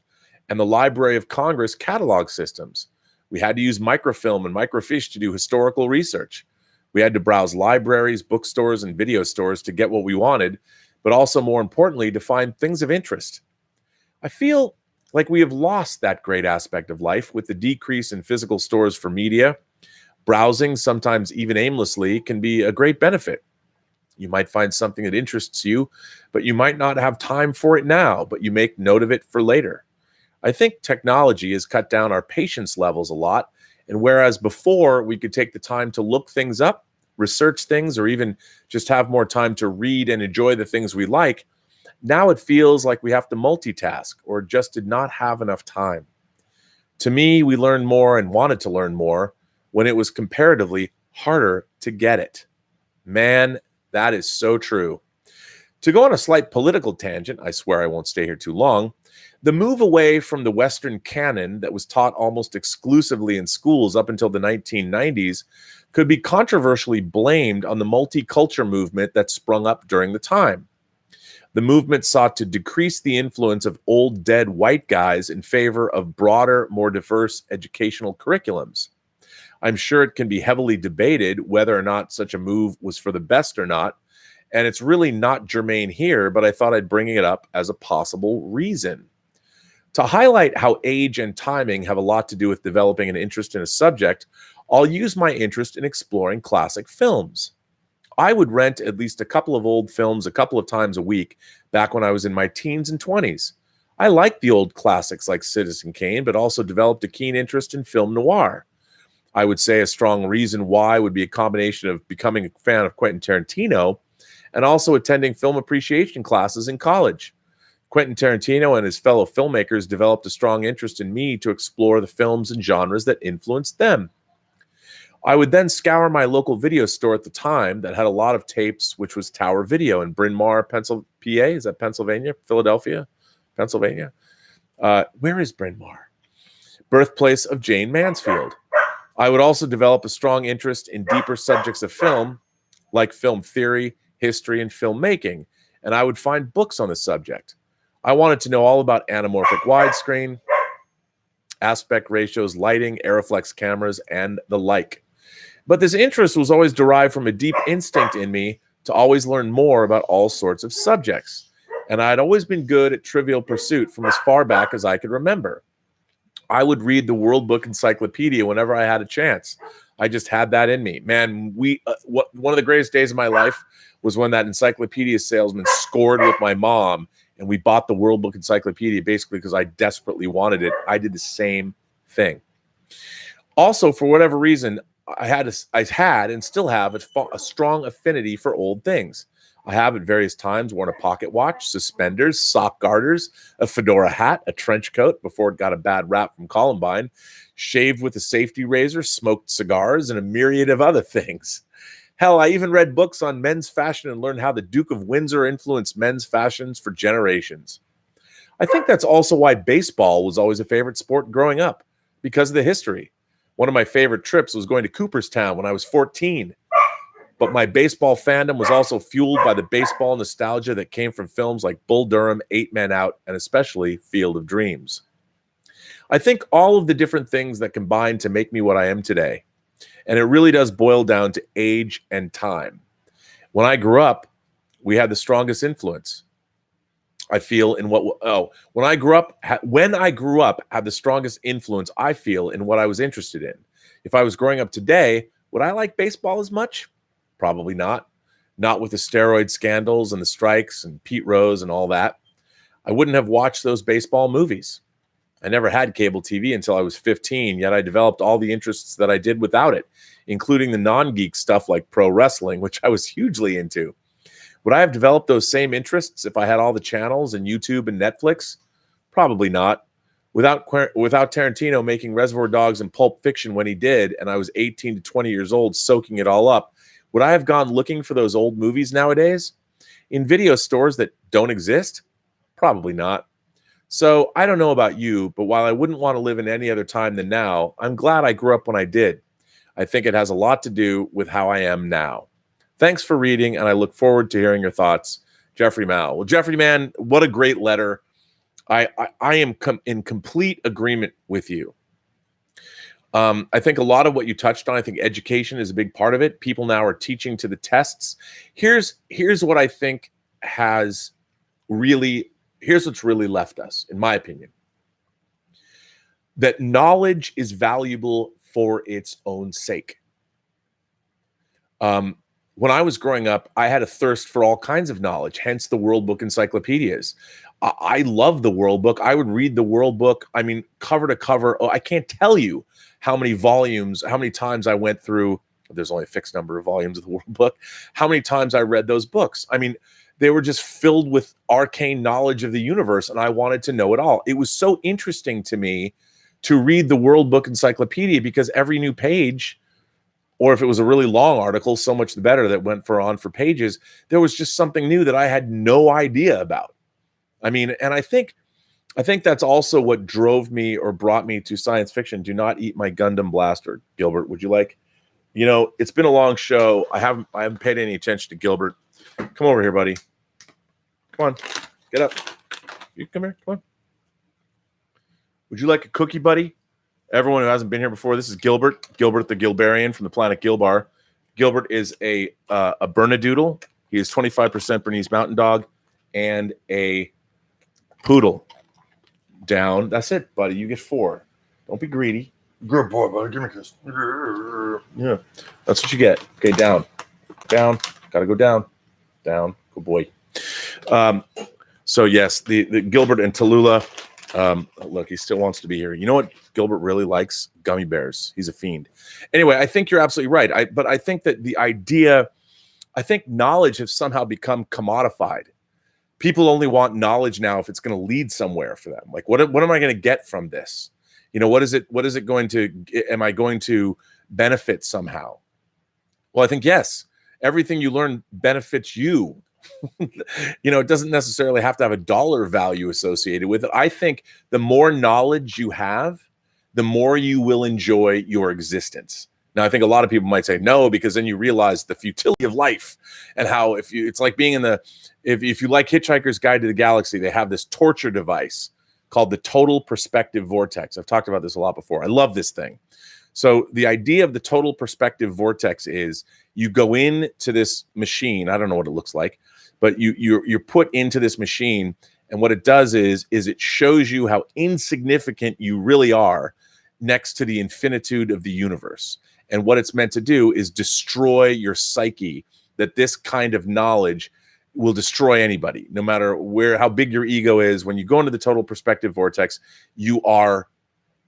and the Library of Congress catalog systems. We had to use microfilm and microfiche to do historical research. We had to browse libraries, bookstores, and video stores to get what we wanted, but also, more importantly, to find things of interest. I feel like we have lost that great aspect of life with the decrease in physical stores for media. Browsing, sometimes even aimlessly, can be a great benefit. You might find something that interests you, but you might not have time for it now, but you make note of it for later. I think technology has cut down our patience levels a lot, and whereas before we could take the time to look things up, research things, or even just have more time to read and enjoy the things we like, now it feels like we have to multitask or just did not have enough time. To me, we learned more and wanted to learn more when it was comparatively harder to get it. Man, that is so true. To go on a slight political tangent, I swear I won't stay here too long, the move away from the Western canon that was taught almost exclusively in schools up until the 1990s could be controversially blamed on the multicultural movement that sprung up during the time. The movement sought to decrease the influence of old dead white guys in favor of broader, more diverse educational curriculums. I'm sure it can be heavily debated whether or not such a move was for the best or not, and it's really not germane here, but I thought I'd bring it up as a possible reason. To highlight how age and timing have a lot to do with developing an interest in a subject, I'll use my interest in exploring classic films. I would rent at least a couple of old films a couple of times a week back when I was in my teens and 20s. I liked the old classics like Citizen Kane, but also developed a keen interest in film noir. I would say a strong reason why would be a combination of becoming a fan of Quentin Tarantino and also attending film appreciation classes in college. Quentin Tarantino and his fellow filmmakers developed a strong interest in me to explore the films and genres that influenced them. I would then scour my local video store at the time that had a lot of tapes, which was Tower Video in Bryn Mawr, Pennsylvania. PA? Is that Pennsylvania? Philadelphia? Pennsylvania? Where is Bryn Mawr? Birthplace of Jane Mansfield. I would also develop a strong interest in deeper subjects of film, like film theory, history, and filmmaking, and I would find books on the subject. I wanted to know all about anamorphic widescreen, aspect ratios, lighting, Aeroflex cameras, and the like. But this interest was always derived from a deep instinct in me to always learn more about all sorts of subjects. And I had always been good at Trivial Pursuit from as far back as I could remember. I would read the World Book Encyclopedia whenever I had a chance. I just had that in me. Man, one of the greatest days of my life was when that encyclopedia salesman scored with my mom and we bought the World Book Encyclopedia basically because I desperately wanted it. I did the same thing. Also, for whatever reason, I had and still have a strong affinity for old things. I have at various times worn a pocket watch, suspenders, sock garters, a fedora hat, a trench coat before it got a bad rap from Columbine, shaved with a safety razor, smoked cigars, and a myriad of other things. Hell, I even read books on men's fashion and learned how the Duke of Windsor influenced men's fashions for generations. I think that's also why baseball was always a favorite sport growing up, because of the history. One of my favorite trips was going to Cooperstown when I was 14. But my baseball fandom was also fueled by the baseball nostalgia that came from films like Bull Durham, 8 Men Out, and especially Field of Dreams. I think all of the different things that combined to make me what I am today. And it really does boil down to age and time. When I grew up, we had the strongest influence. I feel in when I grew up, had the strongest influence I feel in what I was interested in. If I was growing up today, would I like baseball as much? Probably not. Not with the steroid scandals and the strikes and Pete Rose and all that. I wouldn't have watched those baseball movies. I never had cable TV until I was 15, yet I developed all the interests that I did without it, including the non-geek stuff like pro wrestling, which I was hugely into. Would I have developed those same interests if I had all the channels and YouTube and Netflix? Probably not. Without Tarantino making Reservoir Dogs and Pulp Fiction when he did, and I was 18 to 20 years old soaking it all up, would I have gone looking for those old movies nowadays? In video stores that don't exist? Probably not. So I don't know about you, but while I wouldn't want to live in any other time than now, I'm glad I grew up when I did. I think it has a lot to do with how I am now. Thanks for reading, and I look forward to hearing your thoughts. Jeffrey Mao. Well, Jeffrey, man, what a great letter. I am in complete agreement with you. I think a lot of what you touched on, I think education is a big part of it. People now are teaching to the tests. Here's what I think here's what's really left us, in my opinion. That knowledge is valuable for its own sake. When I was growing up, I had a thirst for all kinds of knowledge, hence the World Book encyclopedias. I love the World Book. I would read the World Book, I mean, cover to cover. Oh, I can't tell you how many volumes, how many times I went through. There's only a fixed number of volumes of the World Book. How many times I read those books. I mean, they were just filled with arcane knowledge of the universe, and I wanted to know it all. It was so interesting to me to read the World Book encyclopedia, because every new page, or if it was a really long article, so much the better, that went on for pages, there was just something new that I had no idea about. I mean, and I think that's also what drove me or brought me to science fiction. Do not eat my Gundam blaster. Gilbert, would you like? You know, it's been a long show. I haven't paid any attention to Gilbert. Come over here, buddy. Come on, get up. You come here. Come on. Would you like a cookie, buddy? Everyone who hasn't been here before, this is Gilbert the Gilberian from the planet Gilbar. Gilbert is a Bernedoodle. He is 25% Bernese Mountain Dog and a poodle. Down. That's it, buddy. You get 4. Don't be greedy. Good boy, buddy. Give me a kiss. Yeah, that's what you get. Okay, down. Down. Gotta go down. Down. Good boy. So yes, the Gilbert and Tallulah. Look, he still wants to be here. You know what Gilbert really likes? Gummy bears. He's a fiend. Anyway, I think you're absolutely right. But I think that I think knowledge has somehow become commodified. People only want knowledge now if it's going to lead somewhere for them. Like, what am I going to get from this? You know, what is it going to, am I going to benefit somehow? Well, I think yes. Everything you learn benefits you. You know, it doesn't necessarily have to have a dollar value associated with it. I think the more knowledge you have, the more you will enjoy your existence. Now, I think a lot of people might say no, because then you realize the futility of life and how it's like being if you like Hitchhiker's Guide to the Galaxy, they have this torture device called the total perspective vortex. I've talked about this a lot before. I love this thing. So the idea of the total perspective vortex is you go into this machine. I don't know what it looks like, but you're put into this machine, and what it does is it shows you how insignificant you really are next to the infinitude of the universe. And what it's meant to do is destroy your psyche, that this kind of knowledge will destroy anybody, no matter how big your ego is. When you go into the total perspective vortex, you are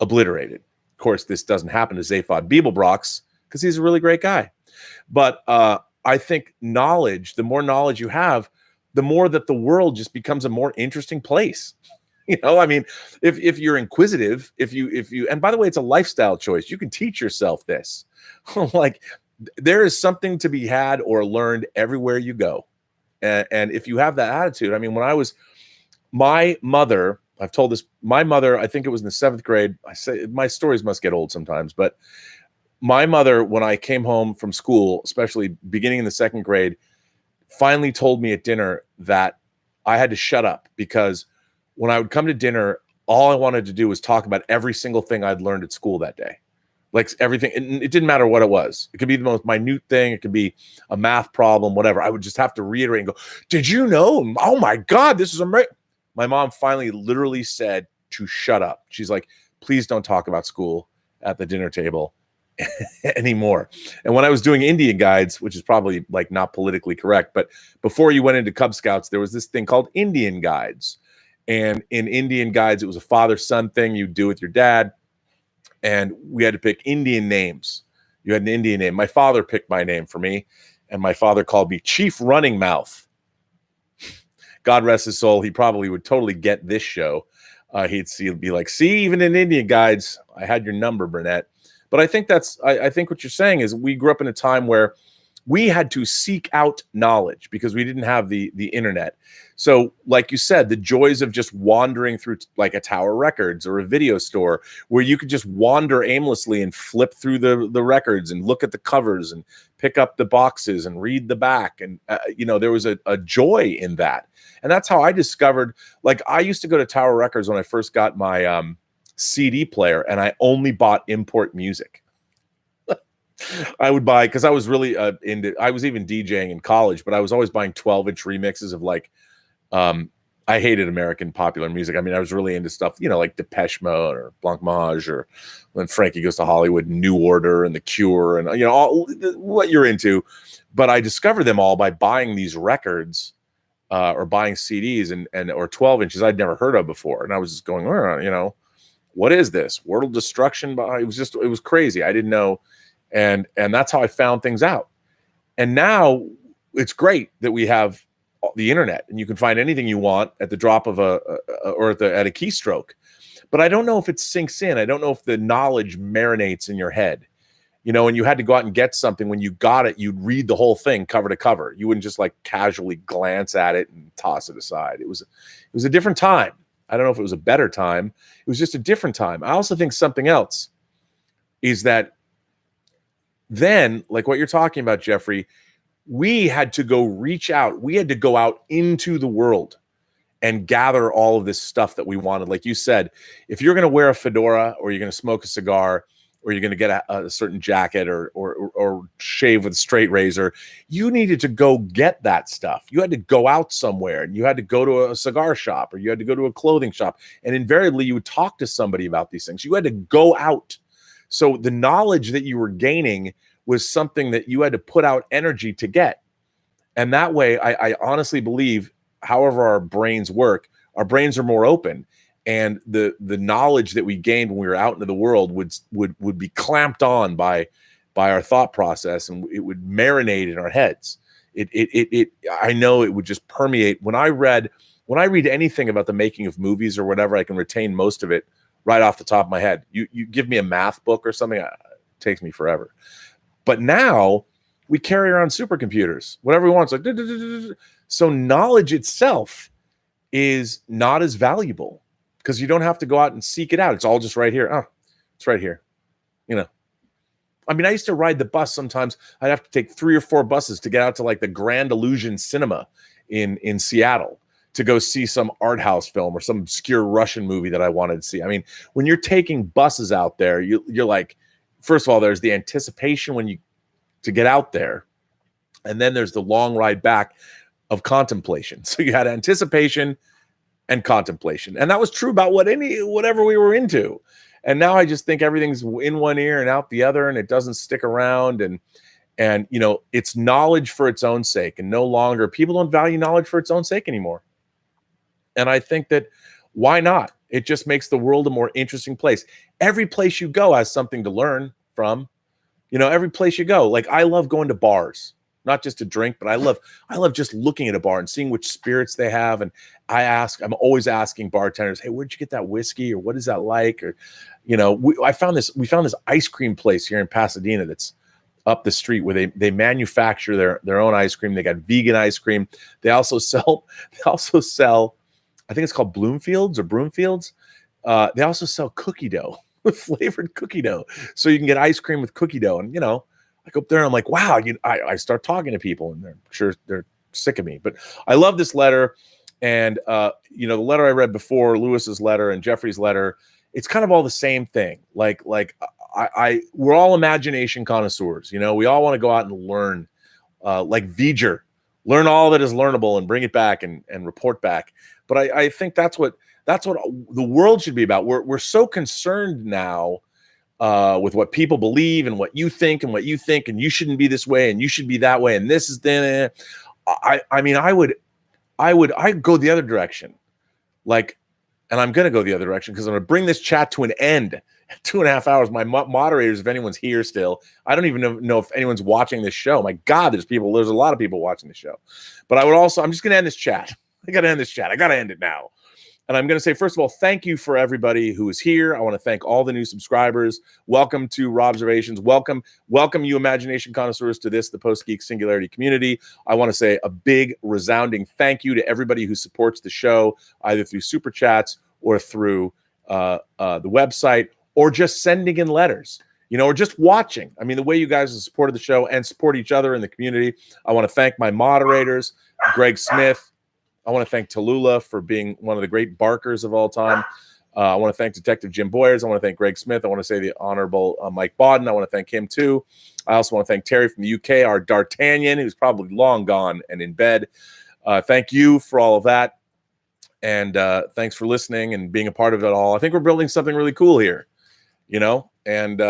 obliterated. Of course, this doesn't happen to Zaphod Beeblebrox because he's a really great guy. But I think knowledge, the more knowledge you have, the more that the world just becomes a more interesting place. You know, I mean, if you're inquisitive, if you, and by the way, it's a lifestyle choice. You can teach yourself this. Like, there is something to be had or learned everywhere you go. And if you have that attitude, I mean, my mother, I've told this, my mother, I think it was in the 7th grade. I say my stories must get old sometimes, but my mother, when I came home from school, especially beginning in the 2nd grade, finally told me at dinner that I had to shut up, because when I would come to dinner, all I wanted to do was talk about every single thing I'd learned at school that day. Like everything, it didn't matter what it was. It could be the most minute thing. It could be a math problem, whatever. I would just have to reiterate and go, did you know? Oh my God, this is amazing. My mom finally literally said to shut up. She's like, please don't talk about school at the dinner table anymore. And when I was doing Indian guides, which is probably like not politically correct, but before you went into Cub Scouts, there was this thing called Indian guides. And in Indian guides, it was a father-son thing you do with your dad. And we had to pick Indian names. You had an Indian name. My father picked my name for me, and my father called me Chief Running Mouth. God rest his soul. He probably would totally get this show. He'd be like, see, even in Indian guides, I had your number, Burnett. But I think I think what you're saying is we grew up in a time where we had to seek out knowledge because we didn't have the internet. So like you said, the joys of just wandering through like a Tower Records or a video store where you could just wander aimlessly and flip through the records and look at the covers and pick up the boxes and read the back. And, there was a joy in that. And that's how I discovered, like, I used to go to Tower Records when I first got my CD player, and I only bought import music. I would buy, because I was really I was even DJing in college, but I was always buying 12-inch remixes of like, I hated American popular music. I mean, I was really into stuff, like Depeche Mode or Blancmange, or when Frankie Goes to Hollywood, New Order and The Cure, and all what you're into. But I discovered them all by buying these records or buying CDs and or 12 inches I'd never heard of before, and I was just going, what is this? World Destruction? It was crazy. I didn't know, and that's how I found things out. And now it's great that we have the internet and you can find anything you want at the drop of at a keystroke. But I don't know if it sinks in. I don't know if the knowledge marinates in your head. And you had to go out and get something. When you got it, you'd read the whole thing cover to cover. You wouldn't just like casually glance at it and toss it aside. It was a different time. I don't know if it was a better time. It was just a different time. I also think something else is that then, like what you're talking about, Jeffrey, we had to go reach out. We had to go out into the world and gather all of this stuff that we wanted. Like you said, if you're going to wear a fedora, or you're going to smoke a cigar, or you're going to get a certain jacket or shave with a straight razor, you needed to go get that stuff. You had to go out somewhere, and you had to go to a cigar shop, or you had to go to a clothing shop. And invariably you would talk to somebody about these things. You had to go out. So the knowledge that you were gaining was something that you had to put out energy to get. And that way, I honestly believe, however our brains work, our brains are more open. And the knowledge that we gained when we were out into the world would be clamped on by our thought process, and it would marinate in our heads. I know it would just permeate. When I read anything about the making of movies or whatever, I can retain most of it right off the top of my head. You give me a math book or something, it takes me forever. But now we carry around supercomputers, whatever we want. It's like, so knowledge itself is not as valuable because you don't have to go out and seek it out. It's all just right here. Oh, it's right here. I mean, I used to ride the bus sometimes. I'd have to take 3 or 4 buses to get out to like the Grand Illusion Cinema in Seattle to go see some art house film or some obscure Russian movie that I wanted to see. I mean, when you're taking buses out there, you're like, first of all, there's the anticipation to get out there. And then there's the long ride back of contemplation. So you had anticipation and contemplation. And that was true about whatever we were into. And now I just think everything's in one ear and out the other, and it doesn't stick around. And it's knowledge for its own sake. And no longer, people don't value knowledge for its own sake anymore. And I think that, why not? It just makes the world a more interesting place. Every place you go has something to learn from. Every place you go. Like, I love going to bars, not just to drink, but I love just looking at a bar and seeing which spirits they have. And I'm always asking bartenders, hey, where'd you get that whiskey? Or what is that like? Or, we found this ice cream place here in Pasadena that's up the street where they manufacture their own ice cream. They got vegan ice cream. They also sell, I think it's called Bloomfields or Broomfields. They also sell cookie dough, flavored cookie dough. So you can get ice cream with cookie dough. And, I go up there and I'm like, wow, I start talking to people, and they're sick of me. But I love this letter. And, the letter I read before, Lewis's letter and Jeffrey's letter, it's kind of all the same thing. Like we're all imagination connoisseurs. We all want to go out and learn, like V'ger, learn all that is learnable and bring it back and report back. But I think that's what the world should be about. We're so concerned now with what people believe and what you think, and you shouldn't be this way and you should be that way, and this is then. I'd go the other direction, and I'm going to go the other direction because I'm going to bring this chat to an end. 2.5 hours. My moderators, if anyone's here still, I don't even know if anyone's watching this show. My God, there's a lot of people watching the show. But I'm just going to end this chat. I got to end this chat. I got to end it now. And I'm going to say, first of all, thank you for everybody who is here. I want to thank all the new subscribers. Welcome to Robservations. Welcome you Imagination Connoisseurs to the Post-Geek Singularity community. I want to say a big, resounding thank you to everybody who supports the show, either through Super Chats or through the website, or just sending in letters, or just watching. I mean, the way you guys have supported the show and support each other in the community. I want to thank my moderators, Greg Smith. I want to thank Tallulah for being one of the great barkers of all time. I want to thank Detective Jim Boyers. I want to thank Greg Smith. I want to say the Honorable Mike Bodden. I want to thank him too. I also want to thank Terry from the UK, our D'Artagnan, who's probably long gone and in bed. Thank you for all of that. And thanks for listening and being a part of it all. I think we're building something really cool here, And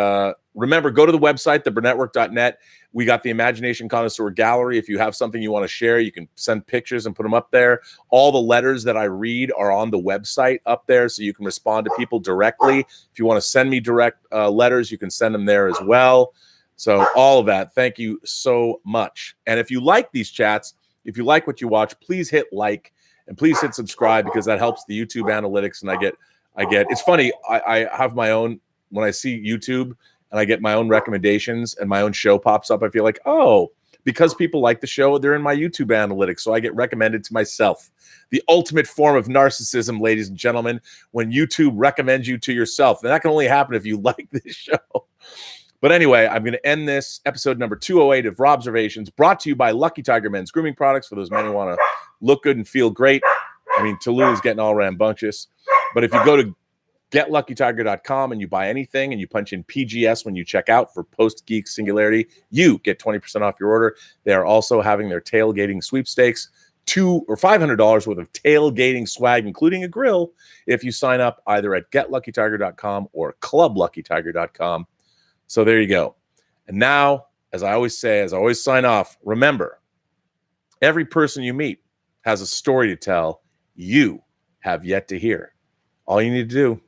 remember, go to the website, Burnettwork.net. We got the Imagination Connoisseur Gallery. If you have something you want to share, you can send pictures and put them up there. All the letters that I read are on the website up there, so you can respond to people directly. If you want to send me direct letters, you can send them there as well. So all of that, thank you so much. And if you like these chats, if you like what you watch, please hit like and please hit subscribe, because that helps the YouTube analytics. And I get. It's funny. I have my own. When I see YouTube and I get my own recommendations and my own show pops up, I feel like, oh, because people like the show, they're in my YouTube analytics. So I get recommended to myself. The ultimate form of narcissism, ladies and gentlemen, when YouTube recommends you to yourself. And that can only happen if you like this show. But anyway, I'm going to end this episode number 208 of Robservations, brought to you by Lucky Tiger Men's Grooming Products for those men who want to look good and feel great. I mean, Tallulah is getting all rambunctious. But if you go to GetLuckyTiger.com and you buy anything and you punch in PGS when you check out for Post-Geek Singularity, you get 20% off your order. They are also having their tailgating sweepstakes, $200 or $500 worth of tailgating swag, including a grill, if you sign up either at GetLuckyTiger.com or ClubLuckyTiger.com. So there you go. And now, as I always say, as I always sign off, remember, every person you meet has a story to tell you have yet to hear. All you need to do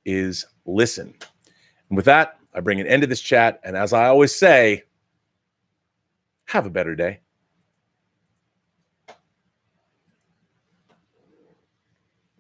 is listen. And with that, I bring an end to this chat. And as I always say, have a better day.